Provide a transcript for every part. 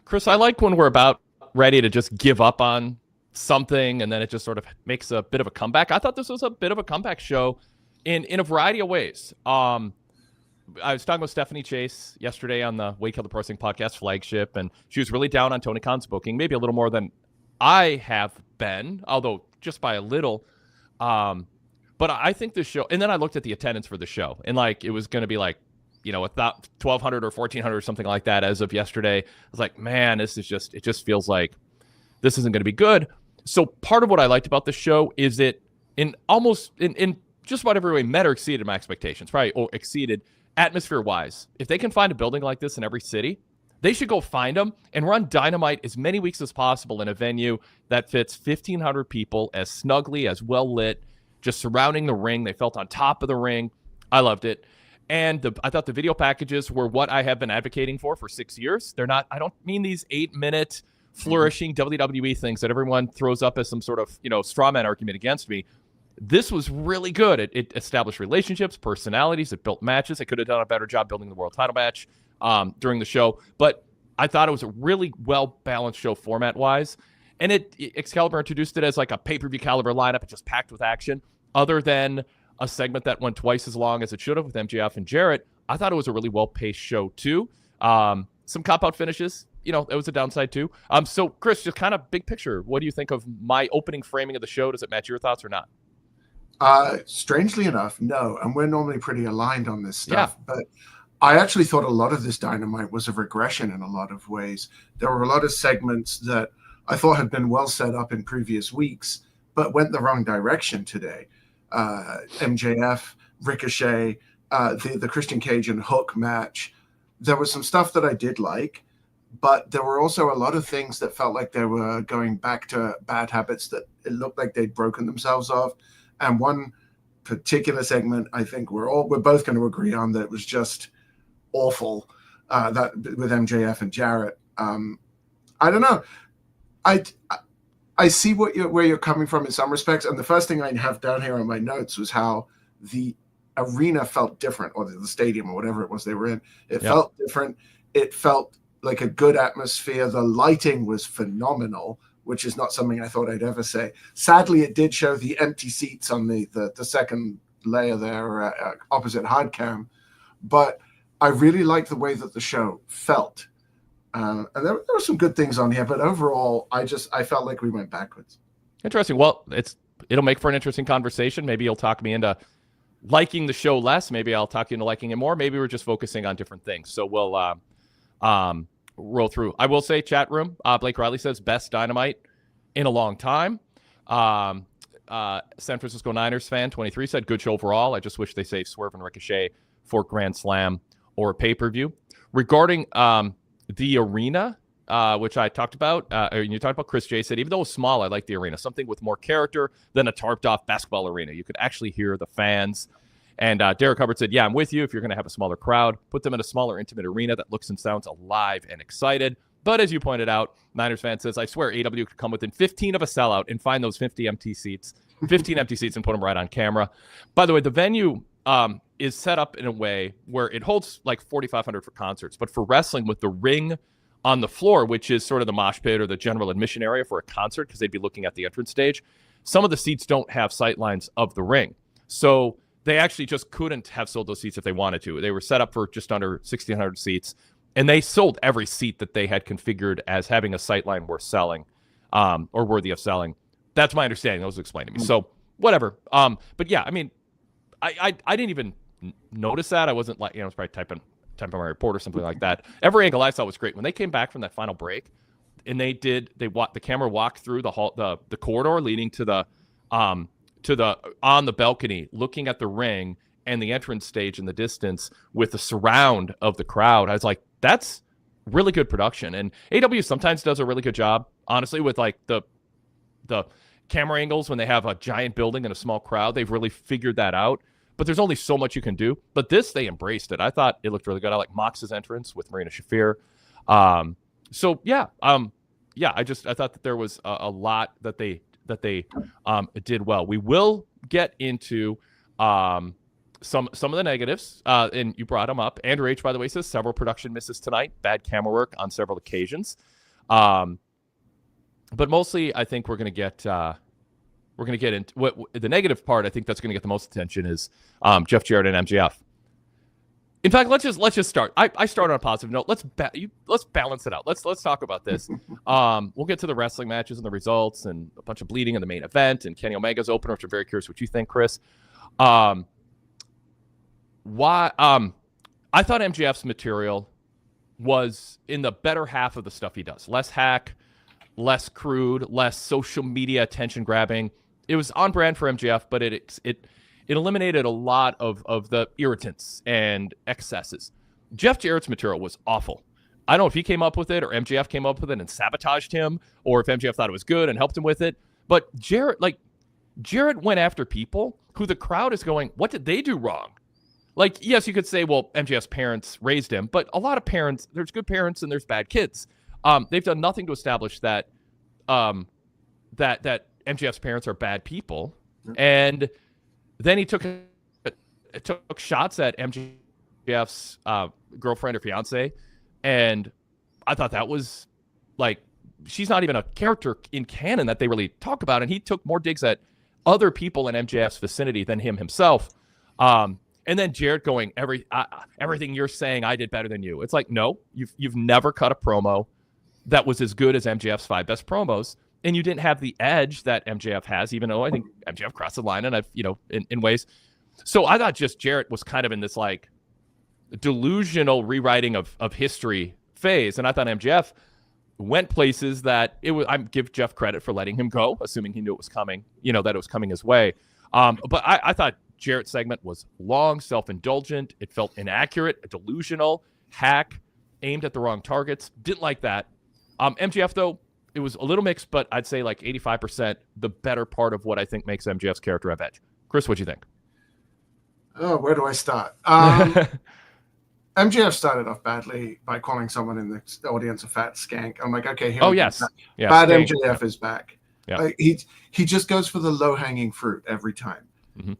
Chris, I like when we're about ready to just give up on something and then it just sort of makes a bit of a comeback. I thought this was a bit of a comeback show in a variety of ways. I was talking with Stephanie Chase yesterday on the Wade Keller Pro Wrestling Podcast flagship, and she was really down on Tony Khan's booking, maybe a little more than I have been, although just by a little. But I think this show, and then I looked at the attendance for the show, and like it was going to be like, 1,200 or 1,400 or something like that as of yesterday. I was like, man, it just feels like this isn't going to be good. So part of what I liked about the show is it in just about every way met or exceeded my expectations, probably, or exceeded atmosphere-wise. If they can find a building like this in every city, they should go find them and run Dynamite as many weeks as possible in a venue that fits 1,500 people, as snugly, as well-lit, just surrounding the ring. They felt on top of the ring. I loved it. And I thought the video packages were what I have been advocating for 6 years. They're not, I don't mean these 8-minute flourishing WWE things that everyone throws up as some sort of, straw man argument against me. This was really good. It established relationships, personalities. It built matches. It could have done a better job building the world title match during the show. But I thought it was a really well-balanced show format-wise. And Excalibur introduced it as like a pay-per-view caliber lineup. It just packed with action. Other than a segment that went twice as long as it should have with MJF and Jarrett, I thought it was a really well-paced show too. Some cop-out finishes. It was a downside too. So, Chris, just kind of big picture, what do you think of my opening framing of the show? Does it match your thoughts or not? Strangely enough, no. And we're normally pretty aligned on this stuff. Yeah. But I actually thought a lot of this Dynamite was a regression in a lot of ways. There were a lot of segments that I thought had been well set up in previous weeks, but went the wrong direction today. MJF, Ricochet, the Christian Cage and Hook match. There was some stuff that I did like, but there were also a lot of things that felt like they were going back to bad habits that it looked like they'd broken themselves of. And one particular segment, I think we're both going to agree on, that was just awful. That with MJF and Jarrett. I don't know. I see where you're coming from in some respects, and the first thing I have down here on my notes was how the arena felt different, or the stadium, or whatever it was they were in. It felt different. It felt like a good atmosphere. The lighting was phenomenal, which is not something I thought I'd ever say. Sadly, it did show the empty seats on the second layer there, opposite hardcam. But I really liked the way that the show felt. And there were some good things on here, but overall, I felt like we went backwards. Interesting. Well, it'll make for an interesting conversation. Maybe you'll talk me into liking the show less. Maybe I'll talk you into liking it more. Maybe we're just focusing on different things. So we'll roll through. I will say, chat room, Blake Riley says best Dynamite in a long time. San Francisco Niners fan 23 said good show overall. I just wish they saved Swerve and Ricochet for Grand Slam or pay-per-view. Regarding the arena, which I talked about, you talked about, Chris J said, even though it was small, I like the arena. Something with more character than a tarped-off basketball arena. You could actually hear the fans. And Derek Hubbard said, yeah, I'm with you. If you're going to have a smaller crowd, put them in a smaller, intimate arena that looks and sounds alive and excited. But as you pointed out, Niners fan says, I swear AEW could come within 15 of a sellout and find those 15 empty seats and put them right on camera. By the way, the venue is set up in a way where it holds like 4,500 for concerts, but for wrestling, with the ring on the floor, which is sort of the mosh pit or the general admission area for a concert, because they'd be looking at the entrance stage, some of the seats don't have sight lines of the ring. So they actually just couldn't have sold those seats if they wanted to. They were set up for just under 1,600 seats, and they sold every seat that they had configured as having a sight line worth selling, or worthy of selling. That's my understanding. That was explained to me. So whatever. But yeah, I mean, I didn't even notice that. I wasn't like, I was probably typing my report or something like that. Every angle I saw was great. When they came back from that final break, and the camera walked through the corridor leading to the on the balcony, looking at the ring and the entrance stage in the distance with the surround of the crowd. I was like, that's really good production. And AEW sometimes does a really good job, honestly, with like the camera angles when they have a giant building and a small crowd. They've really figured that out. But there's only so much you can do. But this, they embraced it. I thought it looked really good. I like Mox's entrance with Marina Shafir. I thought that there was a lot that they did well. We will get into some of the negatives, and you brought them up. Andrew H, by the way, says several production misses tonight, bad camera work on several occasions. But mostly, I think we're going to get into what the negative part. I think that's going to get the most attention is Jeff Jarrett and MJF. In fact, let's just start. I start on a positive note. Let's balance it out. Let's talk about this. We'll get to the wrestling matches and the results and a bunch of bleeding in the main event and Kenny Omega's opener, which I'm very curious what you think, Chris. I thought MJF's material was in the better half of the stuff he does. Less hack, less crude, less social media attention grabbing. It was on brand for MJF, but it eliminated a lot of the irritants and excesses. Jeff Jarrett's material was awful. I don't know if he came up with it or MJF came up with it and sabotaged him, or if MJF thought it was good and helped him with it. But Jarrett went after people who the crowd is going, what did they do wrong? Like, yes, you could say, well, MJF's parents raised him, but a lot of parents, there's good parents and there's bad kids. They've done nothing to establish that that MJF's parents are bad people. And then he took shots at MJF's girlfriend or fiance, and I thought that was like, she's not even a character in canon that they really talk about, and he took more digs at other people in MJF's vicinity than him himself. And then Jarrett going, everything you're saying I did better than you. It's like, no, you've never cut a promo that was as good as MJF's 5 best promos, and you didn't have the edge that MJF has, even though I think MJF crossed the line, and I've, in ways. So I thought just Jarrett was kind of in this like delusional rewriting of history phase, and I thought MJF went places that I give Jeff credit for letting him go, assuming he knew it was coming, that it was coming his way. But I thought Jarrett's segment was long, self-indulgent. It felt inaccurate, delusional, hack, aimed at the wrong targets. Didn't like that. MJF, though, it was a little mixed, but I'd say like 85% the better part of what I think makes MJF's character have edge. Chris, what'd you think? Oh, where do I start? MJF started off badly by calling someone in the audience a fat skank. I'm like, okay, here we go. Yeah, bad skank. MJF is back. Yeah. He just goes for the low-hanging fruit every time. Mm-hmm.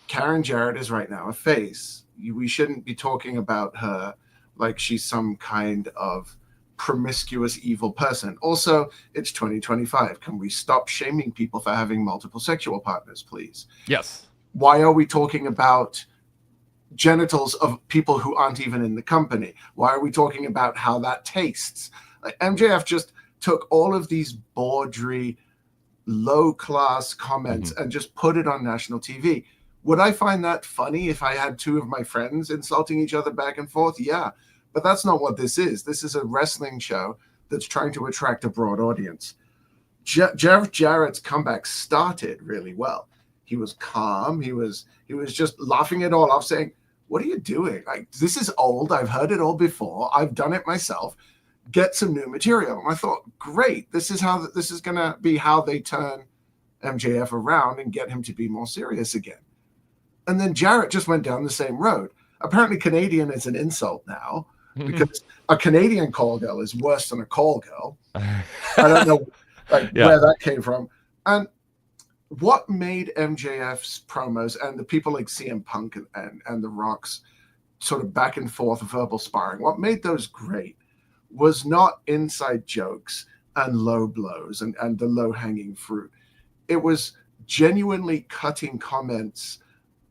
Karen Jarrett is right now a face. We shouldn't be talking about her like she's some kind of promiscuous evil person. Also, it's 2025. Can we stop shaming people for having multiple sexual partners, please? Yes. Why are we talking about genitals of people who aren't even in the company? Why are we talking about how that tastes? Like, MJF just took all of these bawdry, low-class comments and just put it on national TV. Would I find that funny if I had 2 of my friends insulting each other back and forth? Yeah, but that's not what this is. This is a wrestling show that's trying to attract a broad audience. Jeff Jarrett's comeback started really well. He was calm. He was just laughing it all off, saying, what are you doing? Like, this is old. I've heard it all before. I've done it myself. Get some new material. And I thought, great. This is going to be how they turn MJF around and get him to be more serious again. And then Jarrett just went down the same road. Apparently Canadian is an insult now because a Canadian call girl is worse than a call girl. I don't know where that came from. And what made MJF's promos and the people like CM Punk and The Rock's sort of back and forth verbal sparring, what made those great was not inside jokes and low blows and the low-hanging fruit. It was genuinely cutting comments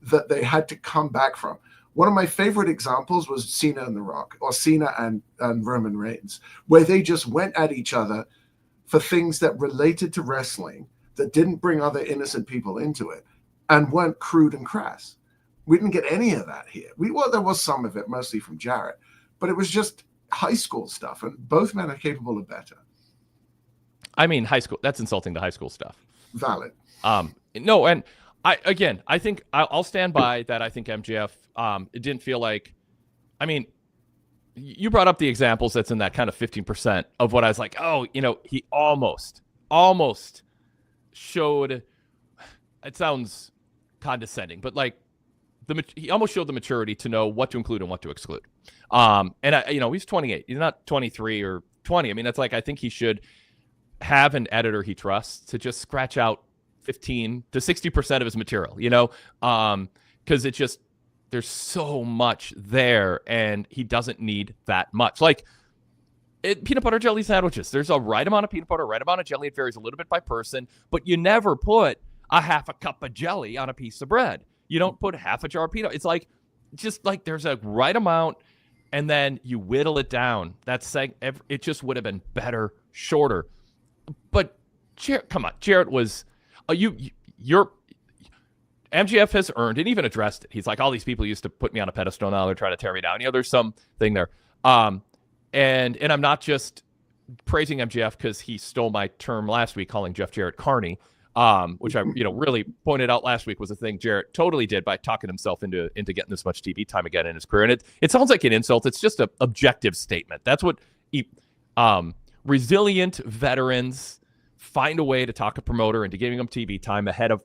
that they had to come back from. One of my favorite examples was Cena and The Rock, or Cena and Roman Reigns, where they just went at each other for things that related to wrestling that didn't bring other innocent people into it and weren't crude and crass. We didn't get any of that here. There was some of it, mostly from Jarrett, but it was just high school stuff, and both men are capable of better. I mean, high school, that's insulting the high school stuff. Valid. No, and I think I'll stand by that. I think MJF, it didn't feel like, I mean, you brought up the examples that's in that kind of 15% of what I was like, oh, he almost showed, it sounds condescending, but like he almost showed the maturity to know what to include and what to exclude. And he's 28, he's not 23 or 20. I mean, that's like, I think he should have an editor he trusts to just scratch out 15 to 60% of his material, because it just, there's so much there and he doesn't need that much. Like Peanut butter jelly sandwiches. There's a right amount of peanut butter, right amount of jelly. It varies a little bit by person, but you never put a half a cup of jelly on a piece of bread. You don't put half a jar of peanut. It's like, just like there's a right amount, and then you whittle it down. It just would have been better, shorter. But come on, Jarrett was, your MJF has earned and even addressed it. He's like, all these people used to put me on a pedestal, now they're trying to tear me down. There's something there. And I'm not just praising MJF because he stole my term last week, calling Jeff Jarrett carny, which I really pointed out last week was a thing Jarrett totally did by talking himself into getting this much TV time again in his career. And it sounds like an insult. It's just an objective statement. That's what resilient veterans find a way to talk a promoter into giving them TV time ahead of,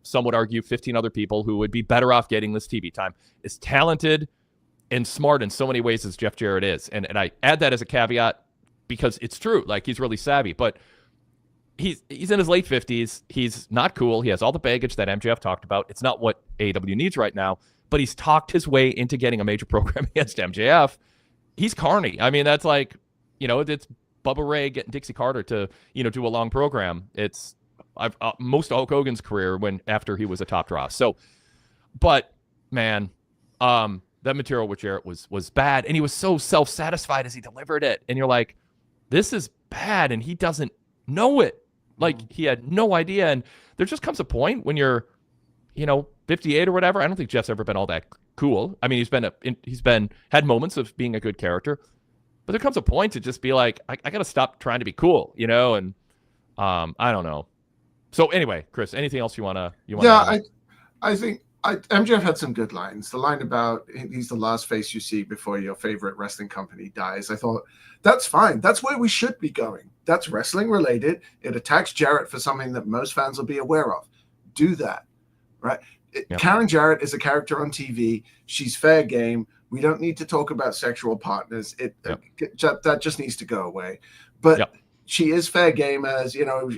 some would argue 15 other people who would be better off getting this TV time. Is talented and smart in so many ways as Jeff Jarrett is. And I add that as a caveat because it's true. Like, he's really savvy, but he's in his late 50s. He's not cool. He has all the baggage that MJF talked about. It's not what AEW needs right now, but he's talked his way into getting a major program against MJF. He's carny. I mean, that's like, it's Bubba Ray getting Dixie Carter to, do a long program. It's most of Hulk Hogan's career after he was a top draw. So, but man, that material with Jarrett was bad, and he was so self-satisfied as he delivered it. And you're like, this is bad, and he doesn't know it. Like, he had no idea. And there just comes a point when you're, 58 or whatever. I don't think Jeff's ever been all that cool. I mean, he's had moments of being a good character, but there comes a point to just be like, I got to stop trying to be cool, and I don't know. So anyway, Chris, anything else you want to? Yeah, I think MJF had some good lines. The line about he's the last face you see before your favorite wrestling company dies. I thought that's fine. That's where we should be going. That's wrestling related. It attacks Jarrett for something that most fans will be aware of. Do that, right? Yep. Karen Jarrett is a character on TV. She's fair game. We don't need to talk about sexual partners. That just needs to go away. But she is fair game as,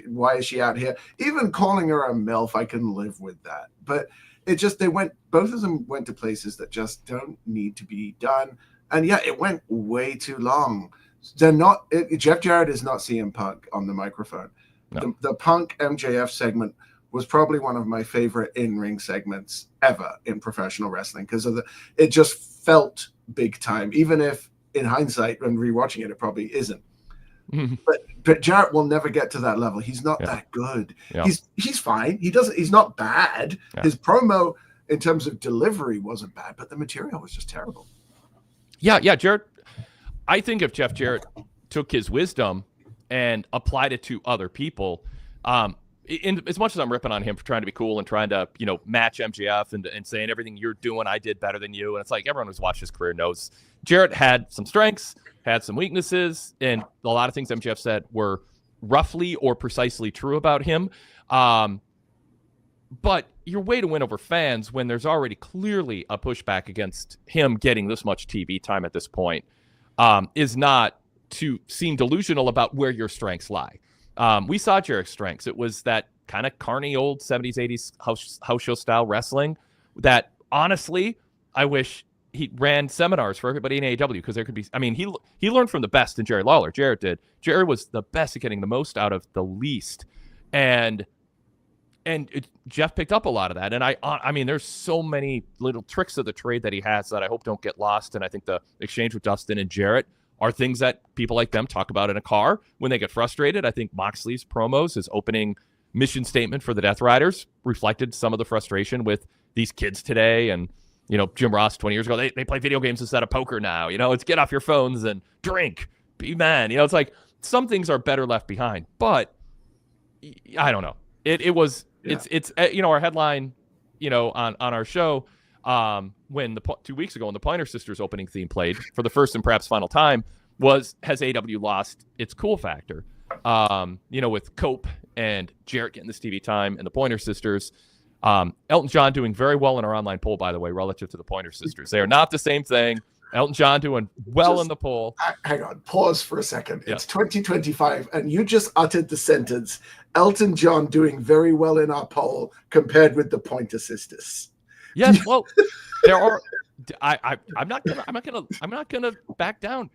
why is she out here? Even calling her a MILF, I can live with that. But both of them went to places that just don't need to be done. And it went way too long. Jeff Jarrett is not CM Punk on the microphone. No. The Punk MJF segment was probably one of my favorite in-ring segments ever in professional wrestling because it just felt big time, even if in hindsight, when rewatching it probably isn't. Mm-hmm. But Jarrett will never get to that level. He's not that good. Yeah. He's fine. He's not bad. Yeah. His promo in terms of delivery wasn't bad, but the material was just terrible. Yeah, Jarrett. I think if Jeff Jarrett took his wisdom and applied it to other people, as much as I'm ripping on him for trying to be cool and trying to, match MJF and saying everything you're doing, I did better than you. And it's like everyone who's watched his career knows Jarrett had some strengths, had some weaknesses, and a lot of things MJF said were roughly or precisely true about him. But your way to win over fans when there's already clearly a pushback against him getting this much TV time at this point is not to seem delusional about where your strengths lie. We saw Jarrett's strengths. It was that kind of carny old 70s, 80s house show style wrestling that honestly, I wish he ran seminars for everybody in AEW because there could be, he learned from the best in Jerry Lawler. Jarrett did. Jarrett was the best at getting the most out of the least. And Jeff picked up a lot of that. And I mean, there's so many little tricks of the trade that he has that I hope don't get lost. And I think the exchange with Dustin and Jarrett are things that people like them talk about in a car when they get frustrated. I think Moxley's promos, his opening mission statement for the Death Riders, reflected some of the frustration with these kids today. And, Jim Ross 20 years ago, they play video games instead of poker now. It's get off your phones and drink, be man. It's like some things are better left behind. But I don't know. It's our headline, on our show, when 2 weeks ago when the Pointer Sisters opening theme played for the first and perhaps final time has AEW lost its cool factor? With Cope and Jarrett getting this TV time and the Pointer Sisters. Elton John doing very well in our online poll, by the way, relative to the Pointer Sisters. They are not the same thing. Elton John doing well in the poll. Hang on, pause for a second. It's 2025, and you just uttered the sentence, Elton John doing very well in our poll compared with the Pointer Sisters. Yes, well, there are. I'm not gonna back down.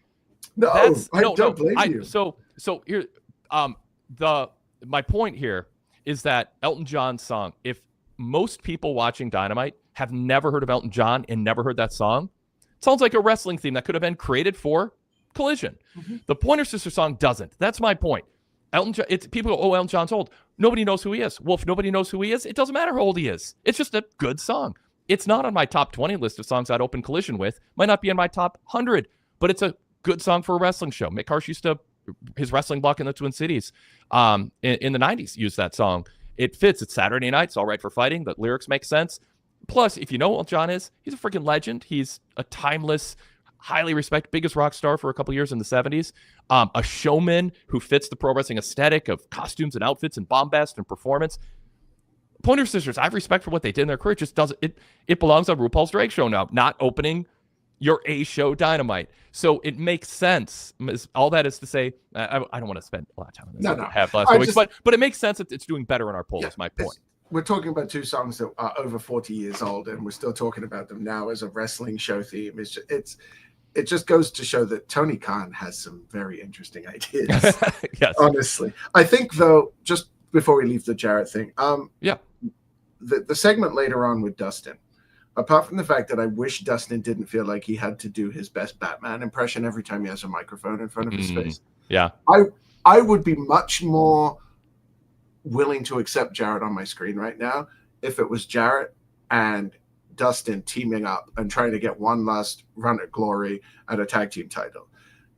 No, I don't blame you. So here, my point here is that Elton John's song, if most people watching Dynamite have never heard of Elton John and never heard that song, it sounds like a wrestling theme that could have been created for Collision. Mm-hmm. The Pointer Sisters song doesn't. That's my point. Elton John, people go, oh, Elton John's old. Nobody knows who he is. Well, if nobody knows who he is, it doesn't matter how old he is. It's just a good song. It's not on my top 20 list of songs I'd open Collision with. Might not be in my top 100, but it's a good song for a wrestling show. Mick Harsh used to, his wrestling block in the Twin Cities in the 90s used that song. It fits. It's Saturday night. It's all right for fighting. The lyrics make sense. Plus, if you know what John is, he's a freaking legend. He's a timeless, highly respected, biggest rock star for a couple years in the 70s. A showman who fits the pro wrestling aesthetic of costumes and outfits and bombast and performance. Pointer Sisters, I have respect for what they did in their career. It just doesn't. It belongs on RuPaul's Drag Show now, not opening your A show Dynamite. So it makes sense. All that is to say, I don't want to spend a lot of time on this. No. Have last weeks, but it makes sense that it's doing better in our poll. Is my point. We're talking about two songs that are over 40 years old, and we're still talking about them now as a wrestling show theme. It just goes to show that Tony Khan has some very interesting ideas. Yes. Honestly. I think, though, just before we leave the Jarrett thing, the segment later on with Dustin, apart from the fact that I wish Dustin didn't feel like he had to do his best Batman impression every time he has a microphone in front of his face. Yeah. I would be much more willing to accept Jarrett on my screen right now if it was Jarrett and Dustin teaming up and trying to get one last run at glory at a tag team title.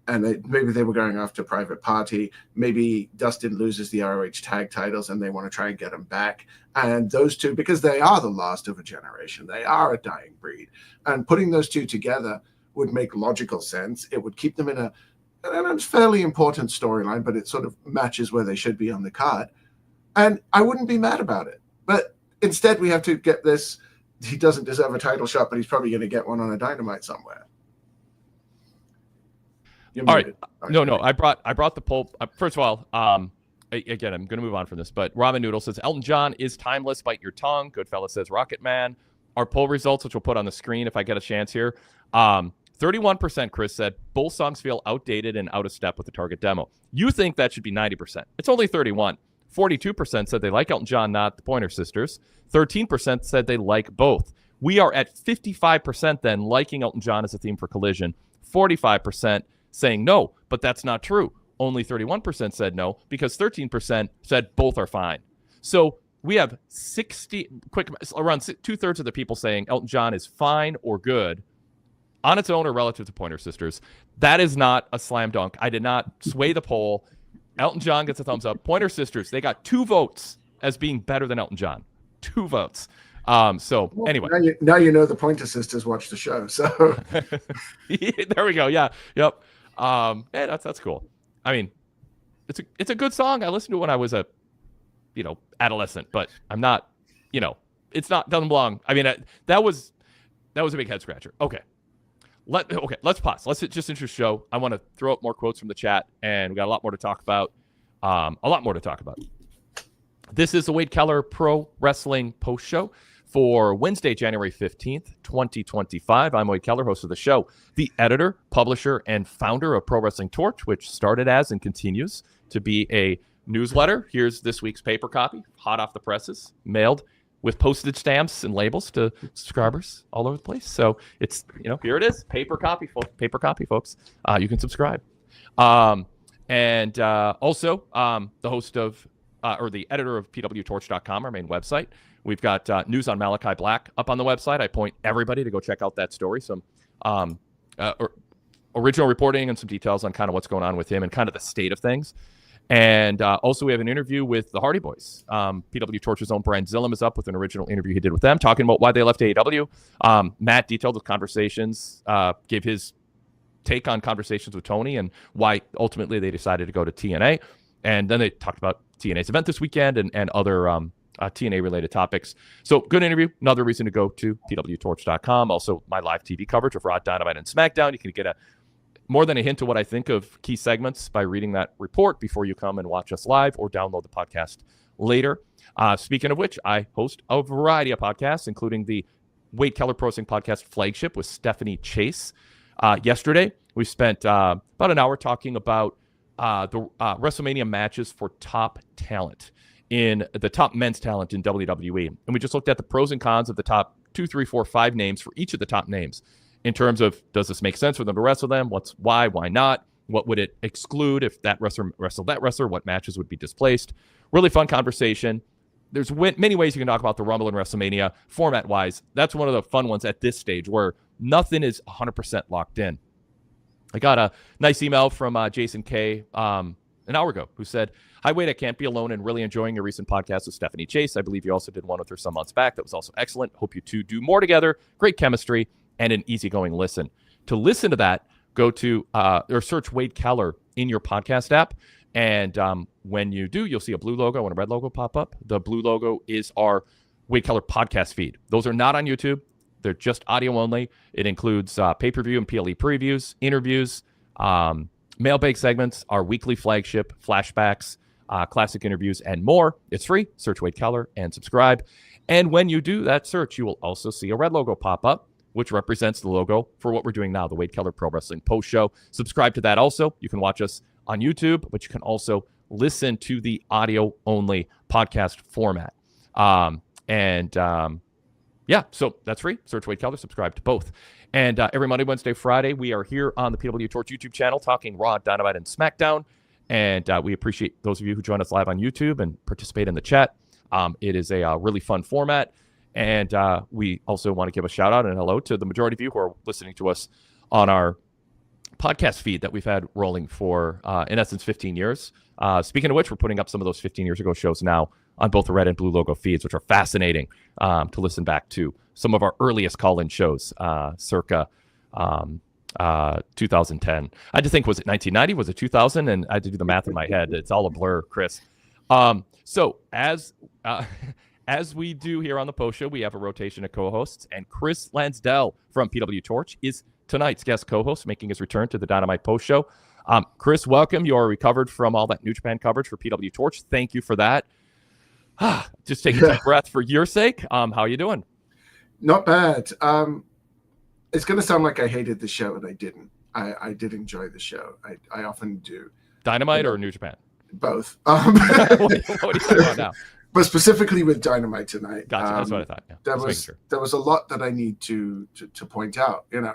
And maybe they were going after Private Party. Maybe Dustin loses the ROH tag titles and they want to try and get them back. And those two, because they are the last of a generation, they are a dying breed. And putting those two together would make logical sense. It would keep them in a fairly important storyline, but it sort of matches where they should be on the card. And I wouldn't be mad about it. But instead, we have to get this. He doesn't deserve a title shot, but he's probably going to get one on a Dynamite somewhere. All right. No. I brought the poll. First of all, again, I'm going to move on from this, but Ramen Noodle says Elton John is timeless. Bite your tongue. Goodfella says Rocket Man. Our poll results, which we'll put on the screen if I get a chance here. 31%, Chris said, both songs feel outdated and out of step with the target demo. You think that should be 90%. It's only 31. 42% said they like Elton John, not the Pointer Sisters. 13% said they like both. We are at 55% then liking Elton John as a theme for Collision. 45% saying no, but that's not true. Only 31% said no because 13% said both are fine. So we have around 2/3 of the people saying Elton John is fine or good on its own or relative to Pointer Sisters. That is not a slam dunk. I did not sway the poll. Elton John gets a thumbs up. Pointer Sisters, they got 2 votes as being better than Elton John. 2 votes. Anyway. Now you know the Pointer Sisters watch the show. So there we go. Yeah. Yep. That's cool. I mean, it's a good song. I listened to it when I was a, adolescent, but I'm not, doesn't belong. I mean, that was a big head scratcher. Okay. Let's pause. Let's just introduce the show. I want to throw up more quotes from the chat, and we got a lot more to talk about. This is the Wade Keller Pro Wrestling Post Show for Wednesday, January 15th, 2025. I'm Wade Keller, host of the show, the editor, publisher, and founder of PWTorch, which started as and continues to be a newsletter. Here's this week's paper copy, hot off the presses, mailed with postage stamps and labels to subscribers all over the place. So it's, here it is, paper copy, folks. You can subscribe. Also, the host of, or the editor of PWTorch.com, our main website. We've got news on Malachi Black up on the website. I point everybody to go check out that story. Some original reporting and some details on kind of what's going on with him and kind of the state of things. And also we have an interview with the Hardy Boys. PWTorch's own Brian Zillum is up with an original interview he did with them, talking about why they left AEW. Matt detailed the conversations, gave his take on conversations with Tony and why ultimately they decided to go to TNA. And then they talked about TNA's event this weekend and other TNA-related topics. So good interview. Another reason to go to PWTorch.com. Also, my live TV coverage of Raw, Dynamite, and SmackDown. You can get more than a hint of what I think of key segments by reading that report before you come and watch us live or download the podcast later. Speaking of which, I host a variety of podcasts, including the Wade Keller Pro Wrestling Podcast flagship with Stephanie Chase. yesterday. We spent about an hour talking about the WrestleMania matches for top talent in the top men's talent in WWE. And we just looked at the pros and cons of the top 2, 3, 4, 5 names for each of the top names in terms of, does this make sense for them to wrestle them? Why not? What would it exclude if that wrestler wrestled that wrestler? What matches would be displaced? Really fun conversation. There's many ways you can talk about the Rumble and WrestleMania format-wise. That's one of the fun ones at this stage where nothing is 100% locked in. I got a nice email from Jason K. An hour ago who said, "Hi, Wade, I can't be alone and really enjoying your recent podcast with Stephanie Chase. I believe you also did one with her some months back. That was also excellent. Hope you two do more together. Great chemistry and an easygoing listen." To listen to that, go to or search Wade Keller in your podcast app. And when you do, you'll see a blue logo and a red logo pop up. The blue logo is our Wade Keller podcast feed. Those are not on YouTube. They're just audio only. It includes pay-per-view and PLE previews, interviews, mailbag segments, our weekly flagship, flashbacks, classic interviews, and more. It's free. Search Wade Keller and subscribe. And when you do that search, you will also see a red logo pop up, which represents the logo for what we're doing now, the Wade Keller Pro Wrestling Post Show. Subscribe to that also. You can watch us on YouTube, but you can also listen to the audio-only podcast format. Yeah, so that's free. Search Wade Keller, subscribe to both. And every Monday, Wednesday, Friday, we are here on the PWTorch YouTube channel talking Raw, Dynamite, and SmackDown. And we appreciate those of you who join us live on YouTube and participate in the chat. It is a really fun format. And we also want to give a shout out and hello to the majority of you who are listening to us on our podcast feed that we've had rolling for, in essence, 15 years. Speaking of which, we're putting up some of those 15 years ago shows now on both the red and blue logo feeds, which are fascinating to listen back to. Some of our earliest call-in shows, circa 2010. I had to think, was it 1990? Was it 2000? And I had to do the math in my head. It's all a blur, Chris. So as we do here on the post show, we have a rotation of co-hosts, and Chris Lansdell from PWTorch is tonight's guest co-host, making his return to the Dynamite post show. Chris, welcome. You are recovered from all that New Japan coverage for PWTorch. Thank you for that. Just take a deep breath for your sake. How are you doing? Not bad. It's going to sound like I hated the show, and I didn't. I did enjoy the show. I often do. Dynamite or New Japan? Both. What are you talking about now? But specifically with Dynamite tonight. Gotcha. That's what I thought. Yeah. There was a lot that I need to point out. You know,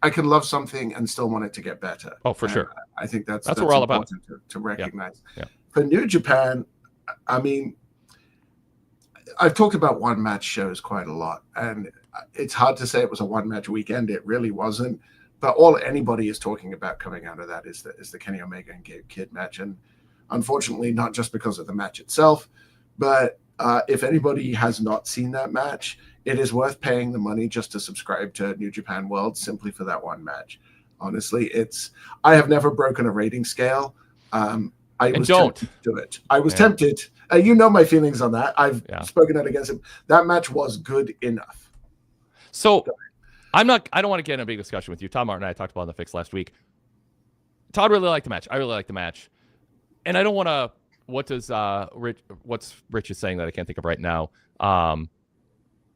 I can love something and still want it to get better. Oh, for sure. I think that's what we're all about. To recognize. Yeah. For New Japan, I mean, I've talked about one-match shows quite a lot, and it's hard to say it was a one-match weekend. It really wasn't. But all anybody is talking about coming out of that is the Kenny Omega and Gabe Kidd match. And unfortunately, not just because of the match itself, but if anybody has not seen that match, it is worth paying the money just to subscribe to New Japan World simply for that one match. Honestly, I have never broken a rating scale. I was tempted to do it. I was tempted. You know my feelings on that. I've spoken out against him. That match was good enough. So I don't want to get in a big discussion with you. Todd Martin and I talked about it on the Fix last week. Todd really liked the match. I really liked the match. And I don't want to, what's Rich is saying that I can't think of right now.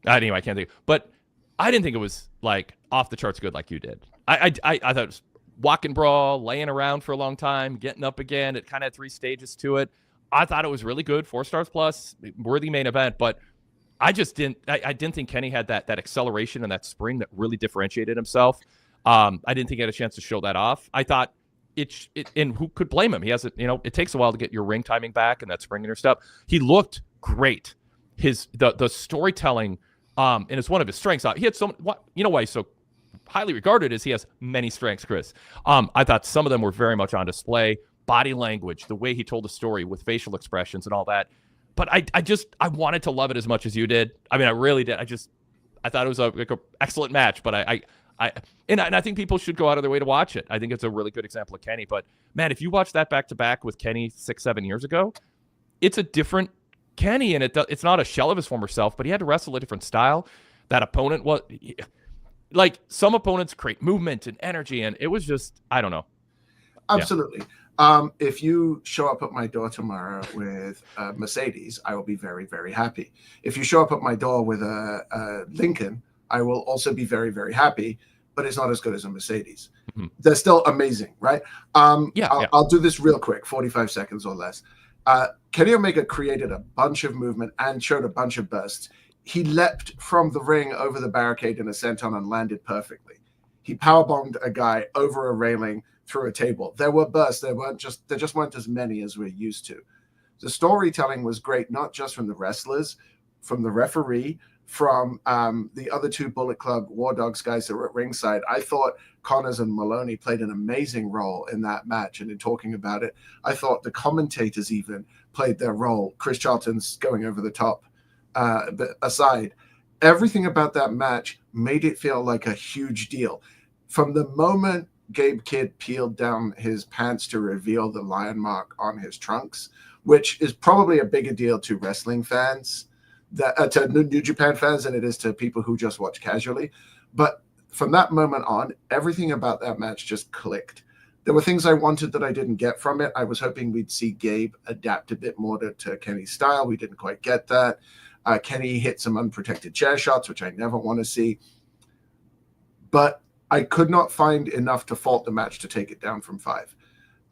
Anyway, I can't think. But I didn't think it was like off the charts good like you did. I thought it was walk and brawl, laying around for a long time, getting up again. It kind of had 3 stages to it. I thought it was really good, 4 stars plus, worthy main event. But I just didn't. I didn't think Kenny had that acceleration and that spring that really differentiated himself. I didn't think he had a chance to show that off. I thought and who could blame him? He has it takes a while to get your ring timing back and that spring in your step. He looked great. The storytelling, and it's one of his strengths. He had why he's so highly regarded is he has many strengths, Chris. I thought some of them were very much on display. Body language, the way he told the story with facial expressions and all that. But I wanted to love it as much as you did. I mean, I really did. I thought it was a excellent match, but I think people should go out of their way to watch it. I think it's a really good example of Kenny. But man, if you watch that back to back with Kenny 6-7 years ago, it's a different Kenny, and it's not a shell of his former self, but he had to wrestle a different style. That opponent was like some opponents create movement and energy, and it was just, I don't know. Absolutely. Yeah. If you show up at my door tomorrow with a Mercedes, I will be very, very happy. If you show up at my door with a Lincoln, I will also be very, very happy. but it's not as good as a Mercedes. Mm-hmm. They're still amazing, right? I'll do this real quick, 45 seconds or less. Kenny Omega created a bunch of movement and showed a bunch of bursts. He leapt from the ring over the barricade in a senton and landed perfectly. He powerbombed a guy over a railing through a table. There were bursts. There just weren't as many as we're used to. The storytelling was great, not just from the wrestlers, from the referee, from the other two Bullet Club War Dogs guys that were at ringside. I thought Connors and Maloney played an amazing role in that match, and in talking about it, I thought the commentators even played their role. Chris Charlton's going over the top aside. Everything about that match made it feel like a huge deal. From the moment Gabe Kidd peeled down his pants to reveal the lion mark on his trunks, which is probably a bigger deal to wrestling fans, to New Japan fans, than it is to people who just watch casually. But from that moment on, everything about that match just clicked. There were things I wanted that I didn't get from it. I was hoping we'd see Gabe adapt a bit more to Kenny's style. We didn't quite get that. Kenny hit some unprotected chair shots, which I never want to see. But I could not find enough to fault the match to take it down from 5.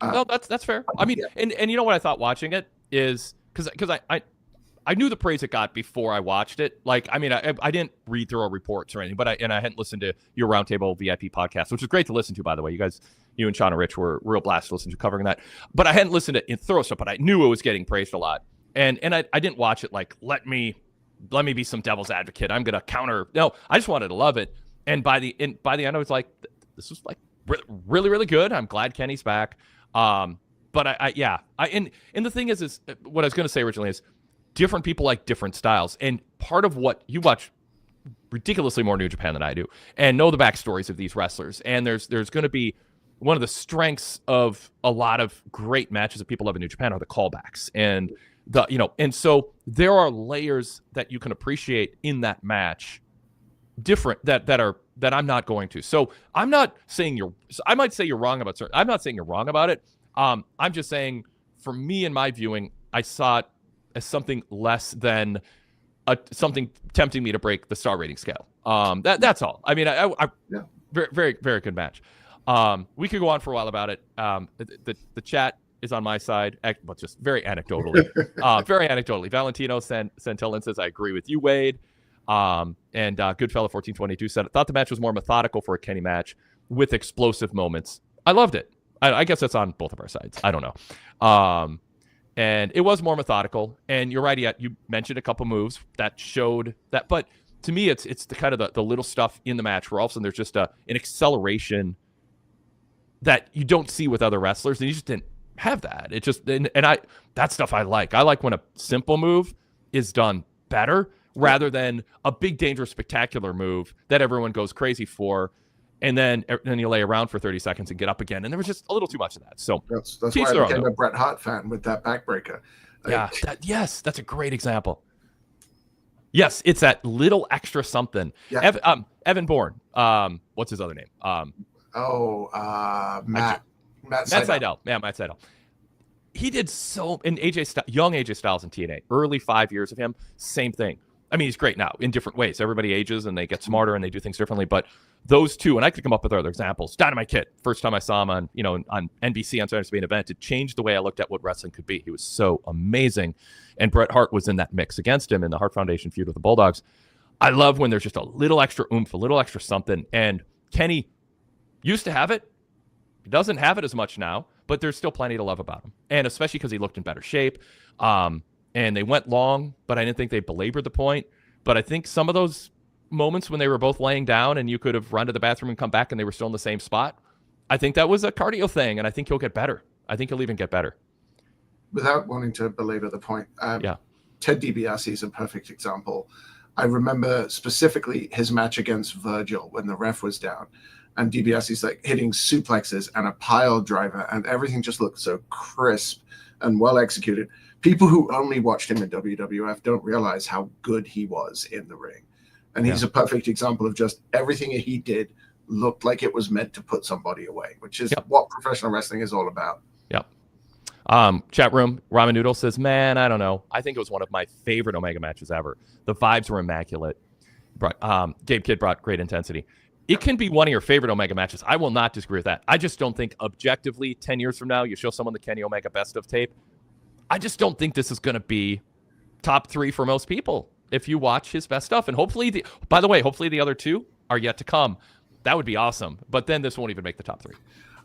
No, that's fair. I mean, yeah. and you know what I thought watching it is, because I knew the praise it got before I watched it. Like, I mean, I didn't read through our reports or anything, but I hadn't listened to your Roundtable VIP podcast, which was great to listen to, by the way. You and Sean and Rich were real blast to listen to covering that. But I hadn't listened to it thorough stuff, but I knew it was getting praised a lot. And I didn't watch it like, let me be some devil's advocate. I'm gonna counter. No, I just wanted to love it. And by the end, I was like, this was like really, really good. I'm glad Kenny's back. But and the thing is what I was gonna say originally is, different people like different styles. And part of what you watch ridiculously more New Japan than I do, and know the backstories of these wrestlers. And there's going to be one of the strengths of a lot of great matches that people love in New Japan are the callbacks. And and so there are layers that you can appreciate in that match, different that I'm not going to. So I'm not saying I might say you're wrong about certain. I'm not saying you're wrong about it. I'm just saying, for me in my viewing, I saw it as something less than something tempting me to break the star rating scale. That's all. I mean, very, very, very good match. We could go on for a while about it. The chat is on my side, but just very anecdotally. Valentino Santillan says, I agree with you, Wade. And Goodfella 1422 said, I thought the match was more methodical for a Kenny match with explosive moments. I loved it. I guess that's on both of our sides. I don't know. And it was more methodical. And you're right, you mentioned a couple moves that showed that. But to me, it's the kind of the little stuff in the match where all of a sudden there's just an acceleration that you don't see with other wrestlers. And you just didn't have that. It just that stuff I like. I like when a simple move is done better rather than a big, dangerous, spectacular move that everyone goes crazy for. And then you lay around for 30 seconds and get up again. And there was just a little too much of that. So that's why I became a Bret Hart fan with that backbreaker. Yeah, that's a great example. Yes, it's that little extra something. Yeah. Evan Bourne. What's his other name? Matt Sydal. Yeah, Matt Sydal. He did so in young AJ Styles in TNA. Early 5 years of him, same thing. I mean, he's great now in different ways. Everybody ages and they get smarter and they do things differently. But those two, and I could come up with other examples. Dynamite Kid, first time I saw him on NBC on Saturday's Main Event, it changed the way I looked at what wrestling could be. He was so amazing. And Bret Hart was in that mix against him in the Hart Foundation feud with the Bulldogs. I love when there's just a little extra oomph, a little extra something. And Kenny used to have it. He doesn't have it as much now, but there's still plenty to love about him. And especially because he looked in better shape. And they went long, but I didn't think they belabored the point. But I think some of those moments when they were both laying down and you could have run to the bathroom and come back and they were still in the same spot, I think that was a cardio thing, and I think he'll get better. I think he'll even get better. Without wanting to belabor the point, Ted DiBiase is a perfect example. I remember specifically his match against Virgil when the ref was down, and DiBiase's like hitting suplexes and a pile driver, and everything just looked so crisp and well executed. People who only watched him in WWF don't realize how good he was in the ring. And he's a perfect example of just everything he did looked like it was meant to put somebody away, which is what professional wrestling is all about. Yep. Chat room, Ramen Noodle says, man, I don't know. I think it was one of my favorite Omega matches ever. The vibes were immaculate. Gabe Kidd brought great intensity. It can be one of your favorite Omega matches. I will not disagree with that. I just don't think objectively 10 years from now, you show someone the Kenny Omega best of tape. I just don't think this is going to be top 3 for most people if you watch his best stuff. And hopefully, by the way, hopefully the other 2 are yet to come. That would be awesome. But then this won't even make the top 3.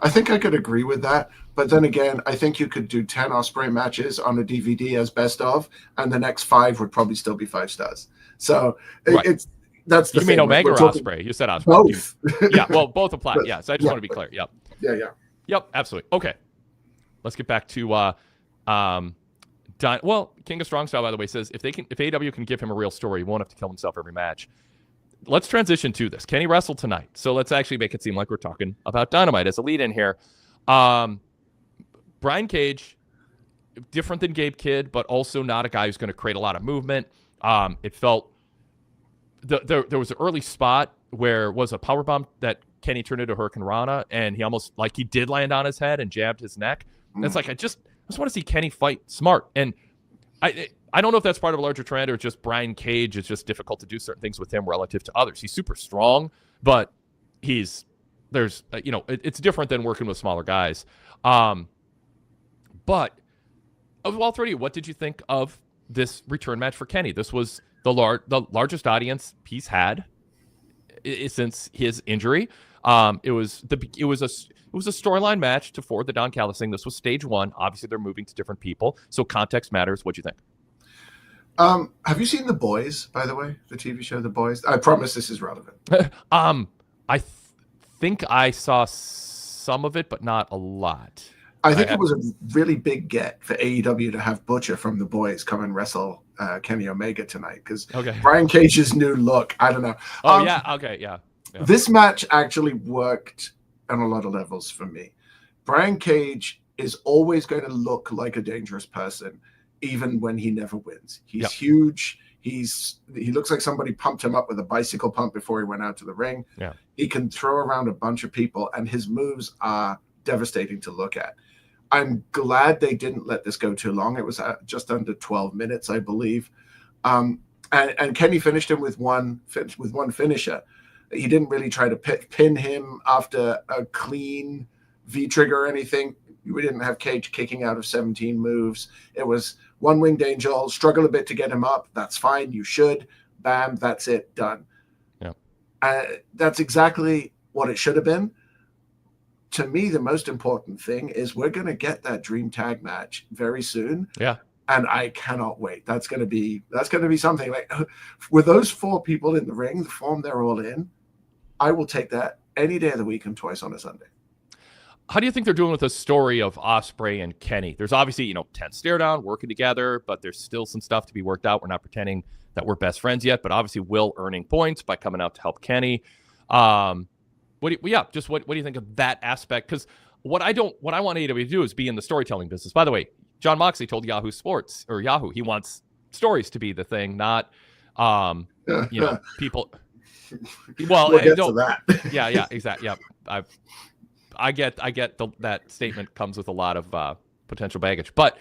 I think I could agree with that. But then again, I think you could do 10 Ospreay matches on a DVD as best of, and the next 5 would probably still be 5 stars. So right. That's the thing. You mean Omega or Ospreay? You said Ospreay. Both. Yeah, well, both apply. Yeah, so I just want to be clear. Yep. Yeah. Yep, absolutely. Okay. Let's get back to King of Strong Style, by the way, says if AEW can give him a real story, he won't have to kill himself every match. Let's transition to this. Kenny wrestled tonight, so let's actually make it seem like we're talking about Dynamite as a lead in here. Brian Cage, different than Gabe Kidd, but also not a guy who's going to create a lot of movement. It felt there was an early spot where it was a powerbomb that Kenny turned into Hurricane Rana, and he almost he did land on his head and jabbed his neck. And it's like I just want to see Kenny fight smart, and I don't know if that's part of a larger trend or just Brian Cage. It's just difficult to do certain things with him relative to others. He's super strong, but it's different than working with smaller guys. But of all 3, what did you think of this return match for Kenny? This was the largest audience he's had since his injury. It was a storyline match to forward the Don Callis thing. This was stage 1. Obviously, they're moving to different people, so context matters. What'd you think? Have you seen The Boys, by the way? The TV show The Boys? I promise this is relevant. I think I saw some of it, but not a lot. I think it was a really big get for AEW to have Butcher from The Boys come and wrestle Kenny Omega tonight, because Brian Cage's new look, I don't know. Yeah. This match actually worked on a lot of levels for me. Brian Cage is always going to look like a dangerous person, even when he never wins. He's huge. He looks like somebody pumped him up with a bicycle pump before he went out to the ring. Yeah. He can throw around a bunch of people, and his moves are devastating to look at. I'm glad they didn't let this go too long. It was just under 12 minutes, I believe. And Kenny finished him with one finisher. He didn't really try to pin him after a clean V-trigger or anything. We didn't have Cage kicking out of 17 moves. It was one winged angel, struggle a bit to get him up. That's fine. You should. Bam. That's it. Done. Yeah. That's exactly what it should have been. To me, the most important thing is we're going to get that dream tag match very soon. Yeah. And I cannot wait. That's going to be something. Like, with those 4 people in the ring, the form they're all in, I will take that any day of the week and twice on a Sunday. How do you think they're doing with the story of Ospreay and Kenny? There's obviously, tense stare down, working together, but there's still some stuff to be worked out. We're not pretending that we're best friends yet, but obviously Will earning points by coming out to help Kenny. What do you think of that aspect? Because what I want AEW to do is be in the storytelling business. By the way, John Moxley told Yahoo Sports or Yahoo he wants stories to be the thing, not people. Well, we'll get to that. yeah, exactly. Yeah, I get that statement comes with a lot of potential baggage, but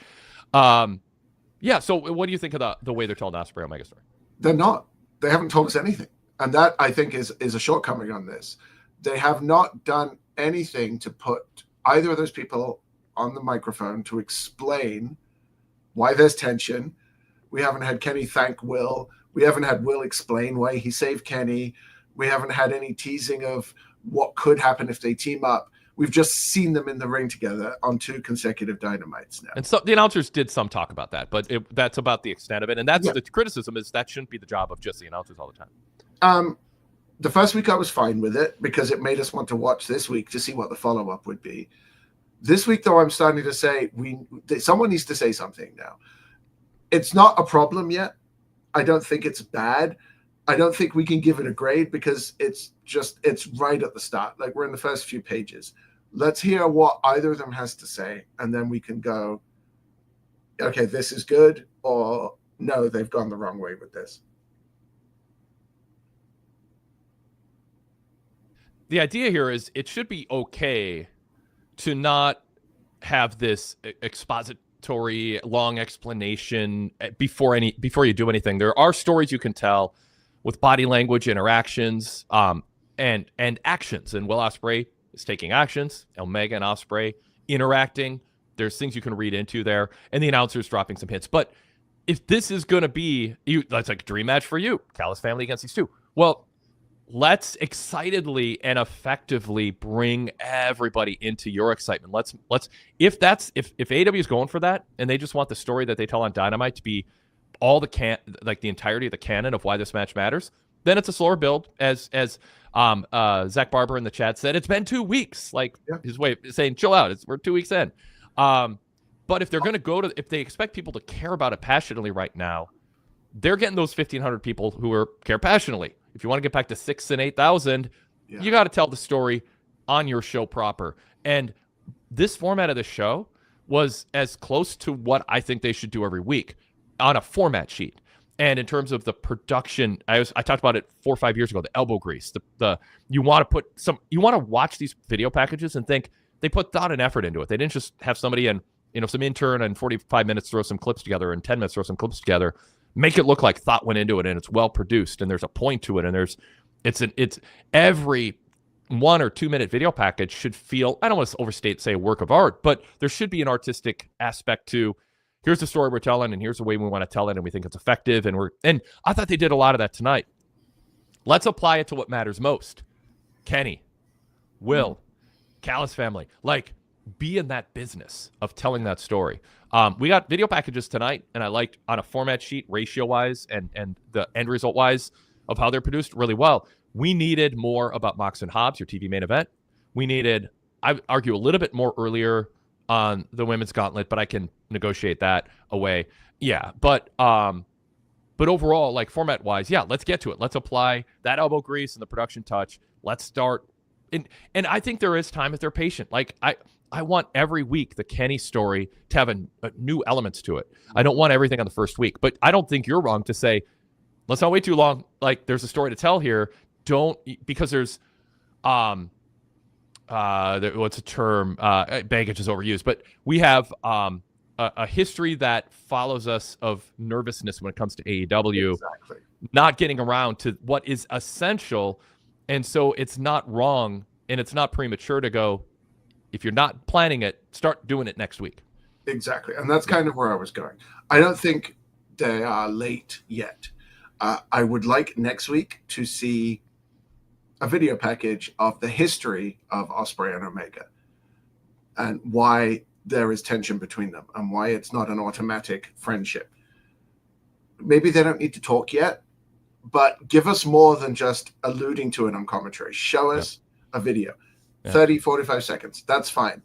So what do you think of the way they're telling the Ospreay Omega story? They haven't told us anything, and that I think is a shortcoming on this. They have not done anything to put either of those people on the microphone to explain why there's tension. We haven't had Kenny thank Will. We haven't had Will explain why he saved Kenny. We haven't had any teasing of what could happen if they team up. We've just seen them in the ring together on 2 consecutive Dynamites now. And so the announcers did some talk about that, but that's about the extent of it. And that's the criticism is that shouldn't be the job of just the announcers all the time. The first week I was fine with it because it made us want to watch this week to see what the follow-up would be. This week, though, I'm starting to say someone needs to say something now. It's not a problem yet. I don't think it's bad. I don't think we can give it a grade because it's right at the start. Like, we're in the first few pages. Let's hear what either of them has to say, and then we can go, okay, this is good, or no, they've gone the wrong way with this. The idea here is it should be okay to not have this expository long explanation before you do anything. There are stories you can tell with body language, interactions. and actions. And Will Ospreay is taking actions. Omega and Ospreay interacting. There's things you can read into there, and the announcer's dropping some hints. But if this is going to be, that's like a dream match for you, Callis family against these two. Well, let's excitedly and effectively bring everybody into your excitement. Let's if AEW is going for that and they just want the story that they tell on Dynamite to be all the entirety of the canon of why this match matters, then it's a slower build. As Zach Barber in the chat said, it's been 2 weeks. Like his way of saying, chill out. We're 2 weeks in. But if they're going to if they expect people to care about it passionately right now, they're getting those 1,500 people who care passionately. If you want to get back to 6,000 and 8,000, you got to tell the story on your show proper. And this format of the show was as close to what I think they should do every week on a format sheet. And in terms of the production, I talked about it 4 or 5 years ago, the elbow grease. You want to watch these video packages and think they put thought and effort into it. They didn't just have somebody and some intern in 45 minutes throw some clips together, and 10 minutes throw some clips together. Make it look like thought went into it, and it's well produced, and there's a point to it, and it's every 1 or 2 minute video package should feel, I don't want to say a work of art, but there should be an artistic aspect to, here's the story we're telling, and here's the way we want to tell it, and we think it's effective, and I thought they did a lot of that tonight. Let's apply it to what matters most. Kenny, Will, Callis family, be in that business of telling that story. We got video packages tonight, and I liked on a format sheet, ratio-wise and the end result-wise of how they're produced really well. We needed more about Mox and Hobbs, your TV main event. We needed, I would argue, a little bit more earlier on the women's gauntlet, but I can negotiate that away. Yeah, but overall, format-wise, let's get to it. Let's apply that elbow grease and the production touch. Let's start. And I think there is time if they're patient. I want every week the Kenny story to have a new elements to it. I don't want everything on the first week, but I don't think you're wrong to say, let's not wait too long. There's a story to tell here. Because there's, what's a term? Baggage is overused, but we have a history that follows us of nervousness when it comes to AEW, not getting around to what is essential. And so it's not wrong and it's not premature to go, if you're not planning it, start doing it next week. Exactly. And that's kind of where I was going. I don't think they are late yet. I would like next week to see a video package of the history of Ospreay and Omega and why there is tension between them and why it's not an automatic friendship. Maybe they don't need to talk yet, but give us more than just alluding to it on commentary. Show us a video. 30, 45 seconds. That's fine.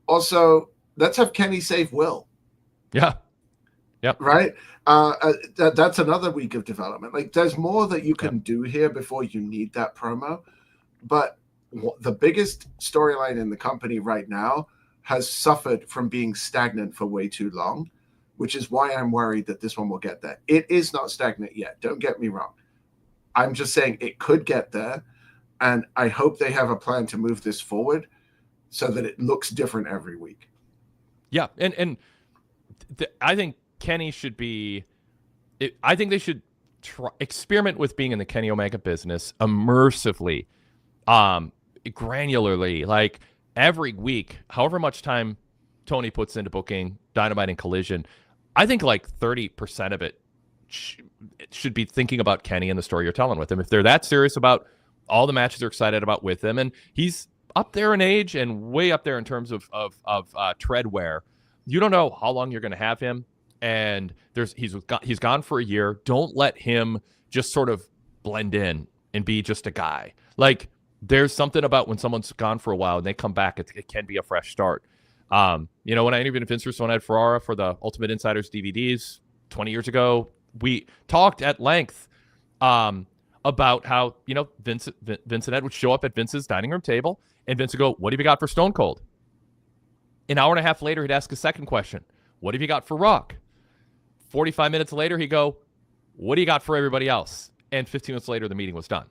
Also, let's have Kenny save Will. Yeah. Yep. Right? That's another week of development. There's more that you can do here before you need that promo. But the biggest storyline in the company right now has suffered from being stagnant for way too long, which is why I'm worried that this one will get there. It is not stagnant yet. Don't get me wrong. I'm just saying it could get there. And I hope they have a plan to move this forward so that it looks different every week. Yeah, and I think Kenny should be – I think they should experiment with being in the Kenny Omega business immersively, granularly, every week, however much time Tony puts into booking Dynamite and Collision. I think 30% of it should be thinking about Kenny and the story you're telling with him. If they're that serious about – all the matches they're excited about with him, and he's up there in age and way up there in terms of tread wear. You don't know how long you're going to have him, and he's gone for a year. Don't let him just sort of blend in and be just a guy. There's something about when someone's gone for a while and they come back, it can be a fresh start. When I interviewed Vince Russo and Ed Ferrara for the Ultimate Insiders DVDs 20 years ago, we talked at length about how, Vince and Ed would show up at Vince's dining room table, and Vince would go, what have you got for Stone Cold? An hour and a half later, he'd ask a second question. What have you got for Rock? 45 minutes later, he'd go, what do you got for everybody else? And 15 minutes later, the meeting was done.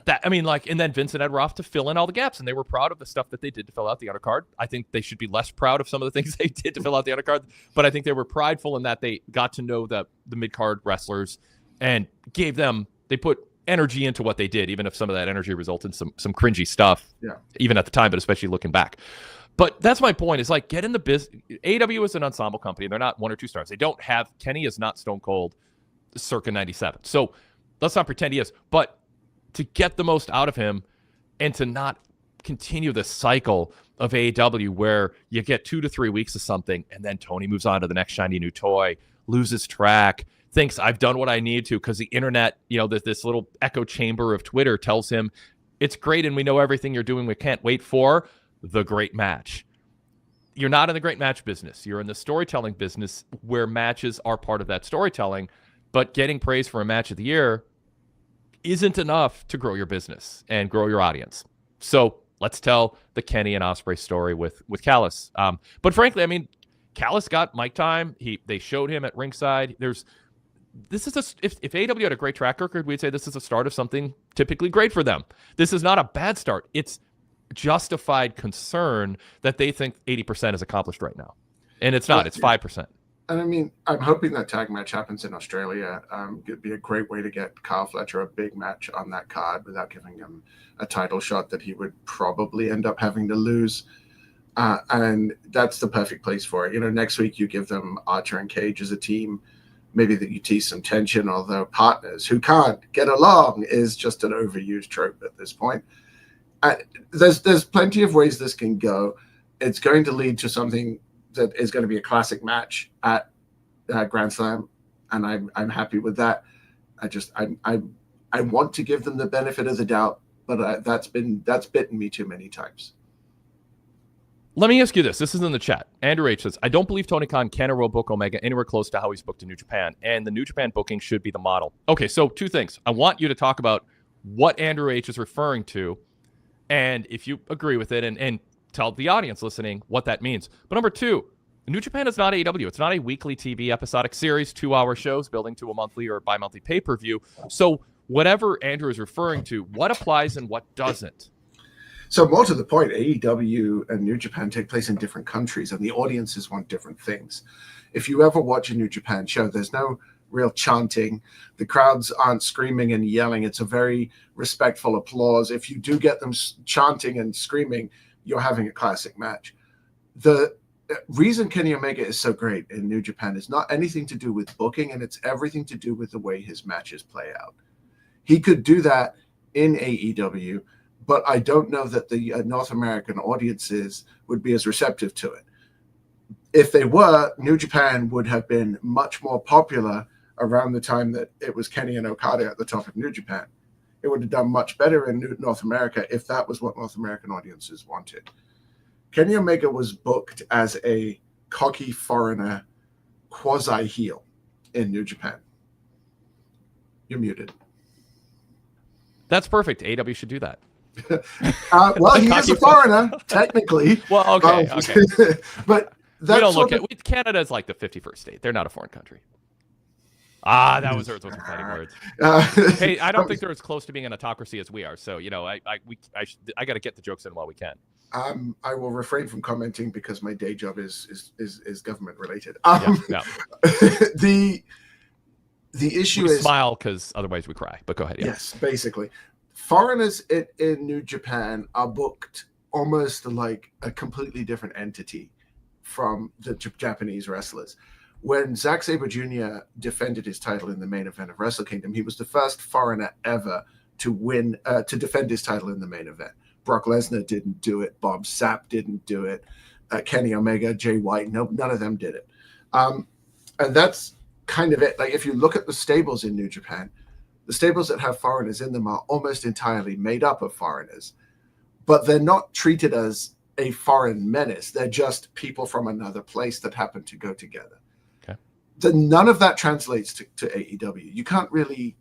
Yeah. And then Vince and Ed were off to fill in all the gaps, and they were proud of the stuff that they did to fill out the undercard. I think they should be less proud of some of the things they did to fill out the undercard, but I think they were prideful in that they got to know the mid-card wrestlers and they put energy into what they did, even if some of that energy resulted in some cringy stuff, even at the time, but especially looking back. But that's my point, is like, get in the business. AEW is an ensemble company. They're not 1 or 2 stars. They don't have, Kenny is not Stone Cold circa 97. So let's not pretend he is. But to get the most out of him and to not continue the cycle of AEW where you get 2 to 3 weeks of something and then Tony moves on to the next shiny new toy, loses track, thinks I've done what I need to because the internet, this little echo chamber of Twitter tells him it's great and we know everything you're doing. We can't wait for the great match. You're not in the great match business. You're in the storytelling business where matches are part of that storytelling, but getting praise for a match of the year isn't enough to grow your business and grow your audience. So let's tell the Kenny and Ospreay story with Callis. But frankly, I mean, Callis got mic time. They showed him at ringside. If AEW had a great track record, we'd say this is a start of something typically great for them. This is not a bad start. It's justified concern that they think 80% is accomplished right now. And it's not. It's 5%. And I mean, I'm hoping that tag match happens in Australia. It'd be a great way to get Kyle Fletcher a big match on that card without giving him a title shot that he would probably end up having to lose. And that's the perfect place for it. Next week you give them Archer and Cage as a team. Maybe that you tease some tension, although partners who can't get along is just an overused trope at this point. There's plenty of ways this can go. It's going to lead to something that is going to be a classic match at Grand Slam, and I'm happy with that. I want to give them the benefit of the doubt, but that's bitten me too many times. Let me ask you this. This is in the chat. Andrew H. says, I don't believe Tony Khan can or will book Omega anywhere close to how he's booked in New Japan, and the New Japan booking should be the model. Okay, so 2 things. I want you to talk about what Andrew H. is referring to, and if you agree with it, and tell the audience listening what that means. But number 2, New Japan is not AEW. It's not a weekly TV episodic series, 2-hour shows building to a monthly or bi-monthly pay-per-view. So whatever Andrew is referring to, what applies and what doesn't? So more to the point, AEW and New Japan take place in different countries, and the audiences want different things. If you ever watch a New Japan show, there's no real chanting. The crowds aren't screaming and yelling. It's a very respectful applause. If you do get them chanting and screaming, you're having a classic match. The reason Kenny Omega is so great in New Japan is not anything to do with booking, and it's everything to do with the way his matches play out. He could do that in AEW, but I don't know that the North American audiences would be as receptive to it. If they were, New Japan would have been much more popular around the time that it was Kenny and Okada at the top of New Japan. It would have done much better in North America if that was what North American audiences wanted. Kenny Omega was booked as a cocky foreigner, quasi-heel in New Japan. You're muted. That's perfect. AEW should do that. Well, he is a foreigner, technically. Well, okay. But we don't look at Canada as like the 51st state. They're not a foreign country. That was those fighting words. Hey, I don't think they're as close to being an autocracy as we are. So I got to get the jokes in while we can. I will refrain from commenting because my day job is government related. The issue is smile because otherwise we cry. But go ahead. Yeah. Yes, basically, foreigners in New Japan are booked almost like a completely different entity from the Japanese wrestlers. When Zack Sabre Jr. defended his title in the main event of Wrestle Kingdom, he was the first foreigner ever to win to defend his title in the main event. Brock Lesnar didn't do it. Bob Sapp didn't do it. Kenny Omega, Jay White, none of them did it. And that's kind of it. Like if you look at the stables in New Japan, the stables that have foreigners in them are almost entirely made up of foreigners, but they're not treated as a foreign menace. They're just people from another place that happen to go together. Okay. None of that translates to AEW. You can't really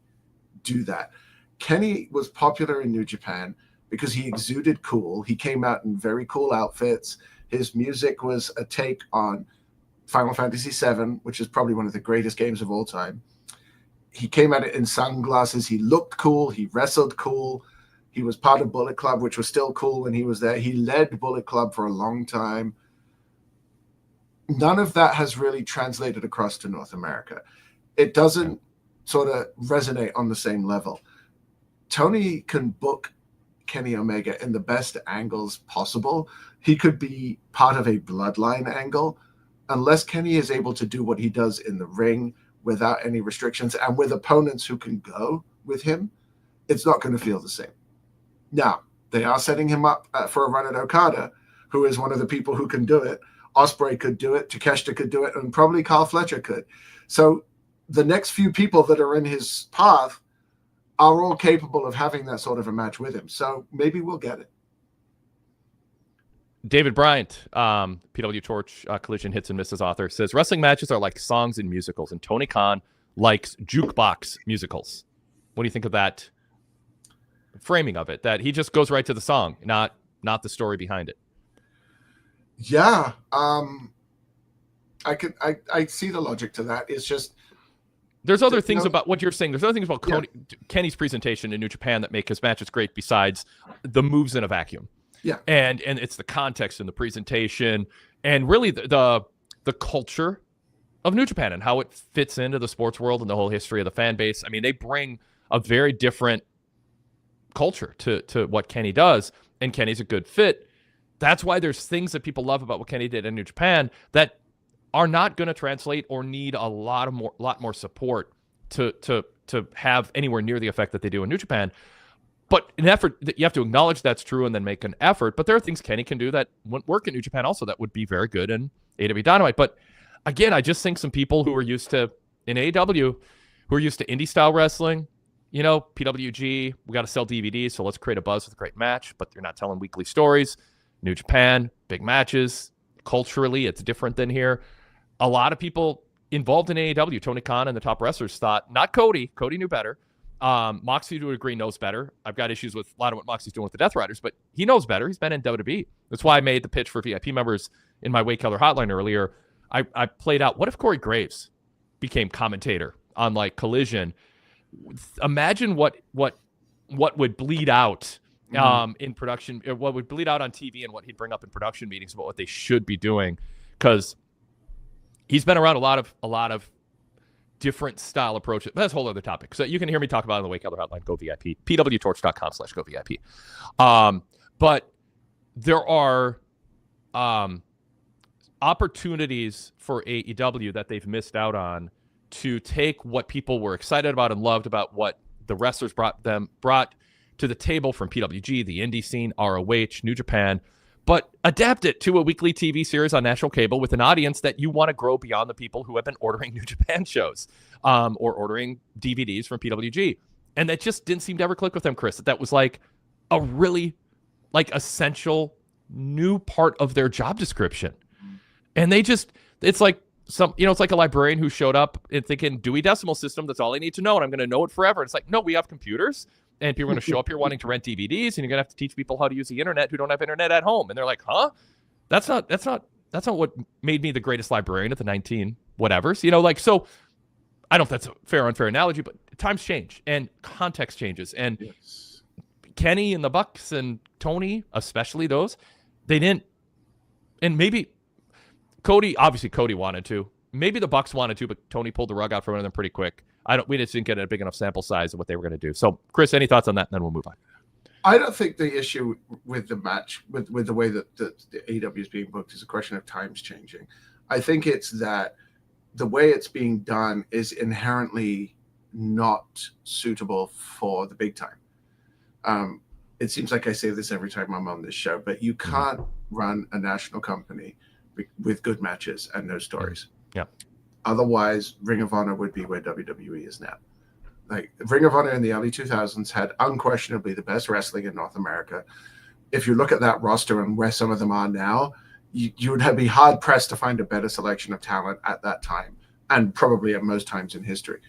do that. Kenny was popular in New Japan because he exuded cool. He came out in very cool outfits. His music was a take on Final Fantasy VII, which is probably one of the greatest games of all time. He came at it in sunglasses. He looked cool. He wrestled cool. He was part of Bullet Club, which was still cool when he was there. He led Bullet Club for a long time. None of that has really translated across to North America. It doesn't sort of resonate on the same level. Tony can book Kenny Omega in the best angles possible. He could be part of a bloodline angle. Unless Kenny is able to do what he does in the ring without any restrictions and with opponents who can go with him, it's not going to feel the same. Now, they are setting him up for a run at Okada, who is one of the people who can do it. Ospreay could do it, Takeshita could do it, and probably Carl Fletcher could. So the next few people that are in his path are all capable of having that sort of a match with him. So maybe we'll get it. David Bryant, PWTorch Collision Hits and Misses author, says wrestling matches are like songs and musicals, and Tony Khan likes jukebox musicals. What do you think of that framing of it? That he just goes right to the song, not the story behind it. Yeah, I see the logic to that. It's just there's other things about what you're saying. There's other things about Kenny's presentation in New Japan that make his matches great besides the moves in a vacuum. Yeah, and it's the context and the presentation and really the culture of New Japan and how it fits into the sports world and the whole history of the fan base. I mean, they bring a very different culture to what Kenny does, and Kenny's a good fit. That's why there's things that people love about what Kenny did in New Japan that are not going to translate or need a lot more support to have anywhere near the effect that they do in New Japan. But an effort that you have to acknowledge that's true and then make an effort. But there are things Kenny can do that wouldn't work in New Japan also that would be very good in AEW Dynamite. But again, I just think some people who are used to in AEW, who are used to indie style wrestling, PWG, we got to sell DVDs, so let's create a buzz with a great match. But you're not telling weekly stories. New Japan, big matches. Culturally, it's different than here. A lot of people involved in AEW, Tony Khan and the top wrestlers thought, not Cody. Cody knew better. Moxley, to a degree, knows better. I've got issues with a lot of what Moxley's doing with the Death Riders, but he knows better. He's been in WWE. That's why I made the pitch for VIP members in my Wade Keller hotline earlier. I played out, what if Corey Graves became commentator on like Collision? Imagine what would bleed out in production, what would bleed out on TV and what he'd bring up in production meetings about what they should be doing, because he's been around a lot of different style approaches. That's a whole other topic. So you can hear me talk about it on the Wake Keller hotline, go VIP, pwtorch.com/go VIP. But there are opportunities for AEW that they've missed out on to take what people were excited about and loved about what the wrestlers brought to the table from PWG, the indie scene, ROH, New Japan, but adapt it to a weekly TV series on national cable with an audience that you want to grow beyond the people who have been ordering New Japan shows or ordering DVDs from PWG. And that just didn't seem to ever click with them, Chris. That was like a really essential new part of their job description. And it's like it's like a librarian who showed up and thinking Dewey Decimal System, that's all I need to know, and I'm going to know it forever. It's like, no, we have computers. And people are going to show up here wanting to rent DVDs, and you're going to have to teach people how to use the internet who don't have internet at home. And they're like, huh? That's not what made me the greatest librarian at the 19 whatevers. So I don't know if that's a fair or unfair analogy, but times change and context changes. And yes. Kenny and the Bucks and Tony, especially those, they didn't. And maybe Cody wanted to. Maybe the Bucks wanted to, but Tony pulled the rug out from under them pretty quick. We just didn't get a big enough sample size of what they were going to do. So, Chris, any thoughts on that? And then we'll move on. I don't think the issue with the match, with the way that the AEW is being booked, is a question of times changing. I think it's that the way it's being done is inherently not suitable for the big time. It seems like I say this every time I'm on this show, but you can't run a national company with good matches and no stories. Yeah. Otherwise, Ring of Honor would be where WWE is now. Like, Ring of Honor in the early 2000s had unquestionably the best wrestling in North America. If you look at that roster and where some of them are now, you would be hard-pressed to find a better selection of talent at that time, and probably at most times in history.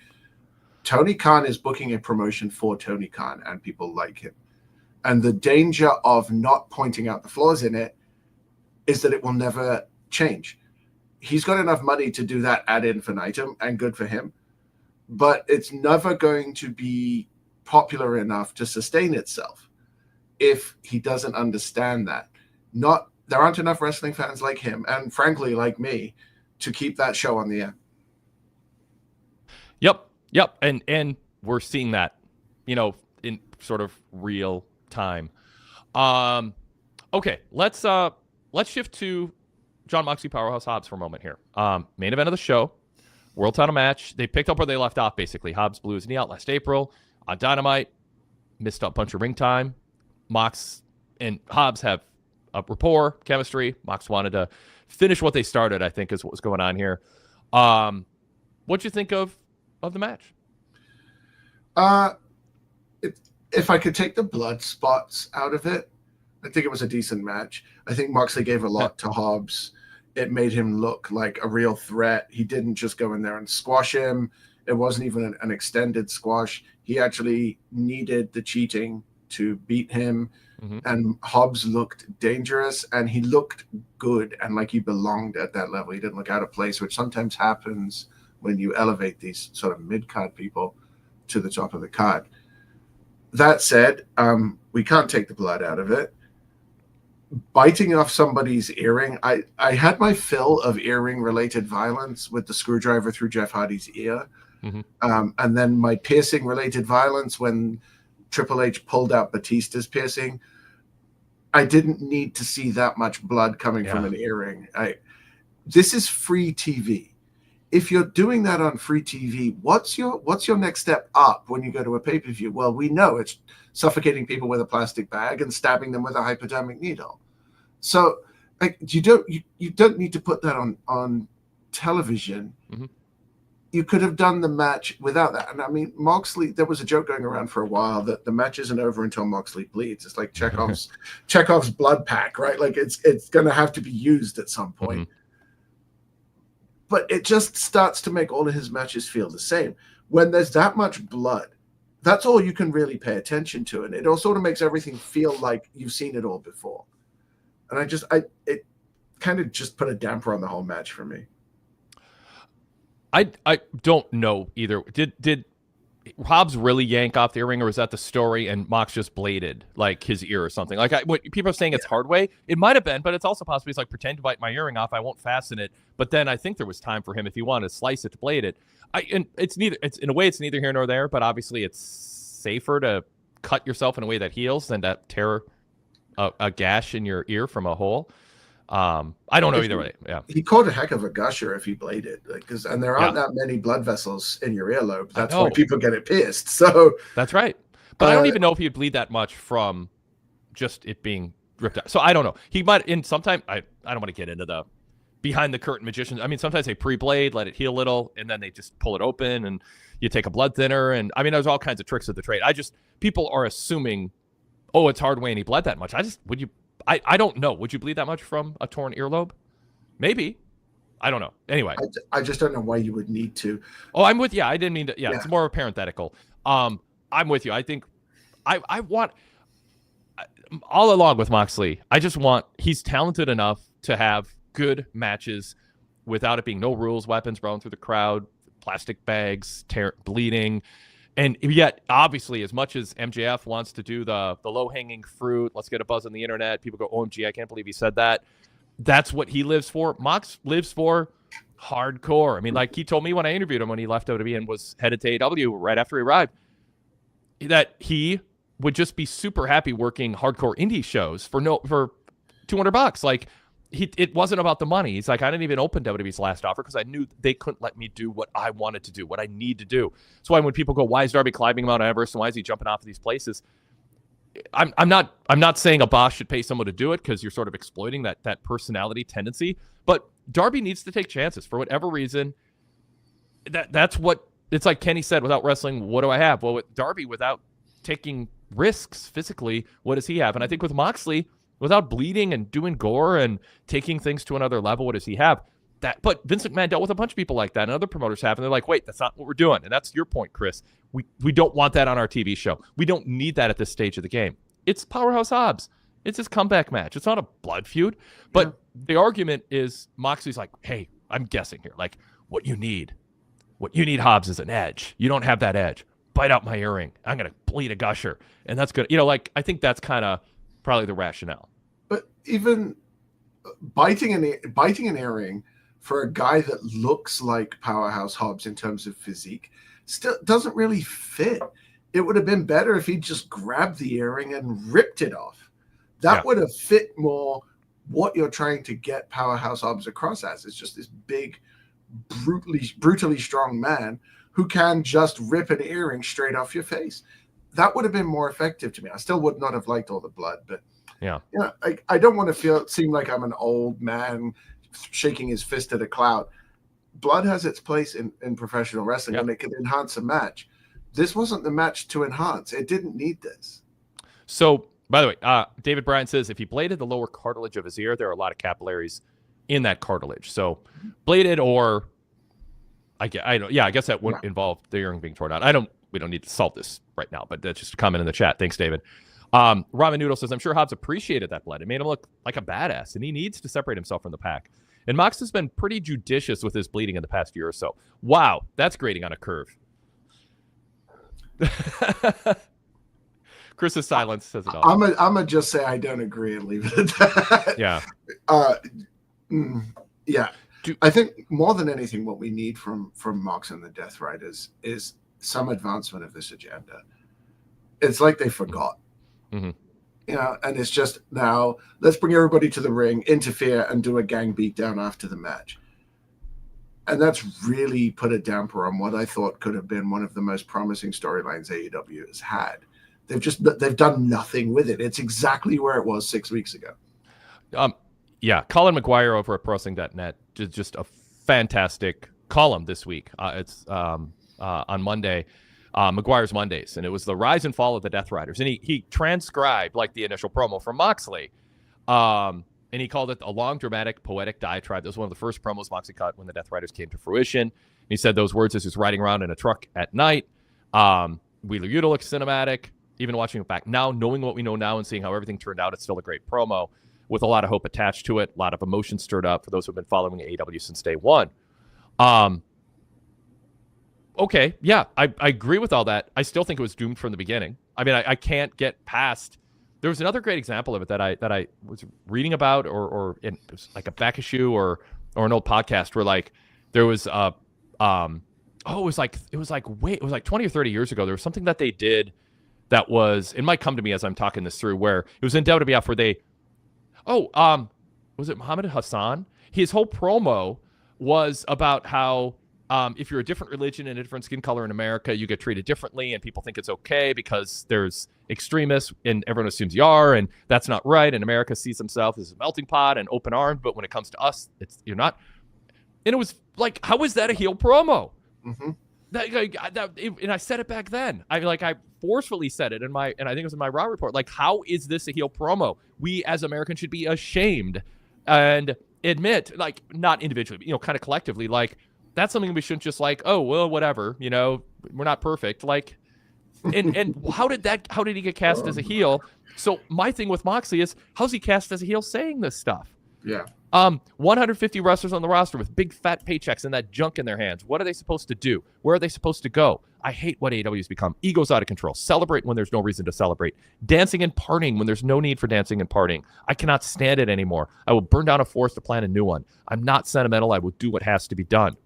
Tony Khan is booking a promotion for Tony Khan, and people like him. And the danger of not pointing out the flaws in it is that it will never change. He's got enough money to do that ad infinitum, and good for him. But it's never going to be popular enough to sustain itself if he doesn't understand that. There aren't enough wrestling fans like him, and frankly, like me, to keep that show on the air. Yep. And we're seeing that, in sort of real time. Okay, let's shift to Jon Moxley Powerhouse Hobbs for a moment here. Main event of the show, world title match. They picked up where they left off, basically. Hobbs blew his knee out last April on Dynamite, missed a bunch of ring time. Mox and Hobbs have a rapport, chemistry. Mox wanted to finish what they started, I think, is what was going on here. What'd you think of the match? If I could take the blood spots out of it, I think it was a decent match. I think Moxley gave a lot to Hobbs. It made him look like a real threat. He didn't just go in there and squash him. It wasn't even an extended squash. He actually needed the cheating to beat him. Mm-hmm. And Hobbs looked dangerous, and he looked good and like he belonged at that level. He didn't look out of place, which sometimes happens when you elevate these sort of mid-card people to the top of the card. That said, we can't take the blood out of it. Biting off somebody's earring, I had my fill of earring-related violence with the screwdriver through Jeff Hardy's ear. Mm-hmm. And then my piercing-related violence when Triple H pulled out Batista's piercing. I didn't need to see that much blood coming from an earring. This is free TV. If you're doing that on free TV, what's your next step up when you go to a pay-per-view? Well, we know it's suffocating people with a plastic bag and stabbing them with a hypodermic needle. So you don't need to put that on television. Mm-hmm. You could have done the match without that. And I mean, Moxley, there was a joke going around for a while that the match isn't over until Moxley bleeds. It's like Chekhov's blood pack, right? Like it's going to have to be used at some point. Mm-hmm. But it just starts to make all of his matches feel the same. When there's that much blood, that's all you can really pay attention to. And it all sort of makes everything feel like you've seen it all before. And it kind of just put a damper on the whole match for me. I don't know either. Did Hobbs really yank off the earring, or was that the story and Mox just bladed like his ear or something? Like what people are saying it's hard way. It might have been, but it's also possibly it's like pretend to bite my earring off. I won't fasten it. But then I think there was time for him if he wanted to slice it to blade it. And it's neither. It's in a way it's neither here nor there. But obviously it's safer to cut yourself in a way that heals than to tear a gash in your ear from a hole. I don't know either way. Yeah, he caught a heck of a gusher if he bladed, and there aren't that many blood vessels in your earlobe. That's why people get it pierced. So that's right. But I don't even know if he'd bleed that much from just it being ripped out. So I don't know. He might in sometime. I don't want to get into the behind the curtain magicians. I mean, sometimes they pre-blade, let it heal a little, and then they just pull it open, and you take a blood thinner. And I mean, there's all kinds of tricks of the trade. People are assuming, oh, it's hard way and he bled that much. I don't know. Would you bleed that much from a torn earlobe? Maybe. I don't know. Anyway. I just don't know why you would need to. Oh, I'm with you. I didn't mean to. Yeah, it's more parenthetical. I'm with you. I think I want all along with Moxley. He's talented enough to have good matches without it being no rules, weapons rolling through the crowd, plastic bags, bleeding. And yet, obviously, as much as MJF wants to do the low-hanging fruit, let's get a buzz on the internet, people go, OMG, I can't believe he said that. That's what he lives for. Mox lives for hardcore. I mean, like he told me when I interviewed him when he left WWE and was headed to AEW right after he arrived, that he would just be super happy working hardcore indie shows for $200. Like, it wasn't about the money. He's like, I didn't even open WWE's last offer because I knew they couldn't let me do what I wanted to do, what I need to do. So when people go, why is Darby climbing Mount Everest and why is he jumping off of these places? I'm not saying a boss should pay someone to do it because you're sort of exploiting that personality tendency. But Darby needs to take chances for whatever reason. That's what it's like. Kenny said, without wrestling, what do I have? Well, with Darby, without taking risks physically, what does he have? And I think with Moxley, without bleeding and doing gore and taking things to another level, what does he have? But Vince McMahon dealt with a bunch of people like that, and other promoters have, and they're like, wait, that's not what we're doing. And that's your point, Chris. We don't want that on our TV show. We don't need that at this stage of the game. It's Powerhouse Hobbs. It's his comeback match. It's not a blood feud. But the argument is Moxley's like, hey, I'm guessing here. Like, what you need, Hobbs, is an edge. You don't have that edge. Bite out my earring. I'm going to bleed a gusher. And that's good. I think that's kind of probably the rationale. But even biting an earring for a guy that looks like Powerhouse Hobbs in terms of physique still doesn't really fit. it would have been better if he just grabbed the earring and ripped it off. That would have fit more what you're trying to get Powerhouse Hobbs across as. It's just this big, brutally strong man who can just rip an earring straight off your face. That would have been more effective to me. I still would not have liked all the blood, but I don't want to seem like I'm an old man shaking his fist at a cloud. Blood has its place in professional wrestling, and it can enhance a match. This wasn't the match to enhance. It didn't need this. So, by the way, David Bryan says if he bladed the lower cartilage of his ear, there are a lot of capillaries in that cartilage. So, bladed or I guess that wouldn't involve the earring being torn out. We don't need to solve this right now, but that's just a comment in the chat. Thanks, David. Ramen Noodle says, I'm sure Hobbs appreciated that blood. It made him look like a badass, and he needs to separate himself from the pack. And Mox has been pretty judicious with his bleeding in the past year or so. Wow, that's grading on a curve. Chris's silence says it all. I'm gonna just say I don't agree and leave it at that. Yeah. Yeah. I think more than anything, what we need from Mox and the Death Riders is some advancement of this agenda. It's like they forgot. Mm-hmm. And it's just now let's bring everybody to the ring, interfere, and do a gang beatdown after the match. And that's really put a damper on what I thought could have been one of the most promising storylines AEW has had. They've done nothing with it. It's exactly where it was 6 weeks ago. Colin McGuire over at ProWrestling.net did just a fantastic column this week. It's on Monday, McGuire's Mondays, and it was the rise and fall of the Death Riders. And he transcribed like the initial promo from Moxley, and he called it a long, dramatic, poetic diatribe. That was one of the first promos Moxley cut when the Death Riders came to fruition. And he said those words as he was riding around in a truck at night. Wheeler Yuta looks cinematic. Even watching it back now, knowing what we know now and seeing how everything turned out, it's still a great promo with a lot of hope attached to it, a lot of emotion stirred up for those who have been following AEW since day one. Okay, yeah, I agree with all that. I still think it was doomed from the beginning. I mean, I can't get past. There was another great example of it that I was reading about, or it was like a back issue or an old podcast where like there was it was like 20 or 30 years ago. There was something that they did that was, it might come to me as I'm talking this through, where it was in WWF where they, was it Muhammad Hassan? His whole promo was about how if you're a different religion and a different skin color in America, you get treated differently, and people think it's okay because there's extremists and everyone assumes you are, and that's not right. And America sees themselves as a melting pot and open armed, but when it comes to us, you're not. And it was like, how is that a heel promo? Mm-hmm. And I said it back then. I forcefully said it and I think it was in my Raw report. Like, how is this a heel promo? We as Americans should be ashamed and admit, like, not individually, kind of collectively, like, that's something we shouldn't just like, oh, well, whatever, we're not perfect. Like, and how did he get cast as a heel? So my thing with Moxley is, how's he cast as a heel saying this stuff? Yeah. 150 wrestlers on the roster with big fat paychecks and that junk in their hands. What are they supposed to do? Where are they supposed to go? I hate what AEW has become. Ego's out of control. Celebrate when there's no reason to celebrate. Dancing and partying when there's no need for dancing and partying. I cannot stand it anymore. I will burn down a forest to plant a new one. I'm not sentimental. I will do what has to be done.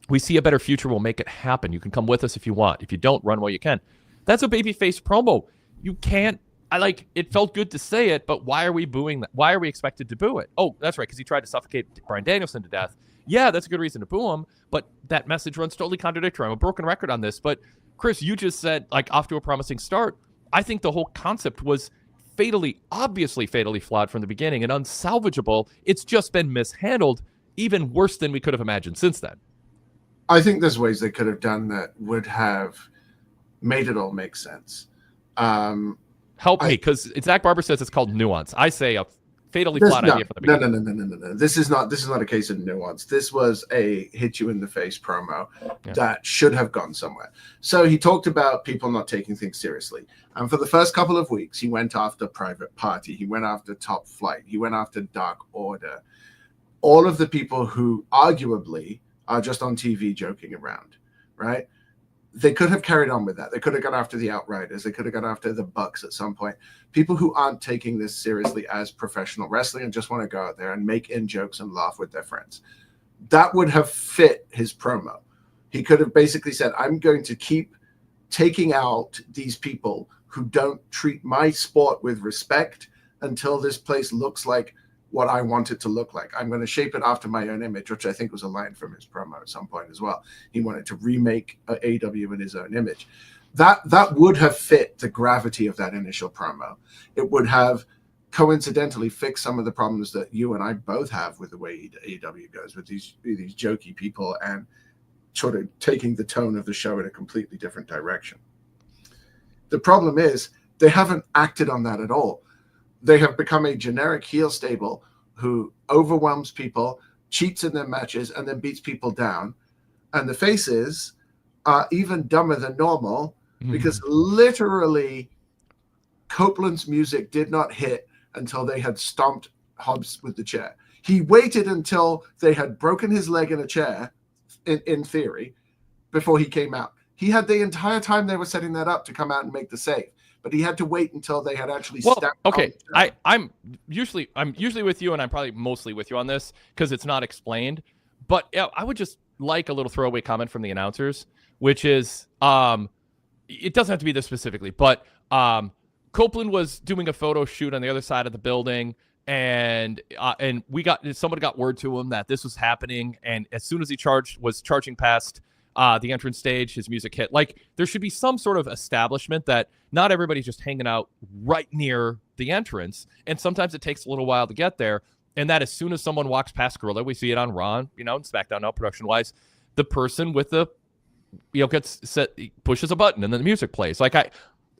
We see a better future. We'll make it happen. You can come with us if you want. If you don't, run while you can. That's a babyface promo. You can't. It felt good to say it, but why are we booing that? Why are we expected to boo it? Oh, that's right, because he tried to suffocate Bryan Danielson to death. Yeah, that's a good reason to boo him, but that message runs totally contradictory. I'm a broken record on this, but Chris, you just said, like, off to a promising start. I think the whole concept was obviously fatally flawed from the beginning and unsalvageable. It's just been mishandled, even worse than we could have imagined since then. I think there's ways they could have done that would have made it all make sense. Help me, because Zach Barber says it's called nuance. I say a fatally flawed idea from the beginning. No. This is not a case of nuance. This was a hit you in the face promo that should have gone somewhere. So he talked about people not taking things seriously. And for the first couple of weeks, he went after Private Party. He went after Top Flight. He went after Dark Order. All of the people who arguably are just on TV joking around, right? They could have carried on with that. They could have gone after the Outriders. They could have gone after the Bucks at some point. People who aren't taking this seriously as professional wrestling and just want to go out there and make in-jokes and laugh with their friends. That would have fit his promo. He could have basically said, I'm going to keep taking out these people who don't treat my sport with respect until this place looks like what I want it to look like. I'm going to shape it after my own image, which I think was a line from his promo at some point as well. He wanted to remake AEW in his own image. That would have fit the gravity of that initial promo. It would have coincidentally fixed some of the problems that you and I both have with the way AEW goes, with these jokey people and sort of taking the tone of the show in a completely different direction. The problem is they haven't acted on that at all. They have become a generic heel stable who overwhelms people, cheats in their matches, and then beats people down. And the faces are even dumber than normal because literally Copeland's music did not hit until they had stomped Hobbs with the chair. He waited until they had broken his leg in a chair, in theory, before he came out. He had the entire time they were setting that up to come out and make the save. But he had to wait until they had actually stepped. Okay, I'm usually with you, and I'm probably mostly with you on this because it's not explained. But I would just like a little throwaway comment from the announcers, which is, it doesn't have to be this specifically, but Copeland was doing a photo shoot on the other side of the building, and somebody got word to him that this was happening, and as soon as he was charging past the entrance stage, his music hit. Like, there should be some sort of establishment that not everybody's just hanging out right near the entrance, and sometimes it takes a little while to get there, and that as soon as someone walks past Gorilla, we see it on Raw, and SmackDown now, production-wise, the person with the, gets set, pushes a button, and then the music plays. Like,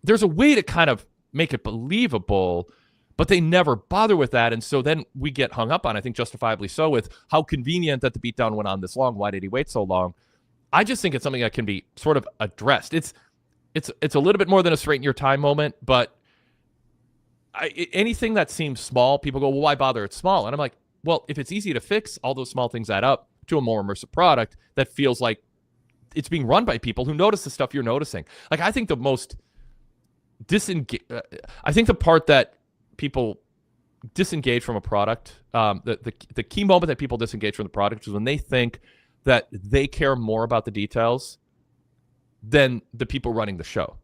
there's a way to kind of make it believable, but they never bother with that, and so then we get hung up on, I think justifiably so, with how convenient that the beatdown went on this long. Why did he wait so long? I just think it's something that can be sort of addressed. It's a little bit more than a straighten your time moment, but anything that seems small, people go, well, why bother? It's small. And I'm like, well, if it's easy to fix, all those small things add up to a more immersive product that feels like it's being run by people who notice the stuff you're noticing. Like, I think the most I think the part that people disengage from a product, the key moment that people disengage from the product is when they think that they care more about the details than the people running the show.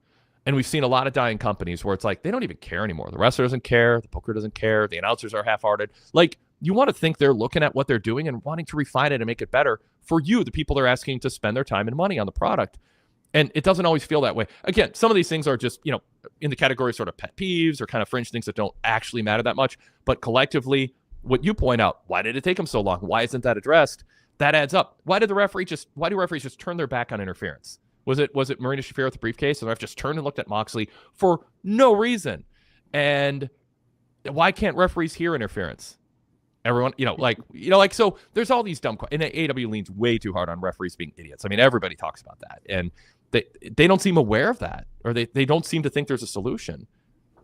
And we've seen a lot of dying companies where it's like, they don't even care anymore. The wrestler doesn't care. The booker doesn't care. The announcers are half-hearted. Like, you want to think they're looking at what they're doing and wanting to refine it and make it better for you, the people they're asking to spend their time and money on the product. And it doesn't always feel that way. Again, some of these things are just, in the category of sort of pet peeves or kind of fringe things that don't actually matter that much. But collectively, what you point out, why did it take them so long? Why isn't that addressed? That adds up. Why do referees just turn their back on interference? Was it Marina Shafir with the briefcase? And the ref just turned and looked at Moxley for no reason. And why can't referees hear interference? Everyone, so there's all these dumb questions. And AEW leans way too hard on referees being idiots. I mean, everybody talks about that. And they don't seem aware of that, or they don't seem to think there's a solution.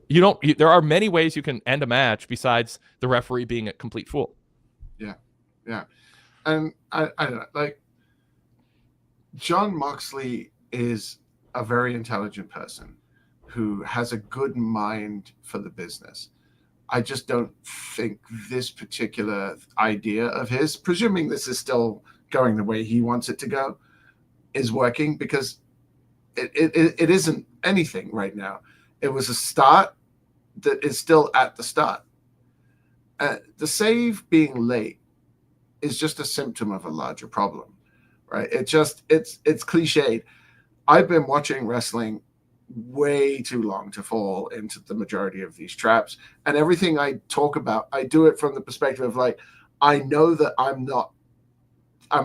There are many ways you can end a match besides the referee being a complete fool. Yeah. Yeah. And I don't know, like, Jon Moxley is a very intelligent person who has a good mind for the business. I just don't think this particular idea of his, presuming this is still going the way he wants it to go, is working, because it isn't anything right now. It was a start that is still at the start. The save being late is just a symptom of a larger problem, right? It's cliched. I've been watching wrestling way too long to fall into the majority of these traps. And everything I talk about, I do it from the perspective of, like, I know that I'm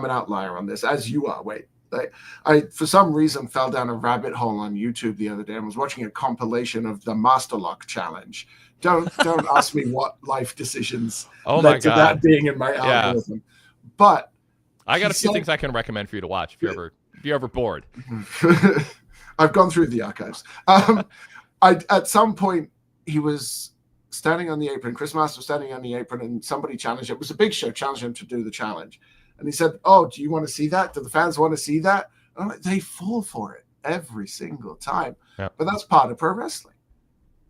an outlier on this, as you are, Wade. Like, I, for some reason, fell down a rabbit hole on YouTube the other day and was watching a compilation of the Master Lock Challenge. Don't ask me what life decisions led to that being in my algorithm. Yeah. But I got a few things I can recommend for you to watch if you're ever bored. I've gone through the archives. At some point, he was standing on the apron. Chris Masters was standing on the apron, and somebody challenged him. It was a Big Show challenged him to do the challenge. And he said, "Oh, do you want to see that? Do the fans want to see that?" And I'm like, they fall for it every single time. Yeah. But that's part of pro wrestling.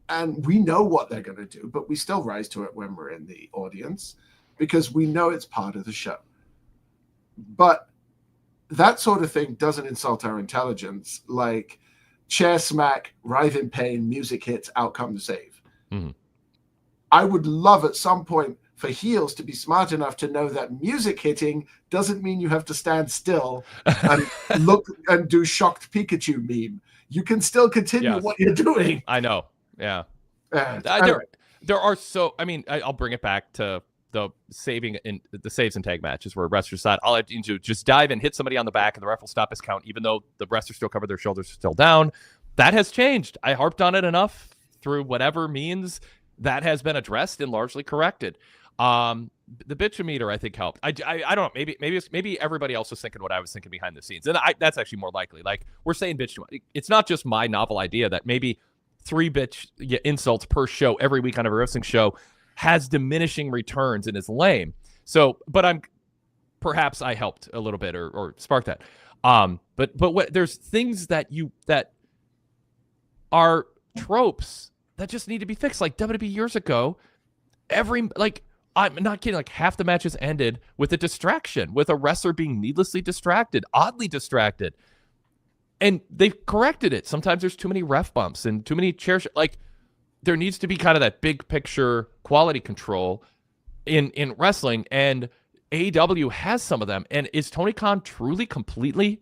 And we know what they're going to do, but we still rise to it when we're in the audience because we know it's part of the show. But that sort of thing doesn't insult our intelligence like chair smack, writhe in pain, music hits, outcome the save. Mm-hmm. I would love at some point for heels to be smart enough to know that music hitting doesn't mean you have to stand still and look and do shocked Pikachu meme. You can still continue what you're doing. I know. Yeah. Anyway. There are I'll bring it back to the saves and tag matches where wrestlers decide all I have to do just dive and hit somebody on the back and the ref will stop his count, even though the wrestlers still cover their shoulders still down. That has changed. I harped on it enough through whatever means. That has been addressed and largely corrected. The bitch-o-meter, I think, helped. I don't know. Maybe everybody else was thinking what I was thinking behind the scenes, and that's actually more likely. Like, we're saying bitch. It's not just my novel idea that maybe 3 bitch insults per show every week on a wrestling show has diminishing returns and is lame. So, but perhaps I helped a little bit or sparked that. But there's things that are tropes that just need to be fixed. Like WWE years ago, I'm not kidding, like half the matches ended with a distraction, with a wrestler being needlessly distracted, oddly distracted. And they've corrected it. Sometimes there's too many ref bumps and too many chairs. Like, there needs to be kind of that big picture quality control in wrestling, and AEW has some of them. And is Tony Khan truly completely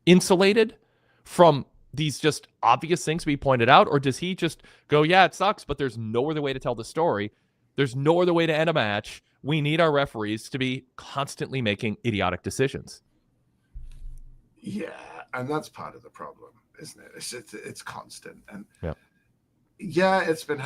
insulated from these just obvious things we pointed out, or does he just go, yeah, it sucks, but there's no other way to tell the story? There's no other way to end a match. We need our referees to be constantly making idiotic decisions. Yeah, and that's part of the problem, isn't it? It's constant. And it's been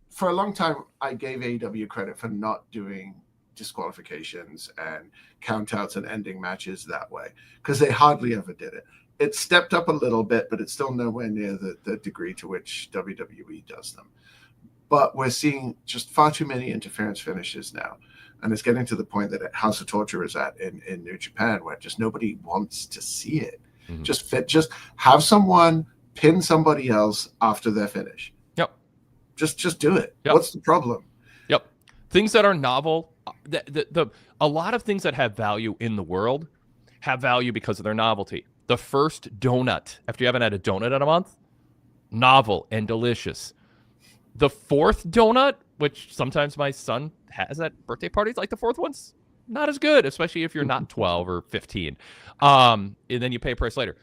for a long time. I gave AEW credit for not doing disqualifications and countouts and ending matches that way, because they hardly ever did it. It stepped up a little bit, but it's still nowhere near the degree to which WWE does them. But we're seeing just far too many interference finishes now. And it's getting to the point that House of Torture is at in New Japan, where just nobody wants to see it. Mm-hmm. Just have someone pin somebody else after their finish. Yep. Just do it. Yep. What's the problem? Yep. Things that are novel, a lot of things that have value in the world have value because of their novelty. The first donut, after you haven't had a donut in a month, novel and delicious. The fourth donut, which sometimes my son has at birthday parties, like the fourth one's not as good, especially if you're not 12 or 15. And then you pay a price later.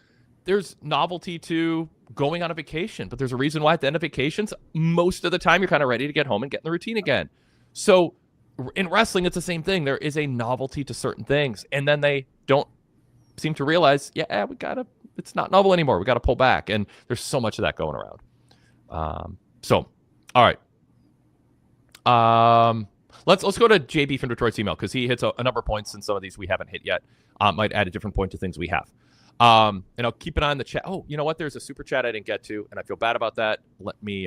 There's novelty to going on a vacation, but there's a reason why at the end of vacations, most of the time you're kind of ready to get home and get in the routine again. So in wrestling, it's the same thing. There is a novelty to certain things, and then they don't seem to realize, it's not novel anymore. We got to pull back, and there's so much of that going around. All right. Let's go to JB from Detroit's email, because he hits a number of points, and some of these we haven't hit yet. Might add a different point to things we have. And I'll keep an eye on the chat. Oh, you know what? There's a super chat I didn't get to, and I feel bad about that. Let me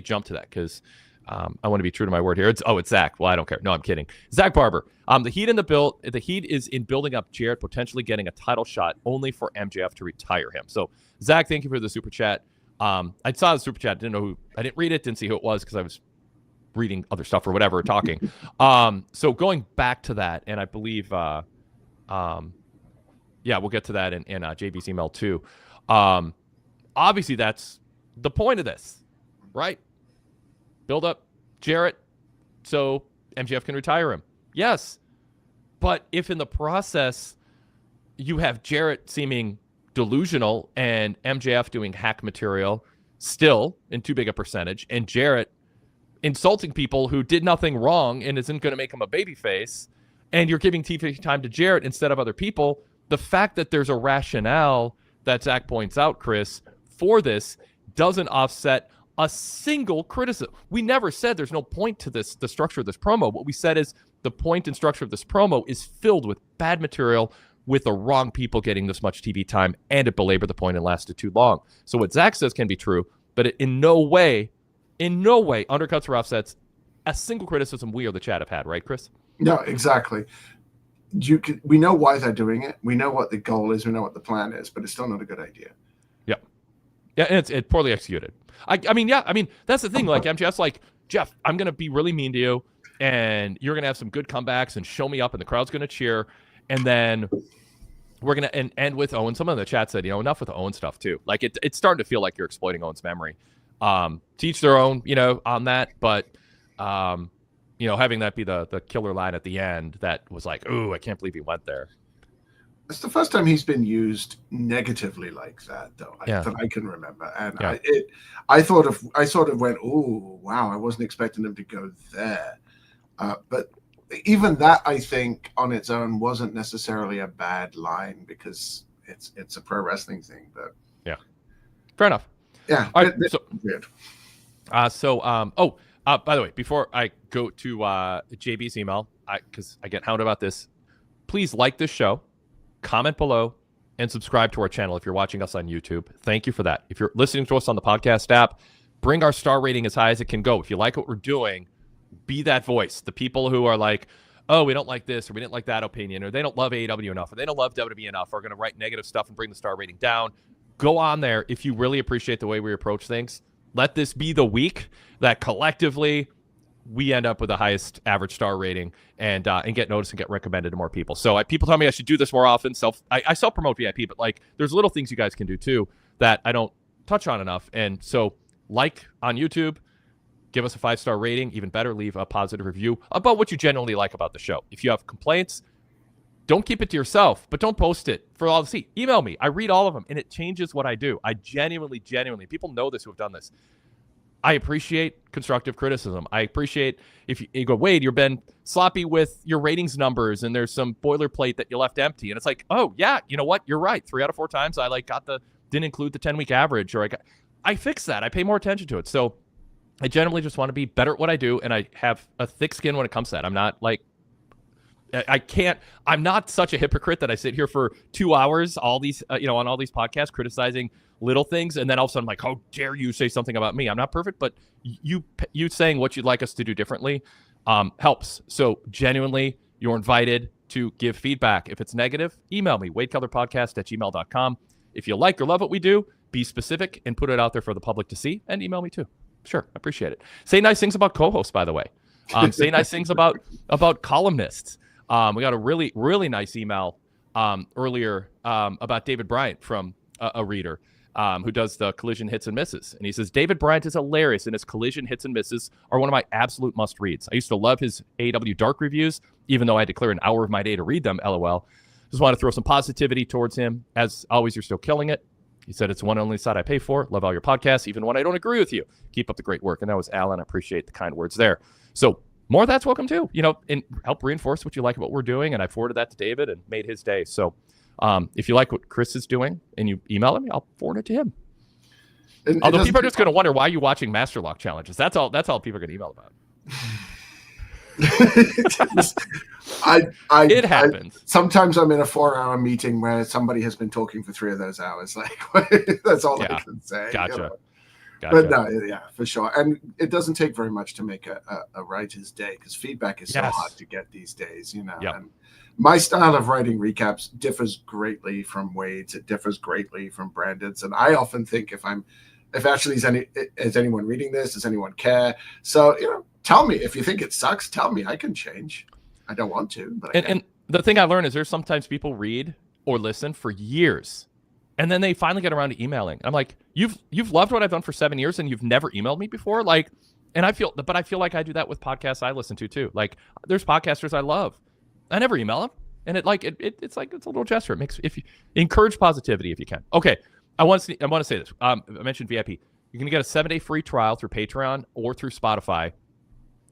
jump to that, because I want to be true to my word here. It's Zach. Well, I don't care. No, I'm kidding. Zach Barber. The Heat is in building up Jarrett potentially getting a title shot only for MJF to retire him. So Zach, thank you for the super chat. I saw the super chat. I didn't read it. Didn't see who it was, because I was reading other stuff or whatever, talking. So going back to that, and I believe, we'll get to that in JB's email too. Obviously, that's the point of this, right? Build up Jarrett so MJF can retire him. Yes. But if in the process you have Jarrett seeming delusional and MJF doing hack material still in too big a percentage, and Jarrett insulting people who did nothing wrong and isn't going to make him a babyface, and you're giving TV time to Jarrett instead of other people, the fact that there's a rationale that Zach points out, Chris, for this doesn't offset a single criticism. We never said there's no point to this, the structure of this promo. What we said is the point and structure of this promo is filled with bad material, with the wrong people getting this much TV time, and it belabored the point and lasted too long. So what Zach says can be true, but it in no way undercuts or offsets a single criticism we or the chat have had, right, Chris? No, exactly. We know why they're doing it. We know what the goal is. We know what the plan is, but it's still not a good idea. Yep. Yeah, and it's poorly executed. I mean, that's the thing. Like, MJF's like, Jeff, I'm going to be really mean to you, and you're going to have some good comebacks and show me up, and the crowd's going to cheer. And then we're going to end with Owen. Someone in the chat said, enough with the Owen stuff too. Like it's starting to feel like you're exploiting Owen's memory. Teach their own, on that. But, having that be the killer line at the end that was like, ooh, I can't believe he went there. It's the first time he's been used negatively like that, though, that I can remember. And I sort of went, oh, wow, I wasn't expecting him to go there. But even that, I think, on its own wasn't necessarily a bad line because it's a pro wrestling thing. But yeah, fair enough. Yeah, all right, weird. By the way, before I go to JB's email, because I get hounded about this, please like this show, comment below, and subscribe to our channel if you're watching us on YouTube. Thank you for that. If you're listening to us on the podcast app, bring our star rating as high as it can go. If you like what we're doing, be that voice. The people who are like, oh, we don't like this, or we didn't like that opinion, or they don't love AEW enough, or they don't love WWE enough, or are going to write negative stuff and bring the star rating down. Go on there if you really appreciate the way we approach things. Let this be the week that collectively we end up with the highest average star rating and get noticed and get recommended to more people. So people tell me I should do this more often. I self-promote VIP, but there's little things you guys can do too that I don't touch on enough. And so on YouTube, give us a 5-star rating. Even better, leave a positive review about what you genuinely like about the show. If you have complaints, don't keep it to yourself, but don't post it for all to see. Email me. I read all of them, and it changes what I do. I genuinely, people know this who have done this. I appreciate constructive criticism. I appreciate if you go, Wade, you've been sloppy with your ratings numbers, and there's some boilerplate that you left empty. And it's like, oh, yeah, you know what? You're right. 3 out of 4 times I didn't include the 10-week average, or I fixed that. I pay more attention to it. So I generally just want to be better at what I do, and I have a thick skin when it comes to that. I'm not I'm not such a hypocrite that I sit here for 2 hours, on all these podcasts criticizing little things. And then all of a sudden I'm like, how dare you say something about me? I'm not perfect, but you saying what you'd like us to do differently helps. So genuinely, you're invited to give feedback. If it's negative, email me, wadekellerpodcast@gmail.com. If you like or love what we do, be specific and put it out there for the public to see, and email me too. Sure. I appreciate it. Say nice things about co-hosts, by the way. Say nice things about columnists. We got a really, really nice email earlier about David Bryant from a reader who does the collision hits and misses. And he says, David Bryant is hilarious, and his collision hits and misses are one of my absolute must reads. I used to love his AEW Dark reviews, even though I had to clear an hour of my day to read them, LOL. Just want to throw some positivity towards him. As always, you're still killing it. He said, it's one only side I pay for. Love all your podcasts, even when I don't agree with you. Keep up the great work. And that was Alan. I appreciate the kind words there. So more of that's welcome too, and help reinforce what you like about what we're doing. And I forwarded that to David and made his day. So if you like what Chris is doing and you email him, I'll forward it to him. Although people are just going to wonder, why are you watching Master Lock challenges? That's all people are going to email about. It happens. Sometimes I'm in a 4-hour meeting where somebody has been talking for 3 of those hours. That's all I can say. Gotcha. But no, yeah, for sure. And it doesn't take very much to make a writer's day, because feedback is so hard to get these days, Yep. And my style of writing recaps differs greatly from Wade's. It differs greatly from Brandon's. And I often think if actually is anyone reading this? Does anyone care? So, tell me. If you think it sucks, tell me. I can change. I don't want to, but and the thing I learned is there's sometimes people read or listen for years, and then they finally get around to emailing. I'm like, you've loved what I've done for 7 years, and you've never emailed me before. And I feel like I do that with podcasts I listen to too. There's podcasters I love, I never email them, and it's a little gesture. It makes, if you encourage positivity if you can. Okay, I want to say this. I mentioned VIP. You're gonna get a 7-day free trial through Patreon or through Spotify.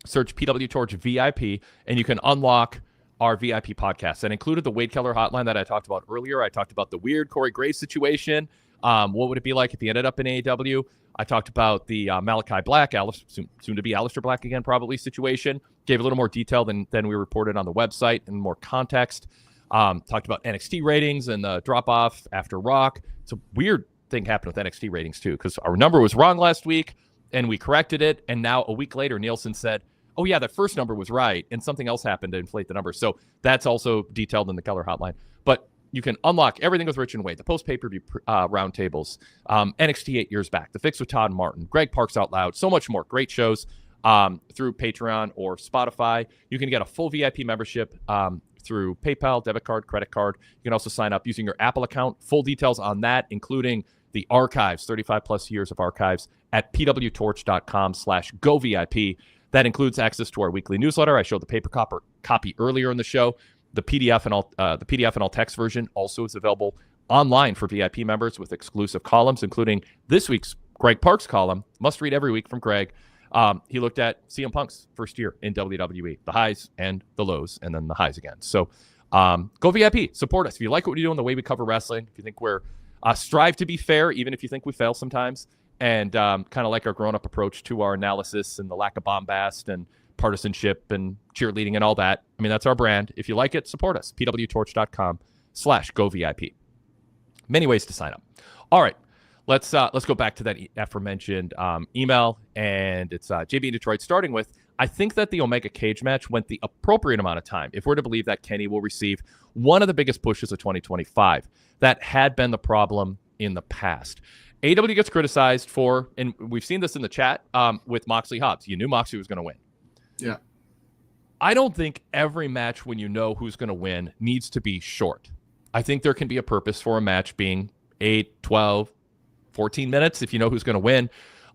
Search PWTorch VIP, and you can unlock our VIP podcast. That included the Wade Keller hotline that I talked about earlier. I talked about the weird Corey Graves situation. What would it be like if he ended up in AEW? I talked about the Malachi Black, soon to be Aleister Black again, probably situation. Gave a little more detail than we reported on the website and more context. Talked about NXT ratings and the drop-off after Rock. It's a weird thing happened with NXT ratings, too, because our number was wrong last week, and we corrected it. And now, a week later, Nielsen said, oh, yeah, the first number was right, and something else happened to inflate the number. So that's also detailed in the Keller hotline. But you can unlock everything with Rich and Wade, the post-pay-per-view roundtables, NXT 8 years back, The Fix with Todd and Martin, Greg Parks Out Loud, so much more. Great shows through Patreon or Spotify. You can get a full VIP membership through PayPal, debit card, credit card. You can also sign up using your Apple account. Full details on that, including the archives, 35 plus years of archives at pwtorch.com/govip. That includes access to our weekly newsletter. I showed the paper copy earlier in the show. The PDF and all text version also is available online for VIP members with exclusive columns, including this week's Greg Parks column. Must read every week from Greg. He looked at CM Punk's first year in WWE, the highs and the lows, and then the highs again. So go VIP, support us. If you like what we do and the way we cover wrestling, if you think we're strive to be fair, even if you think we fail sometimes, and kind of like our grown-up approach to our analysis and the lack of bombast and partisanship and cheerleading and all that. I mean, that's our brand. If you like it, support us. pwtorch.com/govip. Many ways to sign up. All right. Let's go back to that aforementioned email, and it's JB in Detroit, starting with, I think that the Omega cage match went the appropriate amount of time if we're to believe that Kenny will receive one of the biggest pushes of 2025. That had been the problem in the past. AEW gets criticized for, and we've seen this in the chat with Moxley Hobbs. You knew Moxley was going to win. Yeah. I don't think every match when you know who's going to win needs to be short. I think there can be a purpose for a match being 8, 12, 14 minutes if you know who's going to win.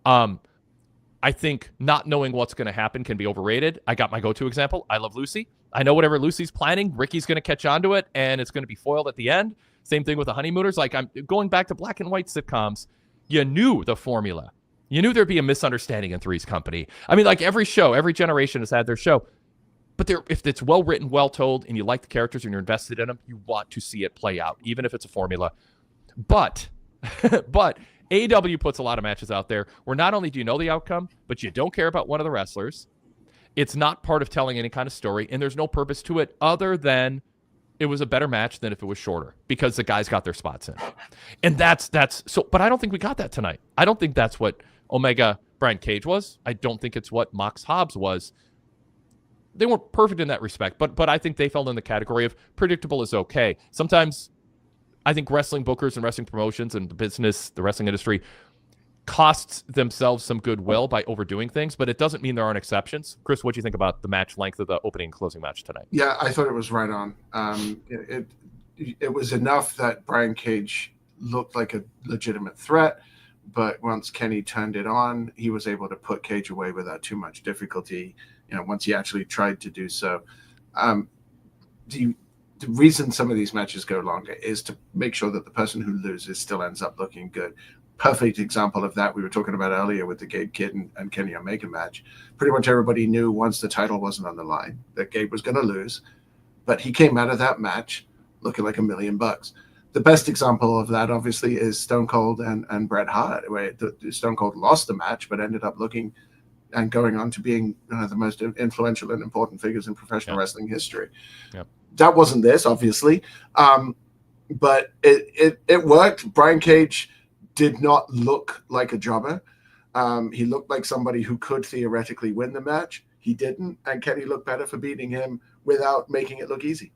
I think not knowing what's going to happen can be overrated. I got my go-to example. I Love Lucy. I know whatever Lucy's planning, Ricky's going to catch on to it, and it's going to be foiled at the end. Same thing with the Honeymooners. Like, I'm going back to black and white sitcoms. You knew the formula. You knew there'd be a misunderstanding in Three's Company. I mean, like every show, every generation has had their show. But if it's well written, well told, and you like the characters and you're invested in them, you want to see it play out, even if it's a formula. But AEW puts a lot of matches out there where not only do you know the outcome, but you don't care about one of the wrestlers. It's not part of telling any kind of story, and there's no purpose to it other than it was a better match than if it was shorter because the guys got their spots in. And that's so, but I don't think we got that tonight. I don't think that's what Omega Brian Cage was. I don't think it's what Mox Hobbs was. They weren't perfect in that respect, but I think they fell in the category of predictable is okay. Sometimes I think wrestling bookers and wrestling promotions and the business, the wrestling industry, costs themselves some goodwill by overdoing things, but it doesn't mean there aren't exceptions. Chris, what do you think about the match length of the opening and closing match tonight? Yeah, I thought it was right on. It was enough that Brian Cage looked like a legitimate threat, but once Kenny turned it on, he was able to put Cage away without too much difficulty. Once he actually tried to do so. The reason some of these matches go longer is to make sure that the person who loses still ends up looking good. Perfect example of that we were talking about earlier with the Gabe Kidd and Kenny Omega match. Pretty much everybody knew once the title wasn't on the line that Gabe was going to lose, but he came out of that match looking like $1 million. The best example of that, obviously, is Stone Cold and Bret Hart, where Stone Cold lost the match but ended up looking and going on to being one of the most influential and important figures in professional wrestling history. Yep. That wasn't this, obviously, but it worked. Brian Cage did not look like a jobber. He looked like somebody who could theoretically win the match. He didn't, and Kenny looked better for beating him without making it look easy.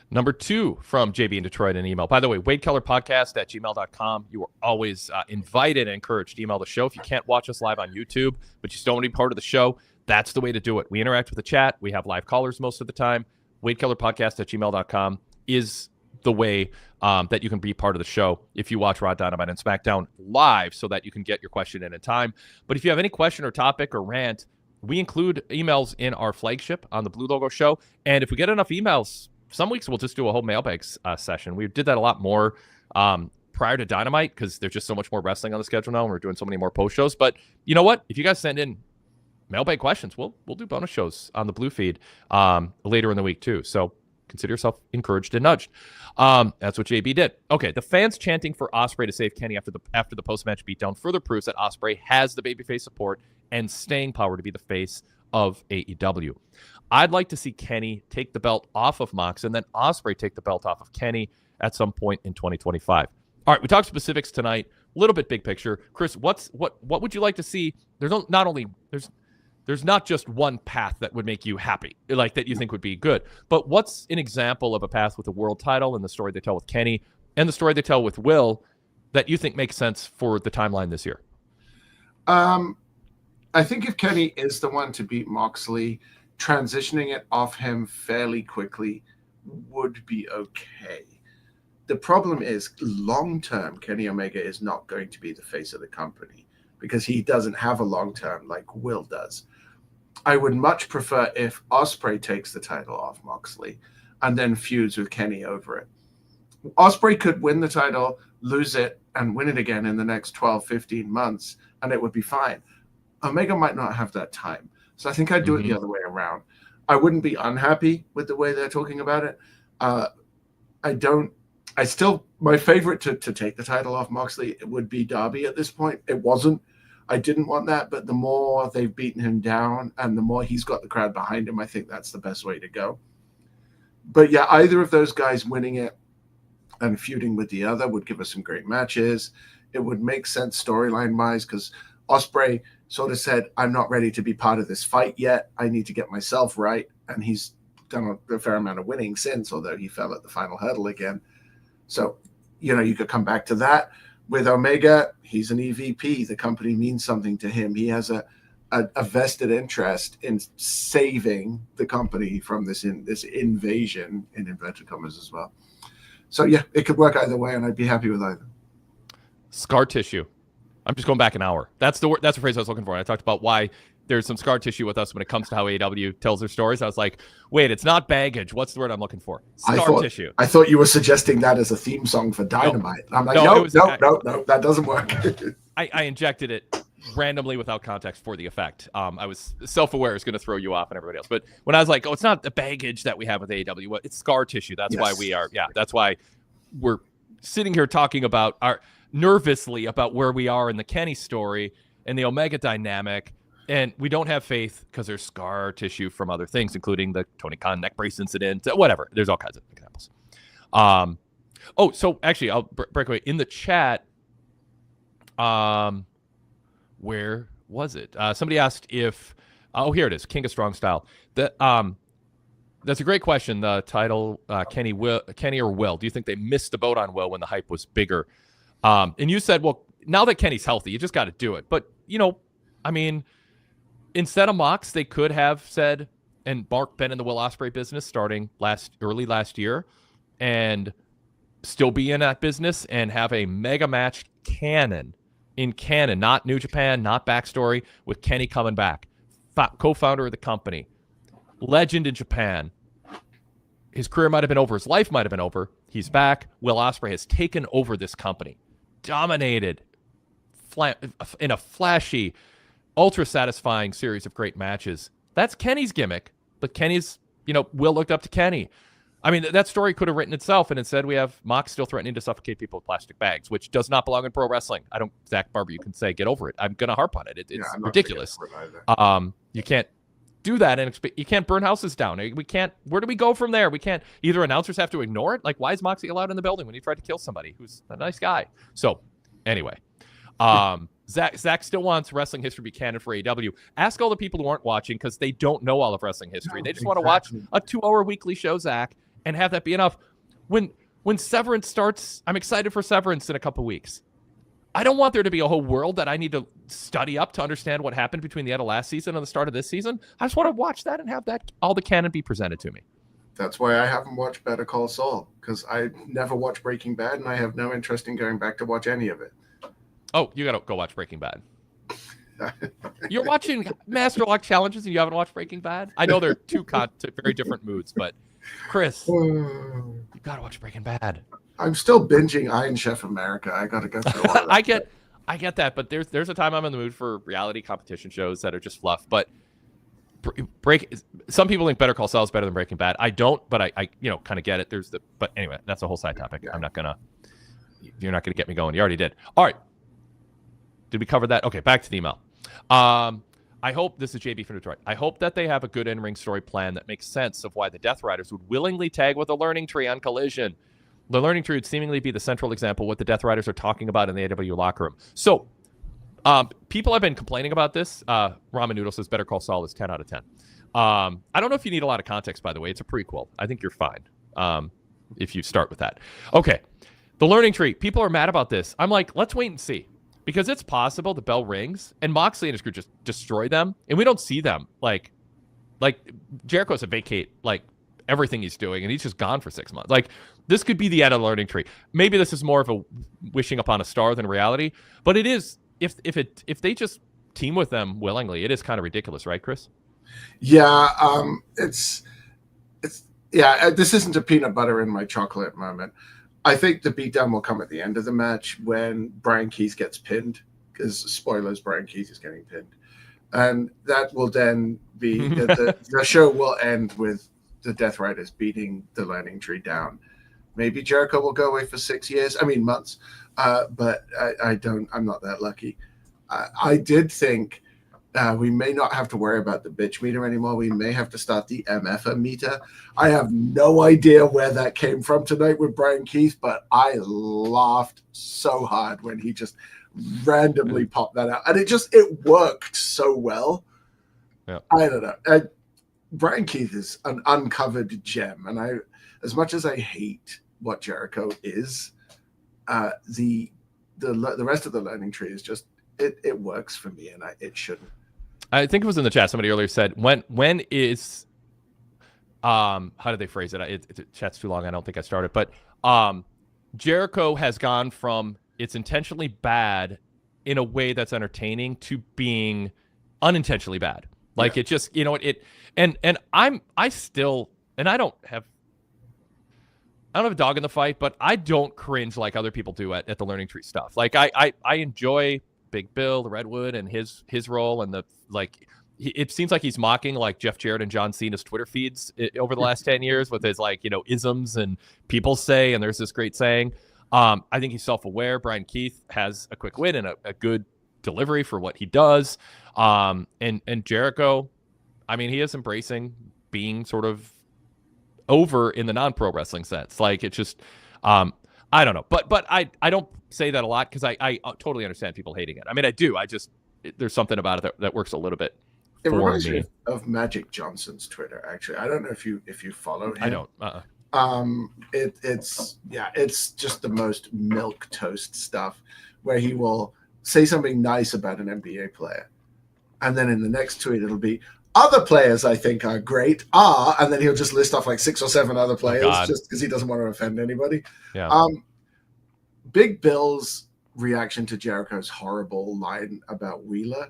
Number 2 from JB in Detroit, an email. By the way, Wade Keller podcast at gmail.com. You are always invited and encouraged to email the show. If you can't watch us live on YouTube, but you still want to be part of the show, that's the way to do it. We interact with the chat. We have live callers most of the time. Wade Keller podcast at gmail.com is the way that you can be part of the show if you watch Raw, Dynamite, and SmackDown live so that you can get your question in time. But if you have any question or topic or rant, we include emails in our flagship on the Blue Logo show. And if we get enough emails, some weeks we'll just do a whole mailbags session. We did that a lot more prior to Dynamite because there's just so much more wrestling on the schedule now and we're doing so many more post shows. But you know what? If you guys send in mailbag questions, we'll do bonus shows on the Blue feed later in the week too. So consider yourself encouraged and nudged. That's what JB did. Okay, the fans chanting for Ospreay to save Kenny after the post-match beatdown further proves that Ospreay has the babyface support and staying power to be the face of AEW. I'd like to see Kenny take the belt off of Mox and then Ospreay take the belt off of Kenny at some point in 2025. All right, we talked specifics tonight, a little bit big picture. Chris, what would you like to see? There's not just one path that would make you happy, like that you think would be good, but what's an example of a path with a world title and the story they tell with Kenny and the story they tell with Will that you think makes sense for the timeline this year? I think if Kenny is the one to beat Moxley, transitioning it off him fairly quickly would be okay. The problem is, long-term, Kenny Omega is not going to be the face of the company because he doesn't have a long-term like Will does. I would much prefer if Ospreay takes the title off Moxley and then feuds with Kenny over it. Ospreay could win the title, lose it, and win it again in the next 12, 15 months, and it would be fine. Omega might not have that time. So I think I'd do it the other way around. I wouldn't be unhappy with the way they're talking about it. My favorite to take the title off Moxley would be Darby at this point. It wasn't. I didn't want that, but the more they've beaten him down and the more he's got the crowd behind him, I think that's the best way to go. But yeah, either of those guys winning it and feuding with the other would give us some great matches. It would make sense storyline-wise because Ospreay sort of said, I'm not ready to be part of this fight yet. I need to get myself right. And he's done a fair amount of winning since, although he fell at the final hurdle again. So, you could come back to that. With Omega, he's an EVP. The company means something to him. He has a vested interest in saving the company from this invasion, in inverted commas as well. So, yeah, it could work either way, and I'd be happy with either. Scar tissue. I'm just going back an hour. That's the phrase I was looking for. And I talked about why there's some scar tissue with us when it comes to how AEW tells their stories. I was like, wait, it's not baggage. What's the word I'm looking for? Scar tissue. I thought you were suggesting that as a theme song for Dynamite. No. I'm like, no, that doesn't work. I injected it randomly without context for the effect. I was self-aware it's going to throw you off and everybody else. But when I was like, it's not the baggage that we have with AEW. It's scar tissue. That's why we are. Yeah, that's why we're sitting here talking about nervously about where we are in the Kenny story and the Omega dynamic. And we don't have faith because there's scar tissue from other things, including the Tony Khan neck brace incident, whatever. There's all kinds of examples. So actually, I'll break away. In the chat, where was it? Somebody asked if, here it is, King of Strong Style. That's a great question. The title, Kenny or Will. Do you think they missed the boat on Will when the hype was bigger? And you said, well, now that Kenny's healthy, you just got to do it. But, instead of Mox, they could have said, and Mark been in the Will Ospreay business starting early last year and still be in that business and have a mega match canon, not New Japan, not backstory, with Kenny coming back, co-founder of the company, legend in Japan. His career might have been over. His life might have been over. He's back. Will Ospreay has taken over this company, dominated in a flashy, ultra satisfying series of great matches. That's Kenny's gimmick, but Kenny's, Will looked up to Kenny. That story could have written itself, and instead we have Mox still threatening to suffocate people with plastic bags, which does not belong in pro wrestling. Zach Barber, you can say, get over it. I'm going to harp on it. It's ridiculous. You can't do that, and you can't burn houses down. Where do we go from there? We can't, either announcers have to ignore it. Like, why is Moxley allowed in the building when he tried to kill somebody who's a nice guy? So, anyway, Zach still wants wrestling history to be canon for AEW. Ask all the people who aren't watching because they don't know all of wrestling history. They just want to watch a 2-hour weekly show, Zach, and have that be enough. When Severance starts, I'm excited for Severance in a couple weeks. I don't want there to be a whole world that I need to study up to understand what happened between the end of last season and the start of this season. I just want to watch that and have that all the canon be presented to me. That's why I haven't watched Better Call Saul, because I never watched Breaking Bad, and I have no interest in going back to watch any of it. Oh, you got to go watch Breaking Bad. You're watching Master Lock Challenges and you haven't watched Breaking Bad? I know they're two very different moods, but Chris, you got to watch Breaking Bad. I'm still binging Iron Chef America. I got to go through all that. I get that, but there's a time I'm in the mood for reality competition shows that are just fluff. But some people think Better Call Saul is better than Breaking Bad. I don't, but I kind of get it. But anyway, that's a whole side topic. Yeah. You're not gonna get me going. You already did. All right. Did we cover that? Okay, back to the email. I hope, this is JB from Detroit, I hope that they have a good in-ring story plan that makes sense of why the Death Riders would willingly tag with a learning tree on Collision. The learning tree would seemingly be the central example of what the Death Riders are talking about in the AEW locker room. So, people have been complaining about this. Ramen Noodle says Better Call Saul is 10 out of 10. I don't know if you need a lot of context, by the way. It's a prequel. I think you're fine if you start with that. Okay, the learning tree. People are mad about this. I'm like, let's wait and see. Because it's possible the bell rings and Moxley and his crew just destroy them, and we don't see them like Like Jericho has to vacate like everything he's doing, and he's just gone for 6 months. Like this could be the end of the learning tree. Maybe this is more of a wishing upon a star than reality, but it is if they just team with them willingly, it is kind of ridiculous, right, Chris? Yeah, it's yeah. This isn't a peanut butter in my chocolate moment. I think the beatdown will come at the end of the match when Brian Keith gets pinned, because spoilers, Brian Keith is getting pinned, and that will then be the show will end with the Death Riders beating the Learning Tree down. Maybe Jericho will go away for 6 years. I mean months, but I'm not that lucky. I did think we may not have to worry about the bitch meter anymore. We may have to start the MFer meter. I have no idea where that came from tonight with Brian Keith, but I laughed so hard when he just randomly popped that out. And it worked so well. Yeah. I don't know. Brian Keith is an uncovered gem. And as much as I hate what Jericho is, the rest of the Learning Tree is just, it works for me, and it shouldn't. I think it was in the chat. Somebody earlier said, when is, how did they phrase it? Chat's too long. I don't think I started. But Jericho has gone from it's intentionally bad in a way that's entertaining to being unintentionally bad. Like it just, and I still, and I don't have a dog in the fight, but I don't cringe like other people do at the Learning Tree stuff. Like I enjoy Big Bill, the Redwood, and his role, and it seems like he's mocking like Jeff Jarrett and John Cena's Twitter feeds over the last 10 years with his isms and people say, and there's this great saying. I think he's self-aware. Brian Keith has a quick wit and a good delivery for what he does. And Jericho, I mean, he is embracing being sort of over in the non-pro wrestling sense. Like it's just, I don't know, but I don't say that a lot because I totally understand people hating it. I mean, I do. There's something about it that works a little bit. It reminds me of Magic Johnson's Twitter. Actually, I don't know if you follow him. I don't. It's just the most milk toast stuff where he will say something nice about an NBA player, and then in the next tweet it'll be other players I think are great and then he'll just list off like 6 or 7 other players just because he doesn't want to offend anybody. Yeah. Big Bill's reaction to Jericho's horrible line about Wheeler,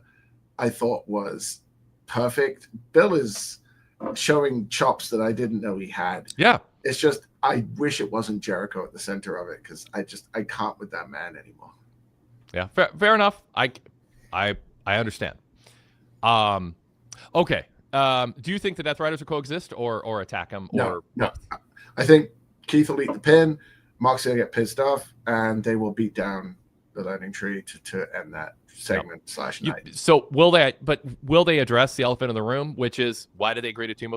I thought was perfect. Bill is showing chops that I didn't know he had. Yeah. It's just, I wish it wasn't Jericho at the center of it because I can't with that man anymore. Yeah. Fair enough. I understand. Okay. Do you think the Death Riders will coexist or attack him? No. I think Keith will eat the pin, Moxley will get pissed off, and they will beat down the Learning Tree to end that segment / night. So will they address the elephant in the room, which is why did they agree to team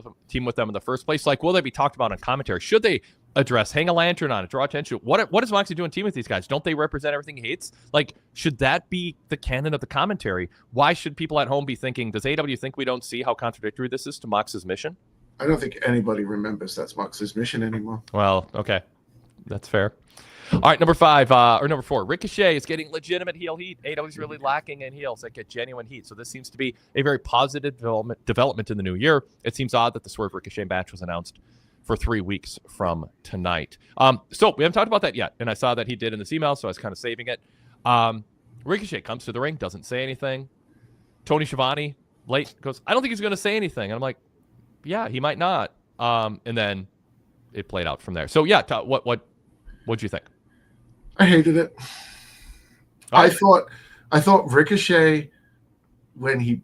with them in the first place? Like, will they be talked about on commentary? Should they address, hang a lantern on it, draw attention? What is Moxley doing team with these guys? Don't they represent everything he hates? Like, should that be the canon of the commentary? Why should people at home be thinking, does AEW think we don't see how contradictory this is to Mox's mission? I don't think anybody remembers that's Mox's mission anymore. Well, okay. That's fair. All right, number 4, Ricochet is getting legitimate heel heat. AEW is really lacking in heels that get genuine heat. So this seems to be a very positive development in the new year. It seems odd that the Swerve Ricochet match was announced for 3 weeks from tonight. So we haven't talked about that yet, and I saw that he did in this email, so I was kind of saving it. Ricochet comes to the ring, doesn't say anything. Tony Schiavone, late, goes, I don't think he's going to say anything. And I'm like, yeah, he might not. And then it played out from there. So yeah, what'd you think? I hated it. Right. I thought Ricochet, when he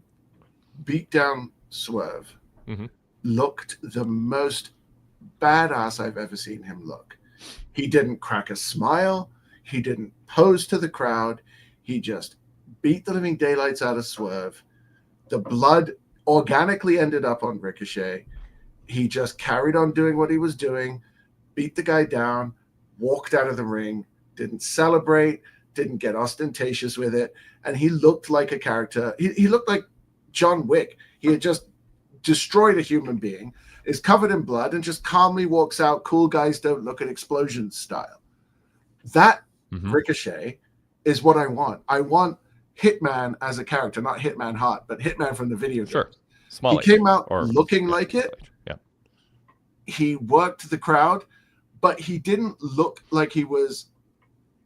beat down Swerve, looked the most badass I've ever seen him look. He didn't crack a smile. He didn't pose to the crowd. He just beat the living daylights out of Swerve. The blood organically ended up on Ricochet. He just carried on doing what he was doing, beat the guy down, walked out of the ring, didn't celebrate, didn't get ostentatious with it. And he looked like a character. He looked like John Wick. He had just destroyed a human being, is covered in blood, and just calmly walks out. Cool guys don't look at explosions style. That Ricochet is what I want. I want Hitman as a character, not Hitman Hart, but Hitman from the video game. Sure. Small He came out or looking like it. Yeah. He worked the crowd, but he didn't look like he was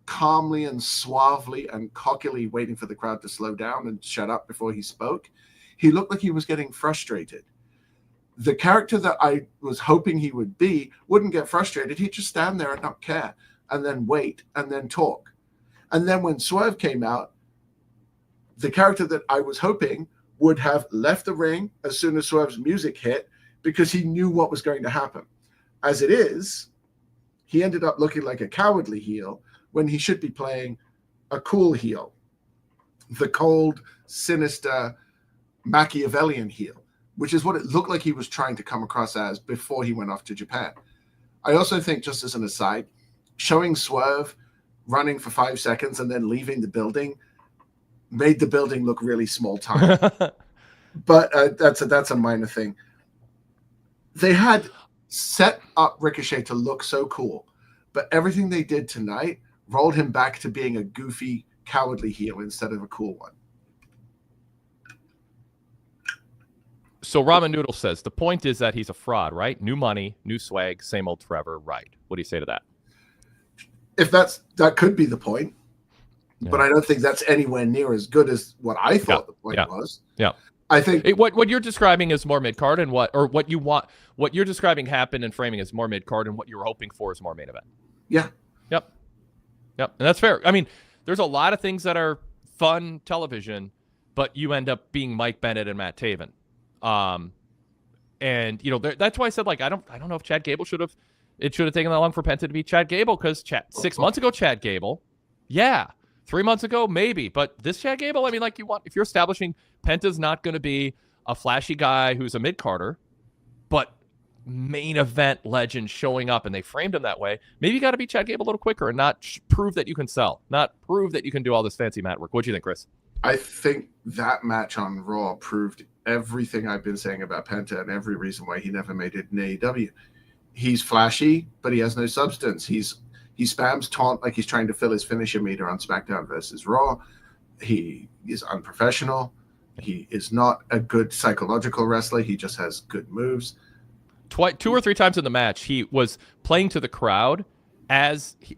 calmly and suavely and cockily waiting for the crowd to slow down and shut up before he spoke. He looked like he was getting frustrated. The character that I was hoping he would be wouldn't get frustrated. He'd just stand there and not care, and then wait, and then talk. And then when Swerve came out, the character that I was hoping would have left the ring as soon as Swerve's music hit, because he knew what was going to happen. As it is, he ended up looking like a cowardly heel when he should be playing a cool heel, the cold, sinister, Machiavellian heel, which is what it looked like he was trying to come across as before he went off to Japan. I also think, just as an aside, showing Swerve running for 5 seconds and then leaving the building made the building look really small time. But that's a minor thing. They had set up Ricochet to look so cool, but everything they did tonight rolled him back to being a goofy, cowardly heel instead of a cool one. So Ramen Noodle says, the point is that he's a fraud, right? New money, new swag, same old Trevor, right? What do you say to that? If that could be the point, but I don't think that's anywhere near as good as what I thought the point was. Yeah. I think what you're describing is more mid-card, and what you're describing happened and framing is more mid-card, and what you were hoping for is more main event. Yeah. Yep. And that's fair. I mean, there's a lot of things that are fun television, but you end up being Mike Bennett and Matt Taven. And that's why I said, like, I don't know if Chad Gable should have taken that long for Penta to beat Chad Gable, because 6 months ago, Chad Gable, 3 months ago, maybe, but this Chad Gable, I mean, like, if you're establishing Penta's not going to be a flashy guy who's a mid-carder, but main event legend showing up, and they framed him that way, maybe you got to beat Chad Gable a little quicker and not prove that you can sell, not prove that you can do all this fancy mat work. What do you think, Chris? I think that match on Raw proved everything I've been saying about Penta and every reason why he never made it in AEW. He's flashy, but he has no substance. He spams taunt like he's trying to fill his finisher meter on SmackDown versus Raw. He is unprofessional. He is not a good psychological wrestler. He just has good moves. 2 or 3 times in the match, he was playing to the crowd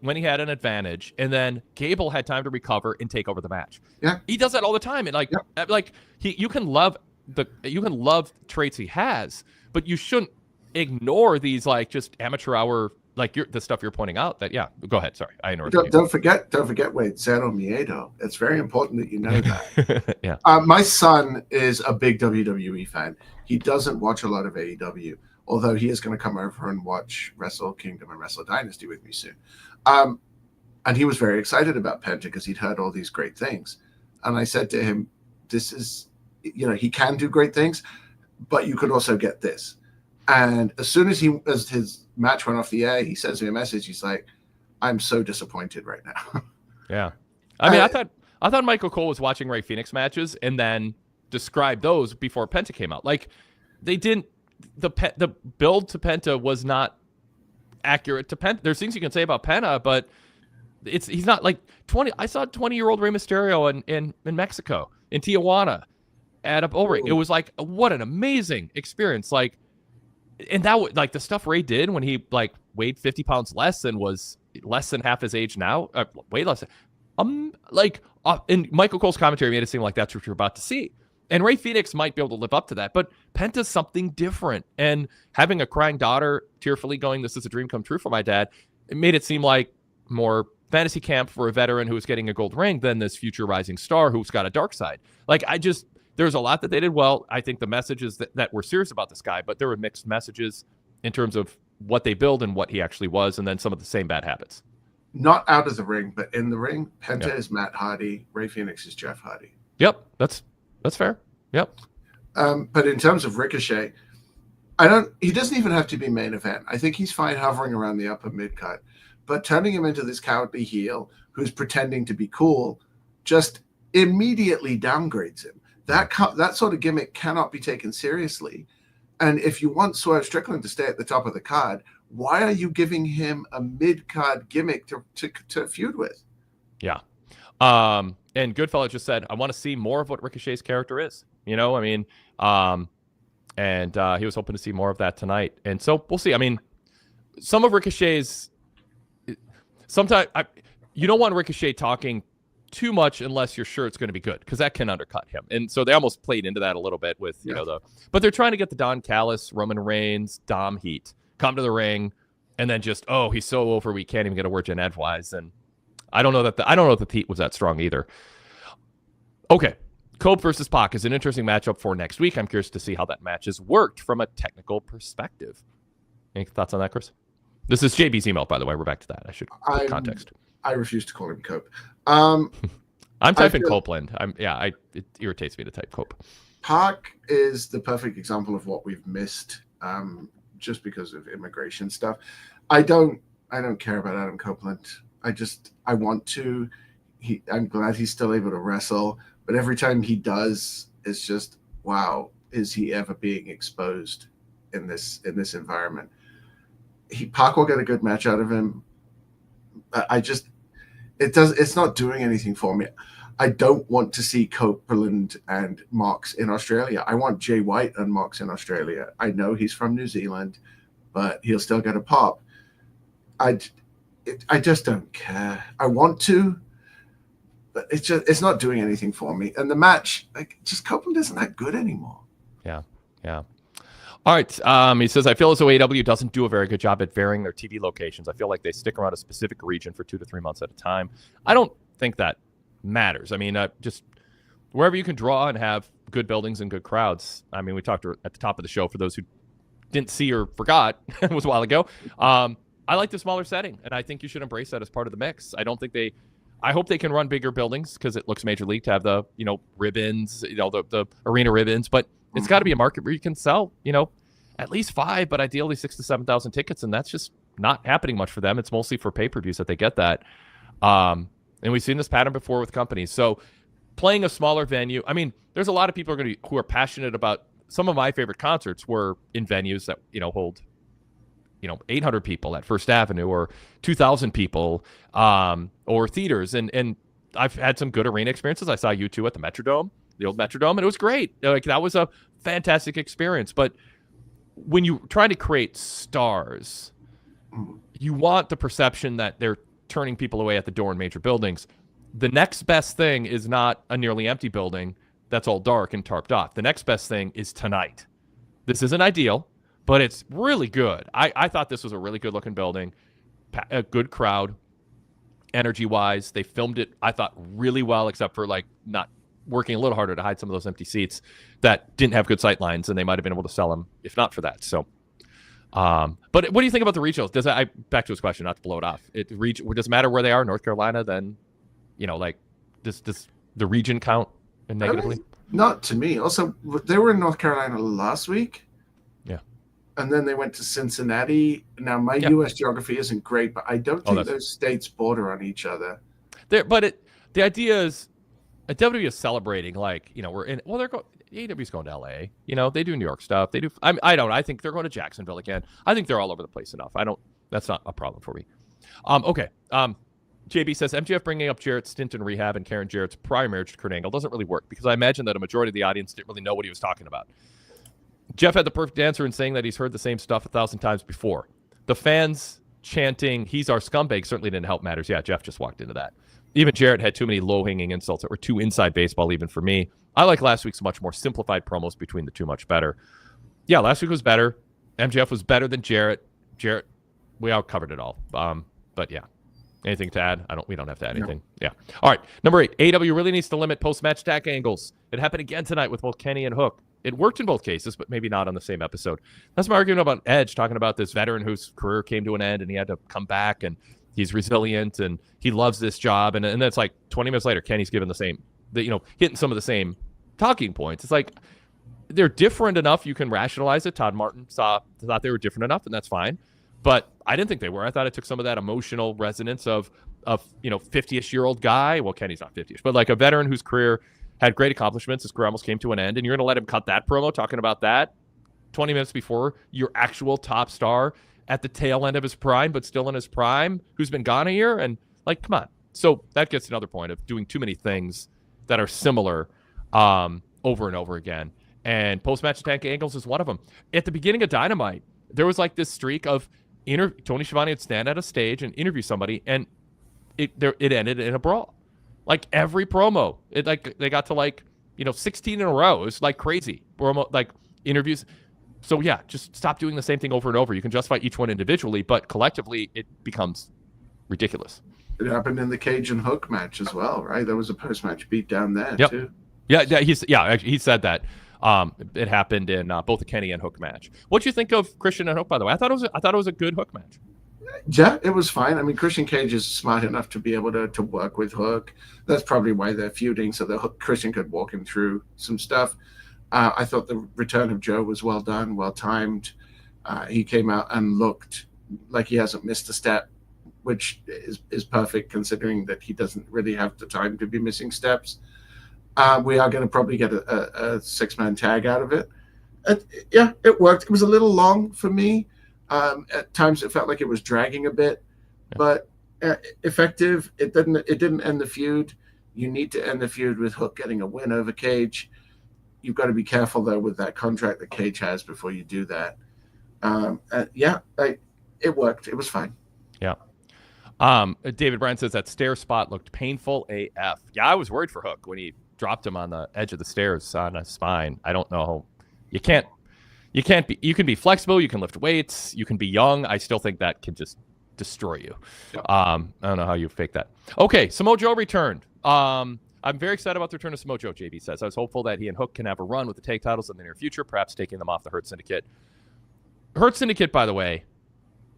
when he had an advantage, and then Gable had time to recover and take over the match. Yeah, he does that all the time, and you can love traits he has, but you shouldn't ignore these just amateur hour the stuff you're pointing out. Go ahead. Sorry, I interrupted. Don't forget Wade, Zero Miedo. It's very important that you know that. Yeah. My son is a big WWE fan. He doesn't watch a lot of AEW. Although he is going to come over and watch Wrestle Kingdom and Wrestle Dynasty with me soon. And he was very excited about Penta because he'd heard all these great things. And I said to him, this is, he can do great things, but you could also get this. And as soon as his match went off the air, he sends me a message. He's like, I'm so disappointed right now. Yeah. I mean, I thought Michael Cole was watching Ray Phoenix matches and then described those before Penta came out. Like, they didn't, the build to Penta was not accurate to Penta. There's things you can say about Penta, but he's not like 20. I saw 20-year-old Rey Mysterio in Mexico, in Tijuana, at a bull ring. It was like, what an amazing experience. Like, and that was like the stuff Ray did when he weighed 50 pounds less and was less than half his age now, way less. And Michael Cole's commentary made it seem like that's what you're about to see. And Ray Phoenix might be able to live up to that, but Penta's something different. And having a crying daughter tearfully going, "This is a dream come true for my dad," it made it seem like more fantasy camp for a veteran who's getting a gold ring than this future rising star who's got a dark side. There's a lot that they did well. I think the messages that were serious about this guy, but there were mixed messages in terms of what they build and what he actually was, and then some of the same bad habits. Not out of the ring, but in the ring, Penta is Matt Hardy. Ray Phoenix is Jeff Hardy. Yep, that's fair. Yep. But in terms of Ricochet, he doesn't even have to be main event. I think he's fine hovering around the upper mid card, but turning him into this cowardly heel who's pretending to be cool just immediately downgrades him. That sort of gimmick cannot be taken seriously. And if you want Swerve Strickland to stay at the top of the card, why are you giving him a mid card gimmick to feud with? Yeah. And Goodfellow just said, I want to see more of what Ricochet's character is. And he was hoping to see more of that tonight. And so we'll see. I mean, some of Ricochet's, sometimes you don't want Ricochet talking too much unless you're sure it's going to be good, because that can undercut him. And so they almost played into that a little bit with, but they're trying to get the Don Callis, Roman Reigns, Dom heat, come to the ring, and then just, he's so over, we can't even get a word in edgewise. And I don't know that the heat was that strong either. Okay. Cope versus Pac is an interesting matchup for next week. I'm curious to see how that match has worked from a technical perspective. Any thoughts on that, Chris? This is JB's email, by the way. We're back to that. I should put context. I refuse to call him Cope. I'm typing Copeland. It irritates me to type Cope. Pac is the perfect example of what we've missed, just because of immigration stuff. I don't care about Adam Copeland. I want to. I'm glad he's still able to wrestle, but every time he does, it's just, wow, is he ever being exposed in this environment? Pac will get a good match out of him. It's not doing anything for me. I don't want to see Copeland and Mox in Australia. I want Jay White and Mox in Australia. I know he's from New Zealand, but he'll still get a pop. I just don't care. I want to, but it's not doing anything for me. And the match, Copeland isn't that good anymore. Yeah. All right. He says, I feel as though AEW doesn't do a very good job at varying their TV locations. I feel like they stick around a specific region for 2 to 3 months at a time. I don't think that matters. I mean, just wherever you can draw and have good buildings and good crowds. I mean, we talked at the top of the show, for those who didn't see or forgot, it was a while ago. I like the smaller setting, and I think you should embrace that as part of the mix. I hope they can run bigger buildings, because it looks major league to have the, ribbons, the arena ribbons, but it's got to be a market where you can sell, at least 5, but ideally 6,000 to 7,000 tickets. And that's just not happening much for them. It's mostly for pay-per-views that they get that. And we've seen this pattern before with companies. So playing a smaller venue, I mean, there's a lot of people who are passionate about, some of my favorite concerts were in venues that, hold, 800 people at First Avenue, or 2,000 people, or theaters. And I've had some good arena experiences. I saw U2 at the Metrodome, the old Metrodome, and it was great. That was a fantastic experience. But when you try to create stars, you want the perception that they're turning people away at the door in major buildings. The next best thing is not a nearly empty building that's all dark and tarped off. The next best thing is tonight. This isn't ideal, but it's really good. I thought this was a really good looking building, a good crowd, energy-wise. They filmed it, I thought, really well, except for not working a little harder to hide some of those empty seats that didn't have good sight lines, and they might have been able to sell them if not for that. So, but what do you think about the regionals? Back to his question, not to blow it off. Does it matter where they are, North Carolina? Then, does the region count negatively? Not to me. Also, they were in North Carolina last week. Yeah. And then they went to Cincinnati. Now, my U.S. geography isn't great, but I don't think those states border on each other. The idea is, AEW is celebrating, we're in. Well, AEW's going to L.A. They do New York stuff. They do. I think they're going to Jacksonville again. I think they're all over the place enough. That's not a problem for me. Okay. JB says, MJF bringing up Jarrett's stint in rehab and Karen Jarrett's prior marriage to Kurt Angle doesn't really work, because I imagine that a majority of the audience didn't really know what he was talking about. Jeff had the perfect answer in saying that he's heard the same stuff 1,000 times before. The fans chanting, "He's our scumbag," certainly didn't help matters. Yeah, Jeff just walked into that. Even Jarrett had too many low-hanging insults that were too inside baseball even for me. I like last week's much more simplified promos between the two much better. Yeah, last week was better. MJF was better than Jarrett. We all covered it all. But yeah. Anything to add? We don't have to add anything. No. Yeah. All right. Number 8, AEW really needs to limit post-match attack angles. It happened again tonight with both Kenny and Hook. It worked in both cases, but maybe not on the same episode. That's my argument about Edge, talking about this veteran whose career came to an end and he had to come back, and he's resilient and he loves this job. And then it's 20 minutes later, Kenny's given the same, hitting some of the same talking points. It's they're different enough you can rationalize it. Todd Martin thought they were different enough, and that's fine. But I didn't think they were. I thought it took some of that emotional resonance of 50-ish-year-old guy. Well, Kenny's not 50-ish, but a veteran whose career had great accomplishments. His career almost came to an end, and you're going to let him cut that promo talking about that 20 minutes before your actual top star at the tail end of his prime, but still in his prime, who's been gone a year? And come on. So that gets another point of doing too many things that are similar over and over again. And post-match attack angles is one of them. At the beginning of Dynamite, there was like this streak of Tony Schiavone would stand at a stage and interview somebody, and it ended in a brawl. Like every promo, they got to 16 in a row. It was like crazy promo, like interviews. So yeah, just stop doing the same thing over and over. You can justify each one individually, but collectively it becomes ridiculous. It happened in the Cage and Hook match as well, right? There was a post-match beat down there too. Yeah, he said that. It happened in both the Kenny and Hook match. What do you think of Christian and Hook, by the way? I thought it was a good Hook match. Yeah, it was fine. I mean, Christian Cage is smart enough to be able to work with Hook. That's probably why they're feuding, so that Christian could walk him through some stuff. I thought the return of Joe was well done, well timed. He came out and looked like he hasn't missed a step, which is perfect considering that he doesn't really have the time to be missing steps. We are going to probably get a 6-man tag out of it. Yeah, it worked. It was a little long for me. At times it felt like it was dragging a bit, but effective. It didn't end the feud. You need to end the feud with Hook getting a win over Cage. You've got to be careful though with that contract that Cage has before you do that. It worked. It was fine. Yeah. David Bryan says that stair spot looked painful AF. Yeah, I was worried for Hook when he dropped him on the edge of the stairs on his spine. I don't know. You can be flexible. You can lift weights. You can be young. I still think that can just destroy you. Yeah. I don't know how you fake that. Okay. Samoa Joe returned. I'm very excited about the return of Samoa Joe, JB says. I was hopeful that he and Hook can have a run with the tag titles in the near future, perhaps taking them off the Hurt Syndicate. Hurt Syndicate, by the way,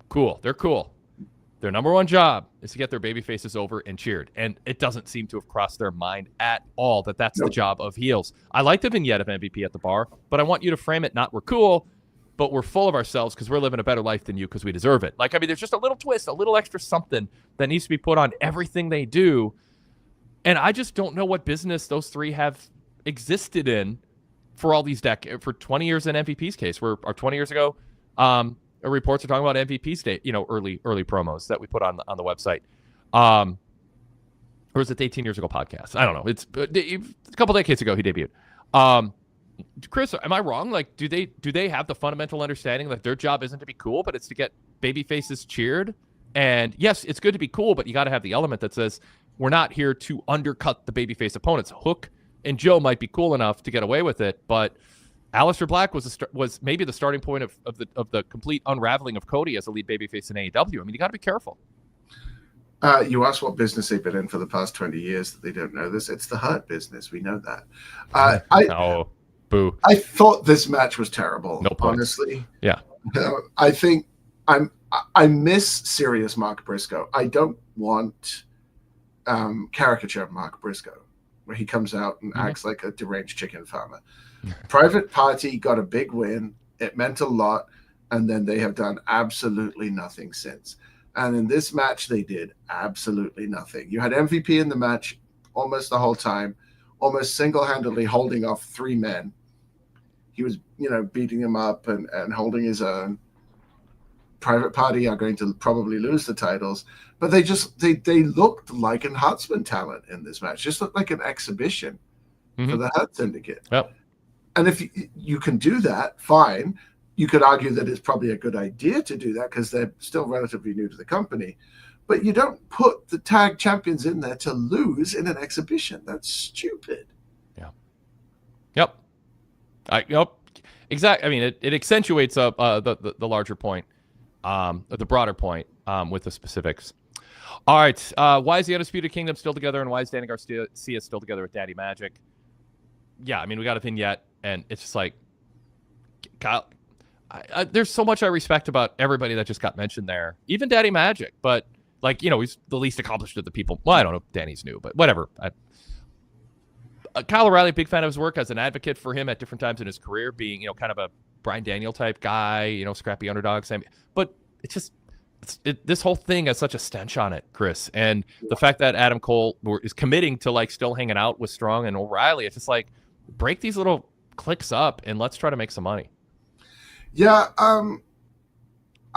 cool. They're cool. Their number one job is to get their baby faces over and cheered. And it doesn't seem to have crossed their mind at all that that's the job of heels. I like the vignette of MVP at the bar, but I want you to frame it not we're cool, but we're full of ourselves because we're living a better life than you because we deserve it. There's just a little twist, a little extra something that needs to be put on everything they do. And I just don't know what business those three have existed in for all these for 20 years in MVP's case. Or 20 years ago, reports are talking about MVP's day, early promos that we put on the website. Or was it the 18 years ago podcast? I don't know. It's a couple decades ago he debuted. Chris, am I wrong? Do they have the fundamental understanding that their job isn't to be cool, but it's to get baby faces cheered? And yes, it's good to be cool, but you got to have the element that says we're not here to undercut the babyface opponents. Hook and Joe might be cool enough to get away with it, but Aleister Black was maybe the starting point of the complete unraveling of Cody as a lead babyface in AEW. I mean, you got to be careful. You asked what business they've been in for the past 20 years that they don't know this. It's the Hurt business. We know that. Boo. I thought this match was terrible. No points. Honestly. Yeah. I think I miss serious Mark Briscoe. I don't want caricature of Mark Briscoe, where he comes out and acts like a deranged chicken farmer. Private Party got a big win. It meant a lot. And then they have done absolutely nothing since. And in this match, they did absolutely nothing. You had MVP in the match almost the whole time, almost single-handedly holding off 3 men. He was, beating him up and holding his own. Private Party are going to probably lose the titles, but they looked like an Huntsman talent in this match. Just looked like an exhibition for the Hurt Syndicate. Yep. And if you can do that, fine. You could argue that it's probably a good idea to do that because they're still relatively new to the company. But you don't put the tag champions in there to lose in an exhibition. That's stupid. Yeah. Yep. Exactly. I mean, it accentuates the larger point, the broader point with the specifics. All right. Why is the Undisputed Kingdom still together, and why is Danny Garcia still together with Daddy Magic? Yeah, I mean, we got a vignette, and it's just like, Kyle, there's so much I respect about everybody that just got mentioned there, even Daddy Magic, but he's the least accomplished of the people. Well, I don't know if Danny's new, but whatever. Kyle O'Reilly, big fan of his work as an advocate for him at different times in his career, being, kind of a Bryan Daniel type guy, scrappy underdog. But it's just, this whole thing has such a stench on it, Chris. And the fact that Adam Cole is committing to still hanging out with Strong and O'Reilly, it's just break these little cliques up and let's try to make some money. Yeah. I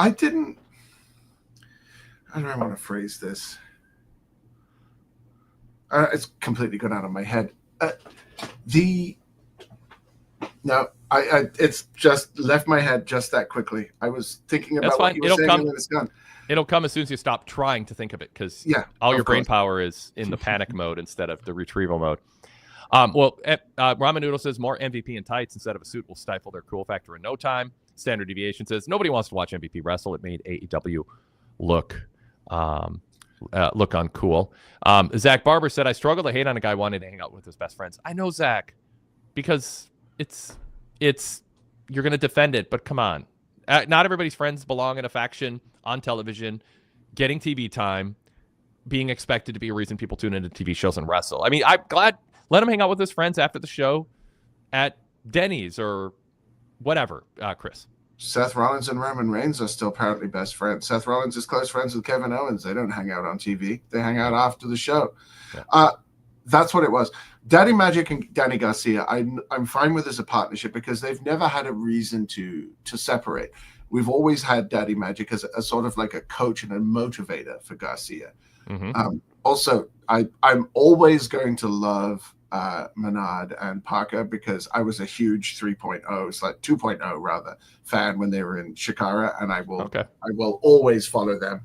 don't want to phrase this. It's completely gone out of my head. No, I it's just left my head just that quickly. I was thinking about what you were saying, and then it's gone. It'll come as soon as you stop trying to think of it, because all your brain power is in the panic mode instead of the retrieval mode. Ramen Noodle says more MVP in tights instead of a suit will stifle their cool factor in no time. Standard Deviation says nobody wants to watch MVP wrestle. It made AEW look uncool. Zach Barber said, I struggle to hate on a guy wanting to hang out with his best friends. I know, Zach, because it's you're going to defend it, but come on. Not everybody's friends belong in a faction on television, getting TV time, being expected to be a reason people tune into TV shows and wrestle. I mean, I'm glad, let him hang out with his friends after the show at Denny's or whatever, Chris. Seth Rollins and Roman Reigns are still apparently best friends. Seth Rollins is close friends with Kevin Owens. They don't hang out on TV. They hang out after the show. Yeah. That's what it was. Daddy Magic and Danny Garcia, I'm fine with as a partnership because they've never had a reason to separate. We've always had Daddy Magic as a sort of like a coach and a motivator for Garcia. Mm-hmm. Also, I'm always going to love Menard and Parker because I was a huge 3.0, it's like 2.0 rather, fan when they were in Shikara, and I will always follow them.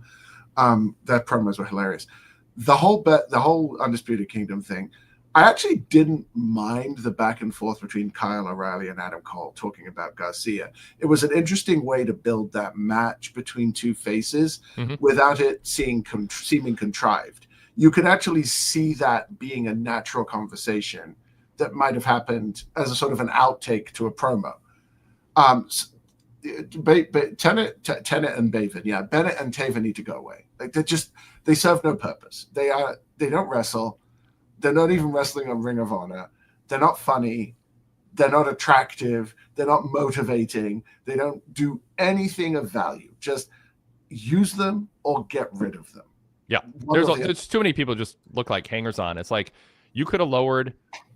Their promos were hilarious. The whole Undisputed Kingdom thing, I actually didn't mind the back and forth between Kyle O'Reilly and Adam Cole talking about Garcia. It was an interesting way to build that match between two faces without it seeming contrived. You could actually see that being a natural conversation that might have happened as a sort of an outtake to a promo. But Tenet and Baven, Bennett and Taven need to go away. Like they serve no purpose. They don't wrestle. They're not even wrestling on Ring of Honor. They're not funny. They're not attractive. They're not motivating. They don't do anything of value. Just use them or get rid of them. Yeah, there's too many people just look like hangers-on. It's like you could have lowered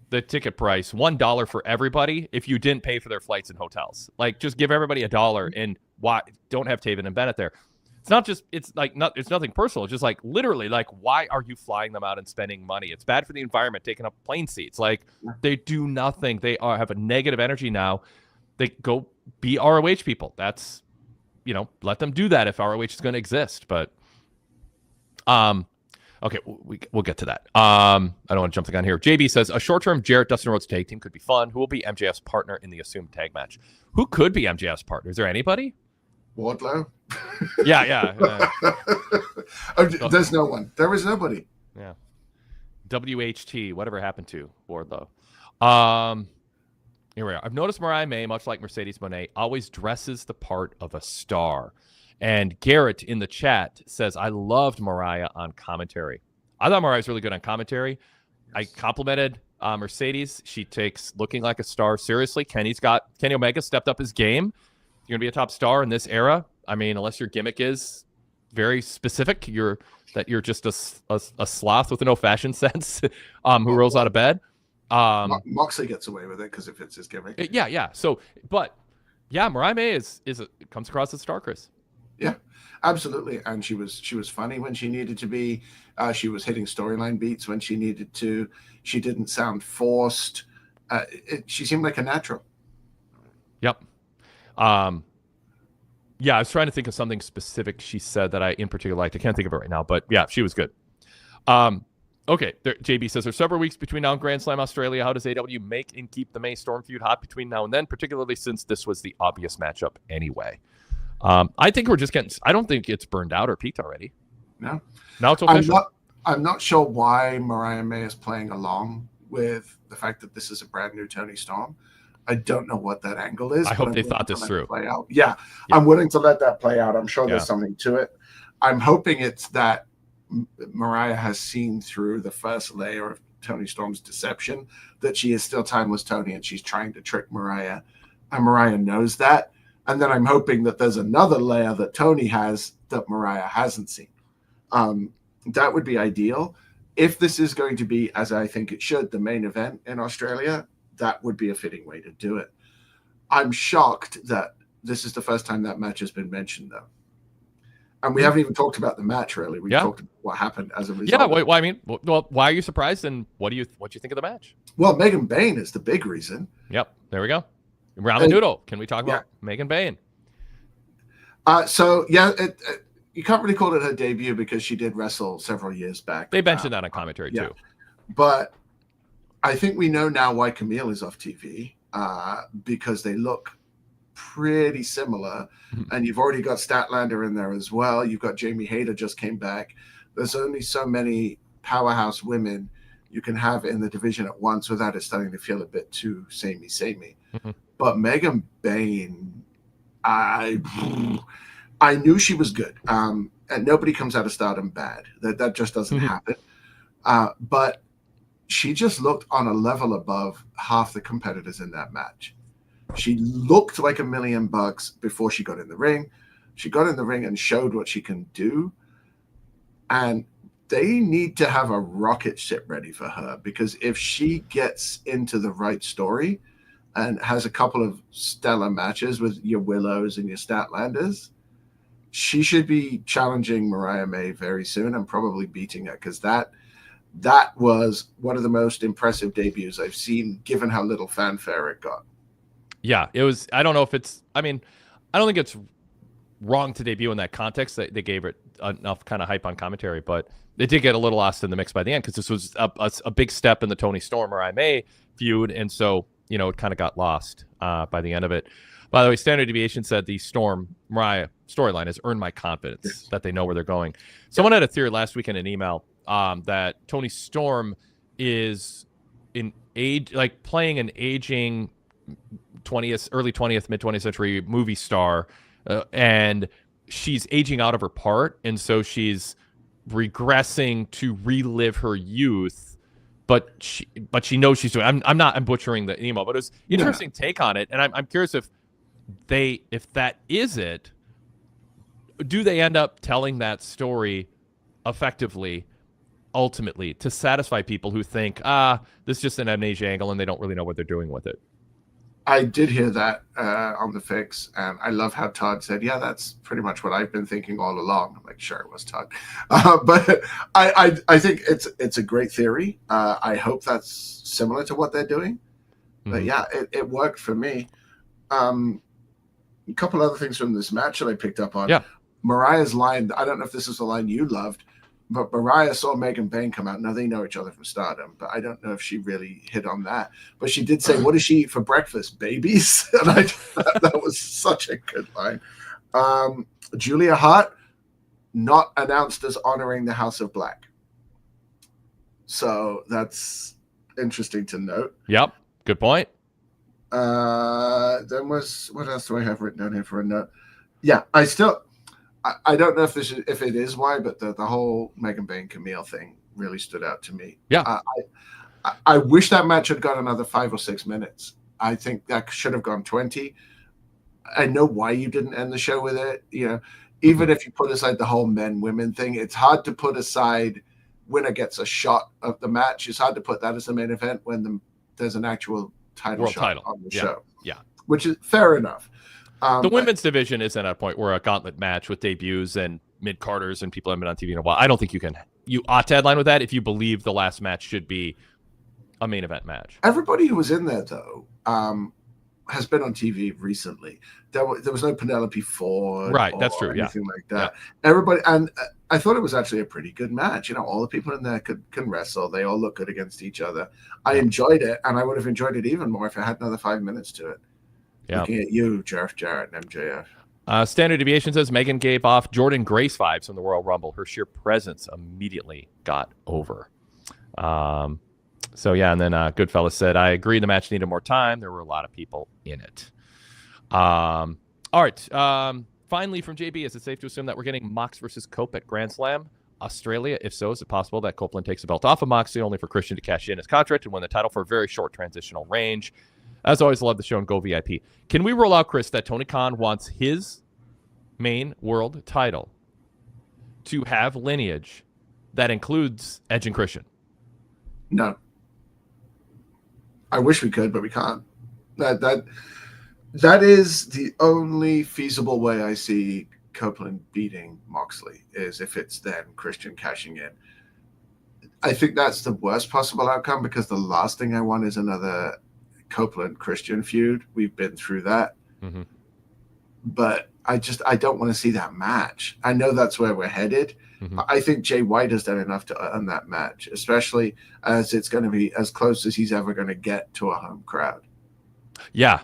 the ticket price $1 for everybody if you didn't pay for their flights and hotels. Like, just give everybody $1 and why don't have Taven and Bennett there. It's not just, it's nothing personal. It's just like literally, like, why are you flying them out and spending money? It's bad for the environment, taking up plane seats. Like, they do nothing. They have a negative energy now. They go be ROH people. That's, let them do that if ROH is going to exist. But okay, we'll get to that. I don't want to jump the gun here. JB says a short-term Jarrett Dustin Rhodes tag team could be fun. Who will be MJF's partner in the assumed tag match? Who could be MJF's partner? Is there anybody? Wardlow. Yeah. There's no one. There is nobody. Yeah. WHT. Whatever happened to Wardlow? Here we are. I've noticed Mariah May, much like Mercedes Moné, always dresses the part of a star. And Garrett in the chat says, I loved Mariah on commentary. I thought Mariah was really good on commentary. Yes. I complimented Mercedes. She takes looking like a star seriously. Kenny Omega stepped up his game. You're going to be a top star in this era. I mean, unless your gimmick is very specific, you're just a sloth with no fashion sense who rolls out of bed. Moxley gets away with it because it fits his gimmick. Yeah. So, but yeah, Mariah May comes across as star, Chris. Yeah, absolutely. And she was funny when she needed to be. She was hitting storyline beats when she needed to. She didn't sound forced. She seemed like a natural. Yep. Yeah, I was trying to think of something specific she said that I in particular liked. I can't think of it right now, but yeah, she was good. Okay, JB says, there's several weeks between now and Grand Slam Australia. How does AEW make and keep the May Storm feud hot between now and then, particularly since this was the obvious matchup anyway? I think we're just getting. I don't think it's burned out or peaked already. No, now it's official. I'm not sure why Mariah May is playing along with the fact that this is a brand new Toni Storm. I don't know what that angle is. I hope they thought this through. Play out. Yeah, I'm willing to let that play out. I'm sure there's something to it. I'm hoping it's that Mariah has seen through the first layer of Toni Storm's deception, that she is still timeless Toni and she's trying to trick Mariah, and Mariah knows that. And then I'm hoping that there's another layer that Toni has that Mariah hasn't seen. That would be ideal. If this is going to be, as I think it should, the main event in Australia, that would be a fitting way to do it. I'm shocked that this is the first time that match has been mentioned, though. And we haven't even talked about the match, really. We talked about what happened as a result. Yeah, why are you surprised, and what do you think of the match? Well, Megan Bayne is the big reason. Yep, there we go. Ramadoodle, can we talk about Megan Bayne? You can't really call it her debut because she did wrestle several years back. They mentioned that on commentary too. But I think we know now why Camille is off TV, because they look pretty similar. And you've already got Statlander in there as well. You've got Jamie Hayter just came back. There's only so many powerhouse women you can have in the division at once without it starting to feel a bit too samey. But Megan Bayne, I knew she was good. And nobody comes out of Stardom bad. That just doesn't happen. But she just looked on a level above half the competitors in that match. She looked like $1 million before she got in the ring. She got in the ring and showed what she can do. And they need to have a rocket ship ready for her, because if she gets into the right story and has a couple of stellar matches with your Willows and your Statlanders, she should be challenging Mariah May very soon and probably beating her, because that was one of the most impressive debuts I've seen, given how little fanfare it got. Yeah, it was. I don't know if it's. I mean, I don't think it's wrong to debut in that context. They gave it enough kind of hype on commentary, but they did get a little lost in the mix by the end, because this was a big step in the Toni Storm Mariah May feud, and so it kind of got lost by the end of it. By the way, Standard Deviation said the Storm Mariah storyline has earned my confidence that they know where they're going. Someone had a theory last week in an email that Toni Storm is playing an aging early 20th, mid 20th century movie star, and she's aging out of her part, and so she's regressing to relive her youth, but she knows she's doing. I'm butchering the email, but it was an interesting take on it, and I'm curious if that is it. Do they end up telling that story effectively, ultimately, to satisfy people who think this is just an amnesia angle and they don't really know what they're doing with it? I did hear that on the fix, and I love how Todd said, "Yeah, that's pretty much what I've been thinking all along." I'm like, "Sure, it was Todd," but I think it's a great theory. I hope that's similar to what they're doing. But yeah, it worked for me. A couple other things from this match that I picked up on. Yeah, Mariah's line. I don't know if this is the line you loved, but Mariah saw Megan Bayne come out. Now, they know each other from Stardom, but I don't know if she really hit on that. But she did say, "What does she eat for breakfast? Babies?" And that was such a good line. Julia Hart, not announced as honoring the House of Black. So that's interesting to note. Yep, good point. What else do I have written down here for a note? Yeah, I don't know if it is why, but the whole Megan Bayne Camille thing really stood out to me. Yeah, I wish that match had got another 5 or 6 minutes. I think that should have gone 20. I know why you didn't end the show with it. Even if you put aside the whole men-women thing, it's hard to put aside winner gets a shot of the match. It's hard to put that as the main event when there's an actual World shot title on the show. Yeah, which is fair enough. The women's division isn't at a point where a gauntlet match with debuts and mid-carders and people haven't been on TV in a while. I don't think you ought to headline with that if you believe the last match should be a main event match. Everybody who was in there, though, has been on TV recently. There was no Penelope Ford, right? That's true. Anything like that. Yeah. Everybody, and I thought it was actually a pretty good match. All the people in there can wrestle. They all look good against each other. I enjoyed it, and I would have enjoyed it even more if I had another 5 minutes to it. Yeah. Looking at you, Jeff Jarrett and MJF. Standard Deviation says Megan gave off Jordan Grace vibes from the Royal Rumble. Her sheer presence immediately got over. So yeah, and then Goodfellas said, "I agree the match needed more time. There were a lot of people in it." All right. Finally, from JB, is it safe to assume that we're getting Mox versus Cope at Grand Slam Australia? If so, is it possible that Copeland takes the belt off of Moxley only for Christian to cash in his contract and win the title for a very short transitional range? As always, love the show and go VIP. Can we roll out, Chris, that Tony Khan wants his main world title to have lineage that includes Edge and Christian? No. I wish we could, but we can't. That is the only feasible way I see Copeland beating Moxley, is if it's then Christian cashing in. I think that's the worst possible outcome, because the last thing I want is another Copeland-Christian feud. We've been through that. Mm-hmm. But I don't want to see that match. I know that's where we're headed. Mm-hmm. But I think Jay White has done enough to earn that match, especially as it's going to be as close as he's ever going to get to a home crowd. Yeah.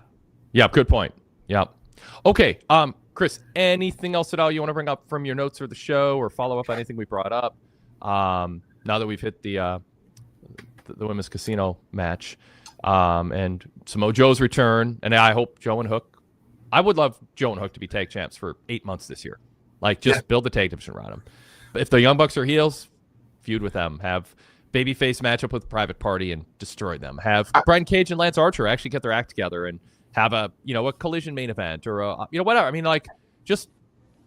Yeah. Good point. Yeah. Okay. Chris, anything else at all you want to bring up from your notes or the show, or follow up on anything we brought up? Now that we've hit the women's casino match, and Samoa Joe's return, and I hope Joe and Hook. I would love Joe and Hook to be tag champs for 8 months this year. Like, just build the tag division around them. But if the Young Bucks are heels, feud with them. Have babyface matchup with Private Party and destroy them. Have Brian Cage and Lance Archer actually get their act together and have a collision main event or whatever. I mean, like, just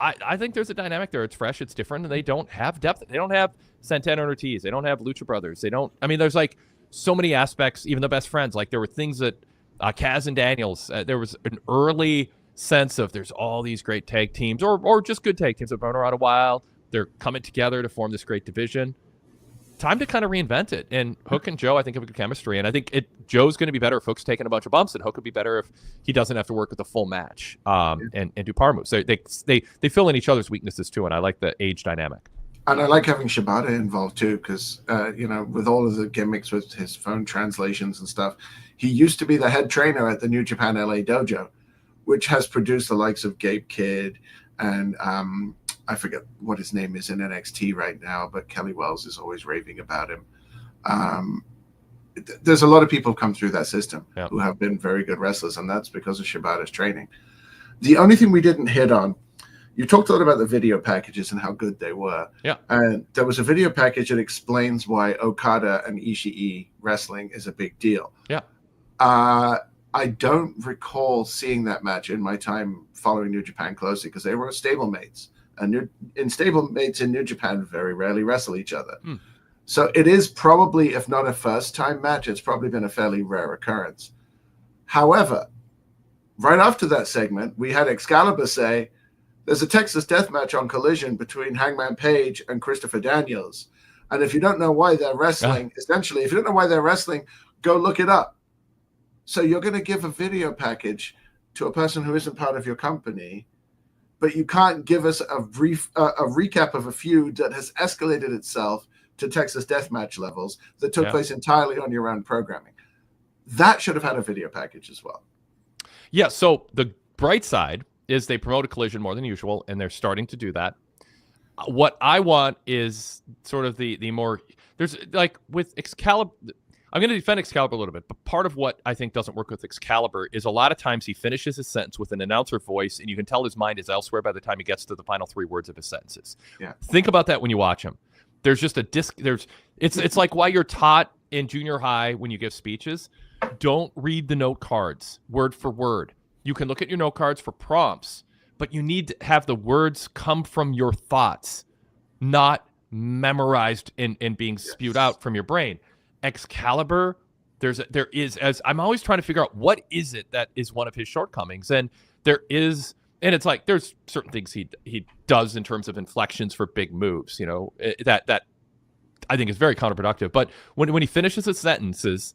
I think there's a dynamic there. It's fresh, it's different, and they don't have depth. They don't have Santana and Ortiz. They don't have Lucha Brothers. They don't. I mean, there's like so many aspects. Even the best friends. Like, there were things that Kaz and Daniels. There was an early sense of there's all these great tag teams or just good tag teams that have been around a while. They're coming together to form this great division. Time to kind of reinvent it. And Hook and Joe, I think, have a good chemistry. And I think Joe's going to be better if Hook's taking a bunch of bumps, and Hook would be better if he doesn't have to work with a full match and do power moves. So they fill in each other's weaknesses too, and I like the age dynamic. And I like having Shibata involved too, because with all of the gimmicks with his phone translations and stuff, he used to be the head trainer at the New Japan LA dojo, which has produced the likes of Gabe Kidd and I forget what his name is in NXT right now, but Kelly Wells is always raving about him. There's a lot of people who come through that system who have been very good wrestlers, and that's because of Shibata's training. The only thing we didn't hit on, you talked a lot about the video packages and how good they were. Yeah. And there was a video package that explains why Okada and Ishii wrestling is a big deal. Yeah. I don't recall seeing that match in my time following New Japan closely, because they were stablemates. And stablemates in New Japan very rarely wrestle each other. So it is probably, if not a first-time match, it's probably been a fairly rare occurrence. However, right after that segment, we had Excalibur say, there's a Texas death match on Collision between Hangman Page and Christopher Daniels. And if you don't know why they're wrestling, essentially, if you don't know why they're wrestling, go look it up. So you're going to give a video package to a person who isn't part of your company, but you can't give us a brief a recap of a feud that has escalated itself to Texas deathmatch levels that took place entirely on your own programming. That should have had a video package as well. Yeah, so the bright side is they promote a Collision more than usual, and they're starting to do that. What I want is sort of the more... There's, like, with Excalibur... I'm going to defend Excalibur a little bit, but part of what I think doesn't work with Excalibur is a lot of times he finishes his sentence with an announcer voice, and you can tell his mind is elsewhere by the time he gets to the final 3 words of his sentences. Yeah. Think about that when you watch him. There's just a disc. It's like why you're taught in junior high when you give speeches, don't read the note cards word for word. You can look at your note cards for prompts, but you need to have the words come from your thoughts, not memorized and being spewed out from your brain. Excalibur, there is, as I'm always trying to figure out what is it that is one of his shortcomings, and there is, and it's like there's certain things he does in terms of inflections for big moves, that I think is very counterproductive. But when he finishes his sentences,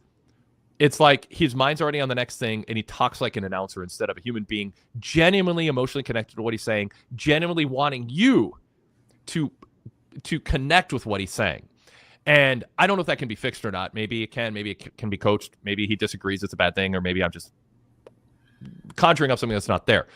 it's like his mind's already on the next thing, and he talks like an announcer instead of a human being, genuinely emotionally connected to what he's saying, genuinely wanting you to connect with what he's saying. And I don't know if that can be fixed or not. Maybe it can. Maybe it can be coached. Maybe he disagrees it's a bad thing, or maybe I'm just conjuring up something that's not there.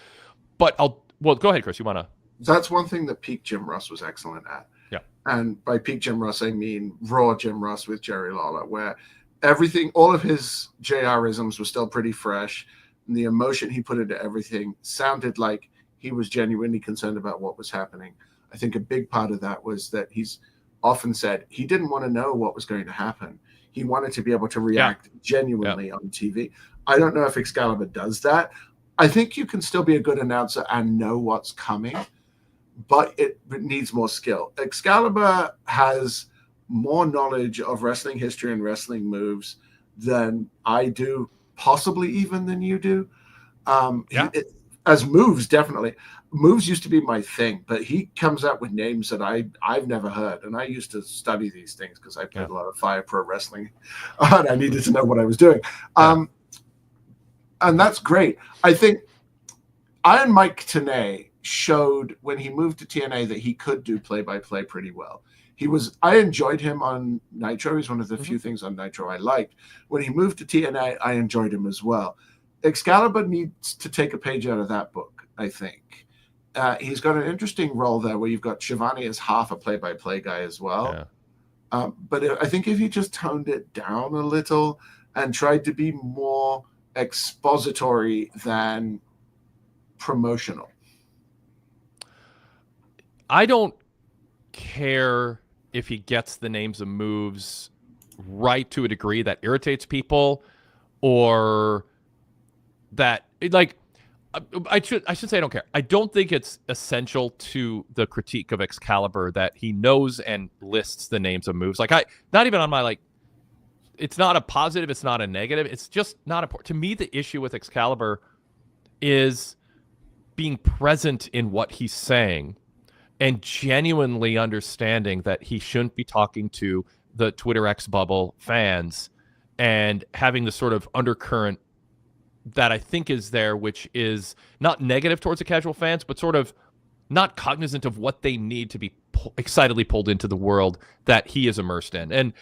But go ahead, Chris. You want to? That's one thing that peak Jim Ross was excellent at. Yeah. And by peak Jim Ross, I mean raw Jim Ross with Jerry Lawler, where everything, all of his JR-isms were still pretty fresh. And the emotion he put into everything sounded like he was genuinely concerned about what was happening. I think a big part of that was that he's often said he didn't want to know what was going to happen. He wanted to be able to react genuinely on TV. I don't know if Excalibur does that. I think you can still be a good announcer and know what's coming, but it needs more skill. Excalibur has more knowledge of wrestling history and wrestling moves than I do, possibly even than you do. As moves, definitely. Moves used to be my thing, but he comes out with names that I've never heard. And I used to study these things because I played a lot of Fire Pro Wrestling and I needed to know what I was doing. And that's great. I think Iron Mike Tenay showed when he moved to TNA that he could do play-by-play pretty well. I enjoyed him on Nitro. He's one of the few things on Nitro I liked. When he moved to TNA, I enjoyed him as well. Excalibur needs to take a page out of that book, I think. He's got an interesting role there where you've got Shivani as half a play-by-play guy as well. Yeah. But I think if he just toned it down a little and tried to be more expository than promotional. I don't care if he gets the names of moves right to a degree that irritates people, or that I should say I don't care. I don't think it's essential to the critique of Excalibur that he knows and lists the names of moves. Not even on my it's not a positive, it's not a negative, it's just not important. To me, the issue with Excalibur is being present in what he's saying and genuinely understanding that he shouldn't be talking to the Twitter X bubble fans and having the sort of undercurrent that I think is there, which is not negative towards the casual fans, but sort of not cognizant of what they need to be excitedly pulled into the world that he is immersed in.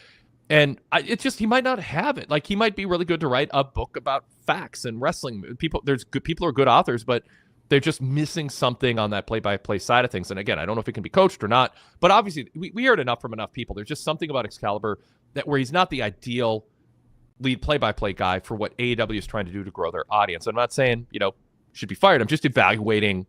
And it's just, he might not have it. He might be really good to write a book about facts and wrestling. There's good people who are good authors, but they're just missing something on that play-by-play side of things. And again, I don't know if it can be coached or not, but obviously we heard enough from enough people. There's just something about Excalibur where he's not the ideal lead play-by-play guy for what AEW is trying to do to grow their audience. I'm not saying, should be fired. I'm just evaluating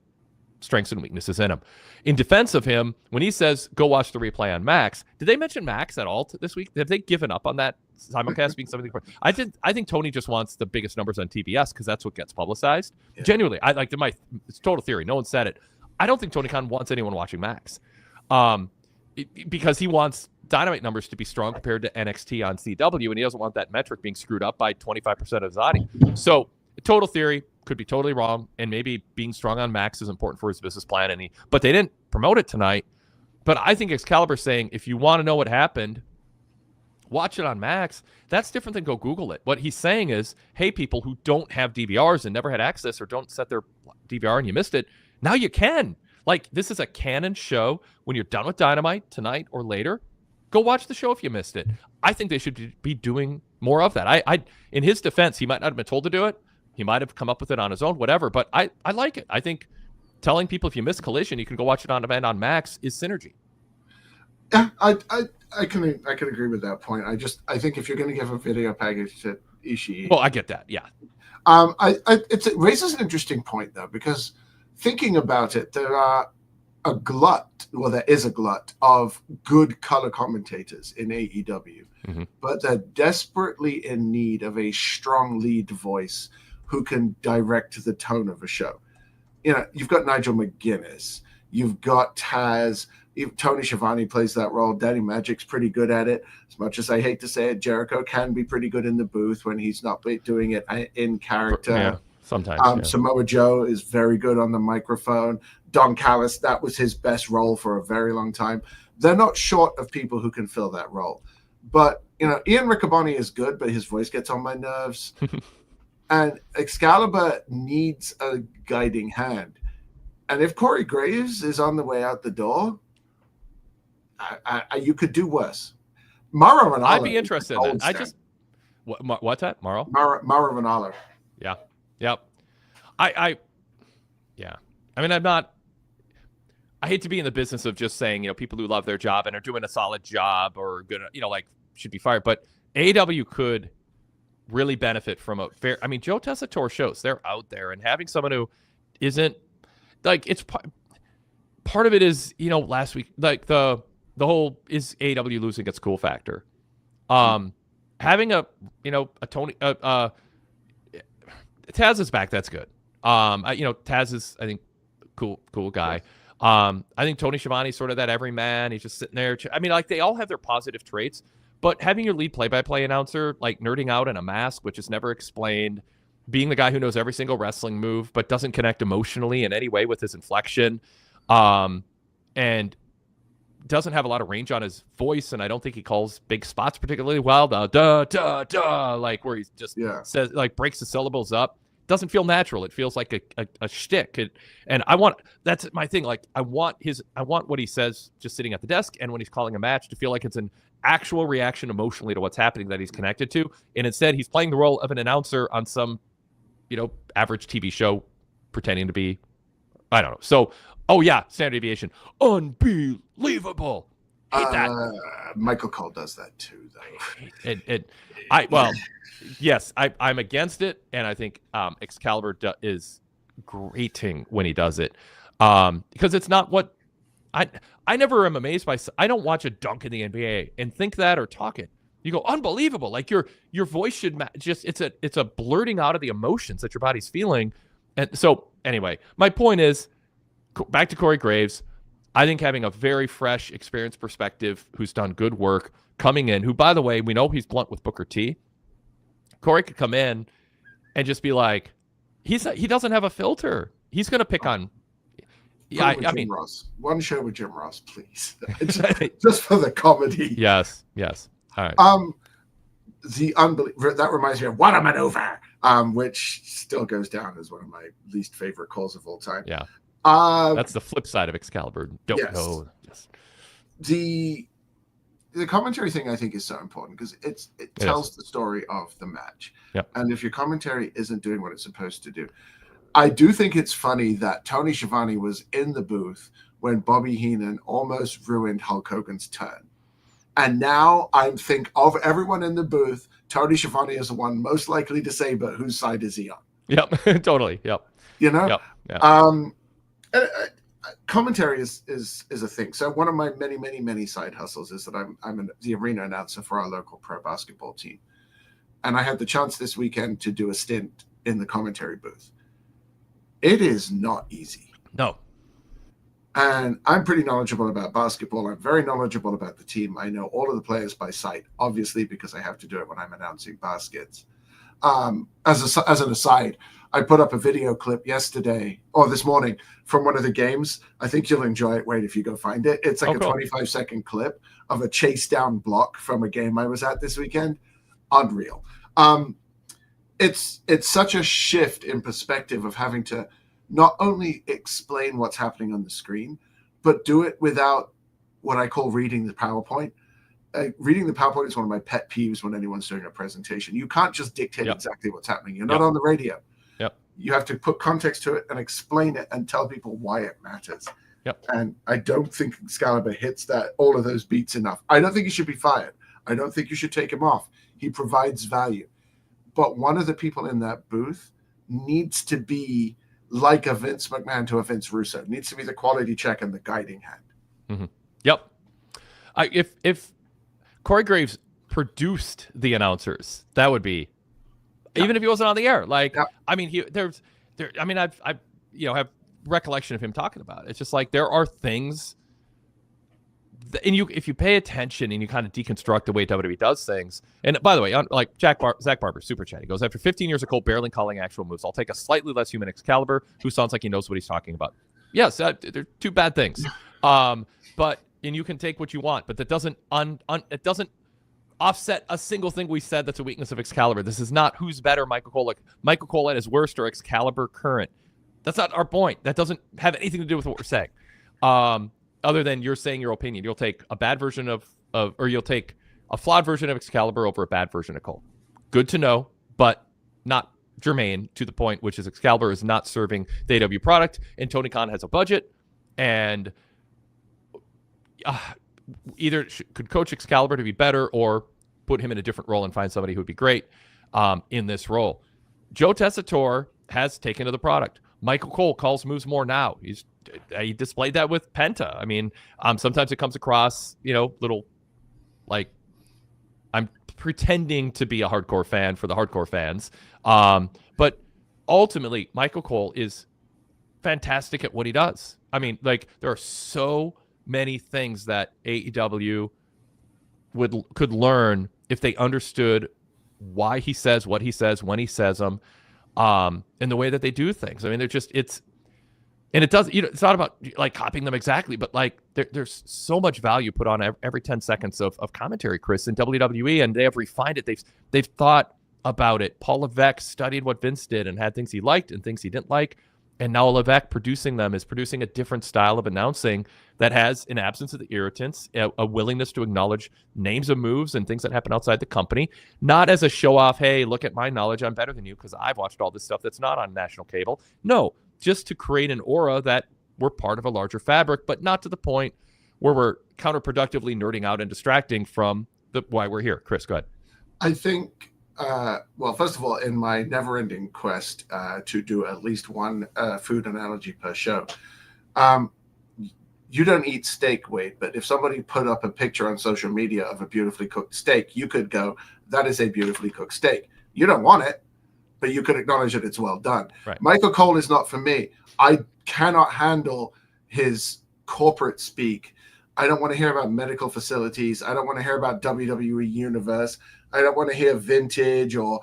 strengths and weaknesses in him. In defense of him, when he says, go watch the replay on Max, did they mention Max at all this week? Have they given up on that simulcast being something? I think Tony just wants the biggest numbers on TBS because that's what gets publicized. Yeah. Genuinely, it's total theory. No one said it. I don't think Tony Khan wants anyone watching Max because he wants Dynamite numbers to be strong compared to NXT on CW, and he doesn't want that metric being screwed up by 25% of his audience. So total theory, could be totally wrong, and maybe being strong on Max is important for his business plan. But they didn't promote it tonight. But I think Excalibur saying, if you want to know what happened, watch it on Max. That's different than go Google it. What he's saying is, hey, people who don't have DVRs and never had access or don't set their DVR and you missed it, now you can. This is a canon show. When you're done with Dynamite tonight or later, go watch the show if you missed it. I think they should be doing more of that. In his defense, he might not have been told to do it. He might have come up with it on his own, whatever. But I like it. I think telling people if you miss Collision, you can go watch it on demand on Max is synergy. Yeah, I can agree with that point. I think if you're going to give a video package to Ishii, well, I get that. Yeah. It raises an interesting point though, because thinking about it, there is a glut of good color commentators in AEW, but they're desperately in need of a strong lead voice who can direct the tone of a show. You've got Nigel McGuinness, you've got Taz, Tony Schiavone plays that role. Danny Magic's pretty good at it. As much as I hate to say it, Jericho can be pretty good in the booth when he's not doing it in character. Yeah, sometimes. Samoa Joe is very good on the microphone. Don Callis, that was his best role for a very long time. They're not short of people who can fill that role. But, Ian Riccaboni is good, but his voice gets on my nerves. And Excalibur needs a guiding hand. And if Corey Graves is on the way out the door, you could do worse. Mauro Ranallo. I'd be interested in that. What's that? Mauro Ranallo. Yeah. Yep. Yeah. I mean, I hate to be in the business of just saying, people who love their job and are doing a solid job or good, should be fired. But AEW could really benefit from Joe Tessitore shows, they're out there, and having someone who isn't it's part of it is, last week, the whole is AEW losing its cool factor. Having a Tony, Taz is back. That's good. Taz is, I think, cool guy. I think Tony Schiavone's sort of that everyman. He's just sitting there. They all have their positive traits. But having your lead play-by-play announcer, nerding out in a mask, which is never explained, being the guy who knows every single wrestling move, but doesn't connect emotionally in any way with his inflection, and doesn't have a lot of range on his voice, and I don't think he calls big spots particularly well. Where he just says, breaks the syllables up. doesn't feel natural. It feels like a shtick. That's my thing. Like I want what he says just sitting at the desk and when he's calling a match to feel like it's an actual reaction emotionally to what's happening that he's connected to. And instead he's playing the role of an announcer on some, average TV show pretending to be, I don't know. So, standard deviation. Unbelievable. Hate that. Michael Cole does that too, though. Yes, I'm against it, and I think Excalibur is grating when he does it, because it's not what I never am amazed by. I don't watch a dunk in the NBA and think that or talk it. You go unbelievable, like your voice should just it's a blurting out of the emotions that your body's feeling, and so anyway, my point is back to Corey Graves. I think having a very fresh, experienced perspective, who's done good work, coming in, who by the way we know he's blunt with Booker T. Corey could come in and just be like, he doesn't have a filter. He's going to pick on. Yeah, I mean, Ross. One show with Jim Ross, please. Just for the comedy. Yes. All right. That reminds me of What a Maneuver, which still goes down as one of my least favorite calls of all time. Yeah. That's the flip side of Excalibur. Don't know. Yes. The commentary thing I think is so important because it tells the story of the match. Yep. And if your commentary isn't doing what it's supposed to do, I do think it's funny that Tony Schiavone was in the booth when Bobby Heenan almost ruined Hulk Hogan's turn. And now I think of everyone in the booth, Tony Schiavone is the one most likely to say, but whose side is he on? Yep, totally. Yep. Yep. Commentary is a thing. So one of my many side hustles is that I'm the arena announcer for our local pro basketball team, and I had the chance this weekend to do a stint in the commentary booth. It is not easy. No. And I'm pretty knowledgeable about basketball. I'm very knowledgeable about the team. I know all of the players by sight, obviously, because I have to do it when I'm announcing baskets. As an aside, I put up a video clip this morning from one of the games. I think you'll enjoy it, Wade, if you go find it. It's like a 25-second clip of a chase down block from a game I was at this weekend. Unreal. It's such a shift in perspective of having to not only explain what's happening on the screen, but do it without what I call reading the PowerPoint. Reading the PowerPoint is one of my pet peeves when anyone's doing a presentation. You can't just dictate exactly what's happening. You're not on the radio. Yep. You have to put context to it and explain it and tell people why it matters. Yep. And I don't think Excalibur hits all of those beats enough. I don't think he should be fired. I don't think you should take him off. He provides value. But one of the people in that booth needs to be like a Vince McMahon to a Vince Russo. It needs to be the quality check and the guiding hand. Mm-hmm. Yep. If Corey Graves produced the announcers, that would be, even if he wasn't on the air. Like, I mean, I've have recollection of him talking about it. It's just like there are things, and if you pay attention and you kind of deconstruct the way WWE does things. And by the way, like Zach Barber, super chat. He goes, after 15 years of Cole barely calling actual moves, I'll take a slightly less human Excalibur who sounds like he knows what he's talking about. Yes, they're two bad things. But you can take what you want, but that doesn't it doesn't offset a single thing we said that's a weakness of Excalibur. This is not who's better, Michael Cole at his worst or Excalibur current. That's not our point. That doesn't have anything to do with what we're saying. Other than you're saying your opinion. You'll take a bad version or you'll take a flawed version of Excalibur over a bad version of Cole. Good to know, but not germane to the point, which is Excalibur is not serving the AEW product, and Tony Khan has a budget, and either could coach Excalibur to be better or put him in a different role and find somebody who would be great in this role. Joe Tessitore has taken to the product. Michael Cole calls moves more now. He displayed that with Penta. I mean, sometimes it comes across, little like I'm pretending to be a hardcore fan for the hardcore fans. But ultimately, Michael Cole is fantastic at what he does. I mean, like there are so many things that AEW could learn if they understood why he says what he says when he says them, and the way that they do things. I mean, it's not about like copying them exactly, but like there's so much value put on every 10 seconds of commentary, Chris, in WWE, and they have refined it. They've thought about it. Paul Levesque studied what Vince did and had things he liked and things he didn't like. And now Levesque producing them is producing a different style of announcing that has, in absence of the irritants, a willingness to acknowledge names of moves and things that happen outside the company, not as a show-off, hey, look at my knowledge, I'm better than you because I've watched all this stuff that's not on national cable. No, just to create an aura that we're part of a larger fabric, but not to the point where we're counterproductively nerding out and distracting from why we're here. Chris, go ahead. I think, well, first of all, in my never-ending quest to do at least one food analogy per show, you don't eat steak, Wade, but if somebody put up a picture on social media of a beautifully cooked steak, you could go, that is a beautifully cooked steak. You don't want it, but you could acknowledge that it's well done. Right. Michael Cole is not for me. I cannot handle his corporate speak. I don't want to hear about medical facilities. I don't want to hear about WWE Universe. I don't want to hear vintage or,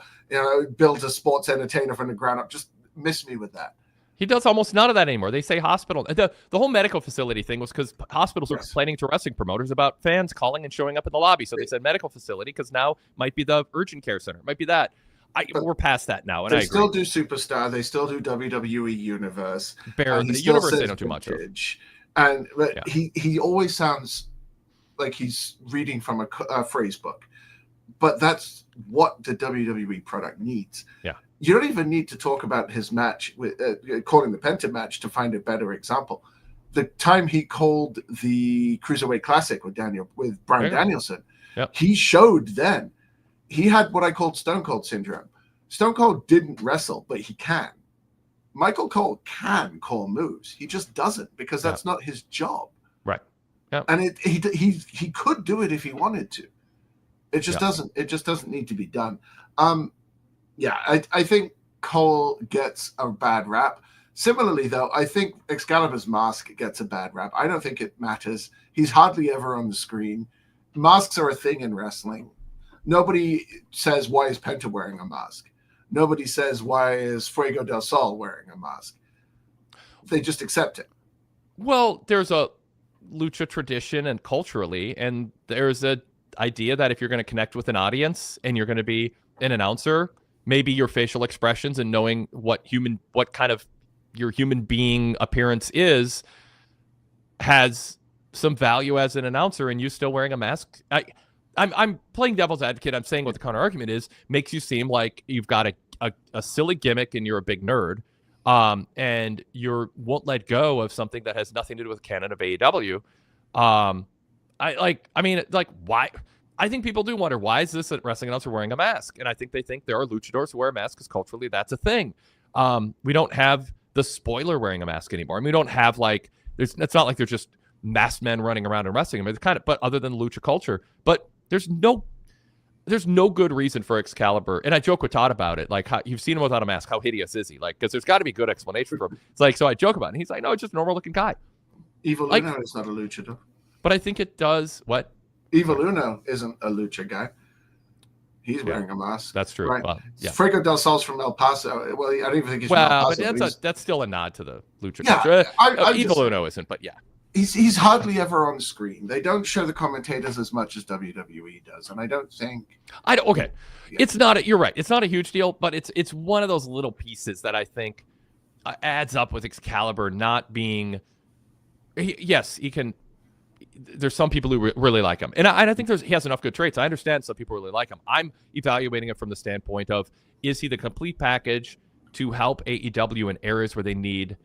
build a sports entertainer from the ground up. Just miss me with that. He does almost none of that anymore. They say hospital. The whole medical facility thing was because hospitals were complaining to wrestling promoters about fans calling and showing up in the lobby. So they said medical facility because now might be the urgent care center. Might be that. We're past that now. And they still do Superstar. They still do WWE Universe. Barely. The Universe they don't do much of. And he always sounds like he's reading from a phrase book. But that's what the WWE product needs. Yeah. You don't even need to talk about his match with calling the Penta match to find a better example. The time he called the Cruiserweight Classic with Bryan Danielson, he showed then he had what I called Stone Cold syndrome. Stone Cold didn't wrestle, but he can. Michael Cole can call moves. He just doesn't because that's not his job. Right. Yeah. And he could do it if he wanted to. It just doesn't. It just doesn't need to be done. I think Cole gets a bad rap. Similarly, though, I think Excalibur's mask gets a bad rap. I don't think it matters. He's hardly ever on the screen. Masks are a thing in wrestling. Nobody says, why is Penta wearing a mask? Nobody says, why is Fuego del Sol wearing a mask? They just accept it. Well, there's a lucha tradition and culturally, and there's a idea that if you're going to connect with an audience and you're going to be an announcer, maybe your facial expressions and knowing what kind of your human being appearance is has some value as an announcer, and you still wearing a mask. I'm playing devil's advocate. I'm saying what the counter argument is makes you seem like you've got a silly gimmick and you're a big nerd, and you won't let go of something that has nothing to do with canon of AEW. Why? I think people do wonder, why is this a wrestling announcer wearing a mask? And I think they think there are luchadors who wear masks because culturally that's a thing. We don't have the spoiler wearing a mask anymore. I mean, we don't have it's not like there's just masked men running around and wrestling. I mean, but other than lucha culture, but there's no good reason for Excalibur. And I joke with Todd about it. Like, how, you've seen him without a mask. How hideous is he? Like, because there's got to be good explanation for him. It's like, so I joke about it. And he's like, no, it's just a normal looking guy. Evil Uno is not a luchador. But I think it does what? Evil Uno isn't a lucha guy. He's wearing a mask. That's true. Right? Well, Fuego del Sol's from El Paso. Well, I don't even think he's from El Paso. But that's still a nod to the lucha. Yeah, Evil Uno isn't, but yeah. He's hardly ever on screen. They don't show the commentators as much as WWE does, and I don't think. Okay, it's not. You're right. It's not a huge deal, but it's one of those little pieces that I think adds up with Excalibur not being. Yes, he can. There's some people who really like him, and I think he has enough good traits. I understand some people really like him. I'm evaluating it from the standpoint of, is he the complete package to help AEW in areas where they need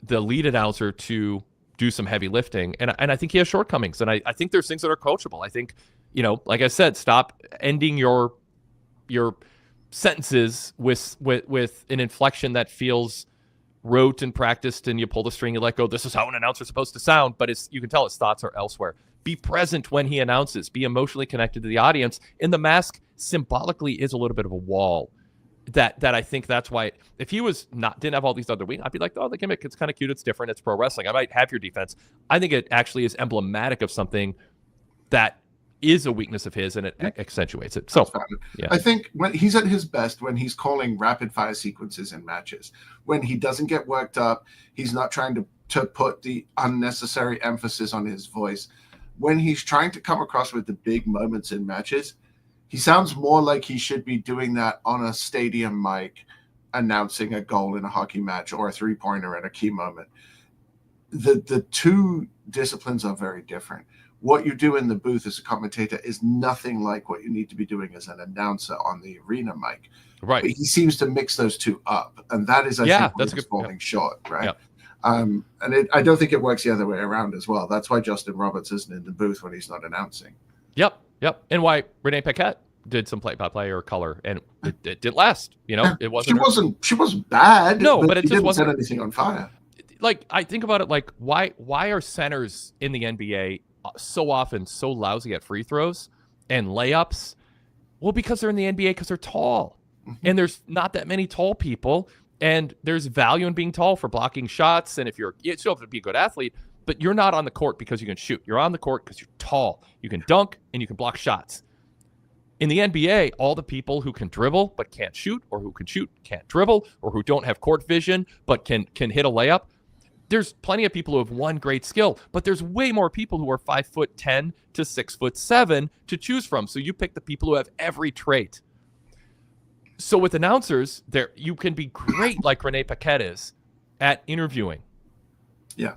the lead announcer to do some heavy lifting, and I think he has shortcomings, and I think there's things that are coachable. I think, like I said, stop ending your sentences with an inflection that feels rote and practiced, and you pull the string, you let go. This is how an announcer's supposed to sound, but you can tell his thoughts are elsewhere. Be present when he announces. Be emotionally connected to the audience. And the mask symbolically is a little bit of a wall. That I think that's why, if he didn't have all these other wings, I'd be like, oh, the gimmick, it's kind of cute, it's different, it's pro wrestling. I might have your defense. I think it actually is emblematic of something that is a weakness of his, and it accentuates it. So, I think when he's at his best, when he's calling rapid fire sequences in matches, when he doesn't get worked up, he's not trying to put the unnecessary emphasis on his voice. When he's trying to come across with the big moments in matches, He sounds more like he should be doing that on a stadium mic, announcing a goal in a hockey match or a three-pointer at a key moment. The two disciplines are very different. What you do in the booth as a commentator is nothing like what you need to be doing as an announcer on the arena mic. Right. But he seems to mix those two up, and that is, I think, where he's falling short, right? Yeah. I don't think it works the other way around as well. That's why Justin Roberts isn't in the booth when he's not announcing. Yep. And why Renee Paquette did some play-by-play or color, and it didn't last. It wasn't. She wasn't bad. No, but it just wasn't set anything on fire. Like, I think about it, like, why are centers in the NBA so often so lousy at free throws and layups? Well, because they're in the NBA, because they're tall, and there's not that many tall people. And there's value in being tall for blocking shots. And if you still have to be a good athlete, but you're not on the court because you can shoot. You're on the court because you're tall. You can dunk and you can block shots. In the NBA, all the people who can dribble but can't shoot, or who can shoot, can't dribble, or who don't have court vision but can hit a layup. There's plenty of people who have one great skill, but there's way more people who are 5'10" to 6'7" to choose from. So you pick the people who have every trait. So with announcers, you can be great like Renee Paquette is at interviewing. Yeah.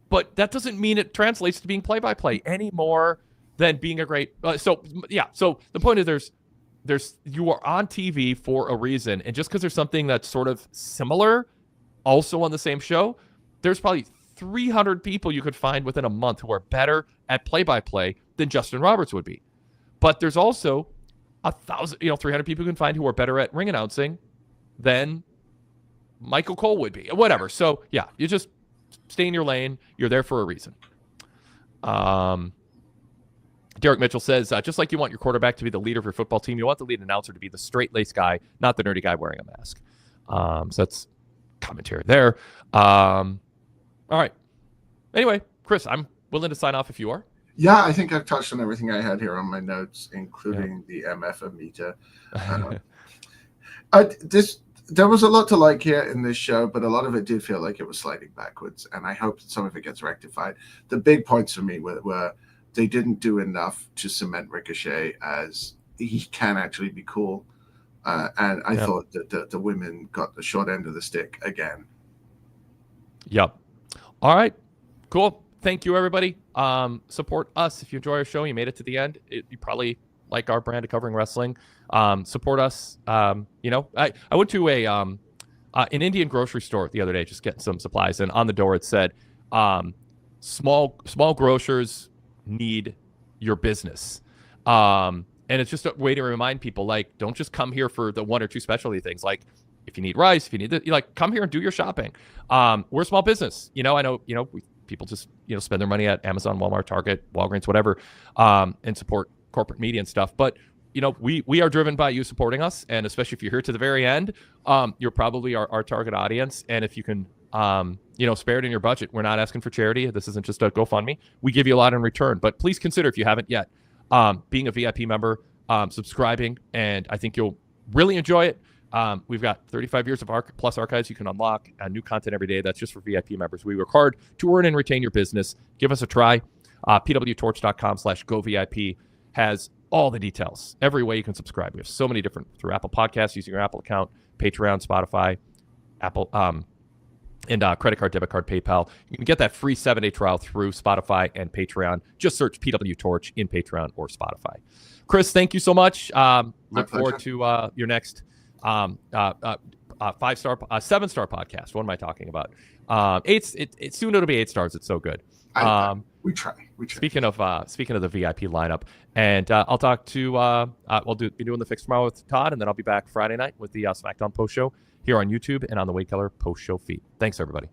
But that doesn't mean it translates to being play-by-play any more than being a great So the point is you are on TV for a reason, and just because there's something that's sort of similar also on the same show, there's probably 300 people you could find within a month who are better at play-by-play than Justin Roberts would be. But there's also 300 people you can find who are better at ring announcing than Michael Cole would be. Whatever. So, yeah, you just stay in your lane. You're there for a reason. Derek Mitchell says, just like you want your quarterback to be the leader of your football team, you want the lead announcer to be the straight-laced guy, not the nerdy guy wearing a mask. So that's commentary there. All right. Anyway, Chris, I'm willing to sign off if you are. Yeah, I think I've touched on everything I had here on my notes, including the MF meter. There was a lot to like here in this show, but a lot of it did feel like it was sliding backwards, and I hope that some of it gets rectified. The big points for me were they didn't do enough to cement Ricochet as he can actually be cool, and I thought that the women got the short end of the stick again. Yep. All right. Cool. Thank you, everybody. Support us if you enjoy our show. You made it to the end. You probably like our brand of covering wrestling. Support us. I went to an Indian grocery store the other day, just getting some supplies, and on the door it said, "Small grocers need your business." And it's just a way to remind people, like, don't just come here for the one or two specialty things. Like, if you need rice, if you need come here and do your shopping. We're a small business. I know. People just spend their money at Amazon, Walmart, Target, Walgreens, whatever, and support corporate media and stuff. But we are driven by you supporting us, and especially if you're here to the very end, you're probably our target audience. And if you can, spare it in your budget, we're not asking for charity. This isn't just a GoFundMe. We give you a lot in return. But please consider, if you haven't yet, being a VIP member, subscribing, and I think you'll really enjoy it. We've got 35 years of plus archives you can unlock, new content every day. That's just for VIP members. We work hard to earn and retain your business. Give us a try. PWTorch.com/GoVIP has all the details. Every way you can subscribe. We have so many different, through Apple Podcasts, using your Apple account, Patreon, Spotify, Apple, and credit card, debit card, PayPal. You can get that free 7-day trial through Spotify and Patreon. Just search PWTorch in Patreon or Spotify. Chris, thank you so much. Look forward to your next 7-star podcast. What am I talking about? Soon it'll be 8 stars. It's so good. We try. Speaking of the VIP lineup, and I'll talk to be doing the fix tomorrow with Todd, and then I'll be back Friday night with the SmackDown post show here on YouTube and on the Wade Keller post show feed. Thanks, everybody.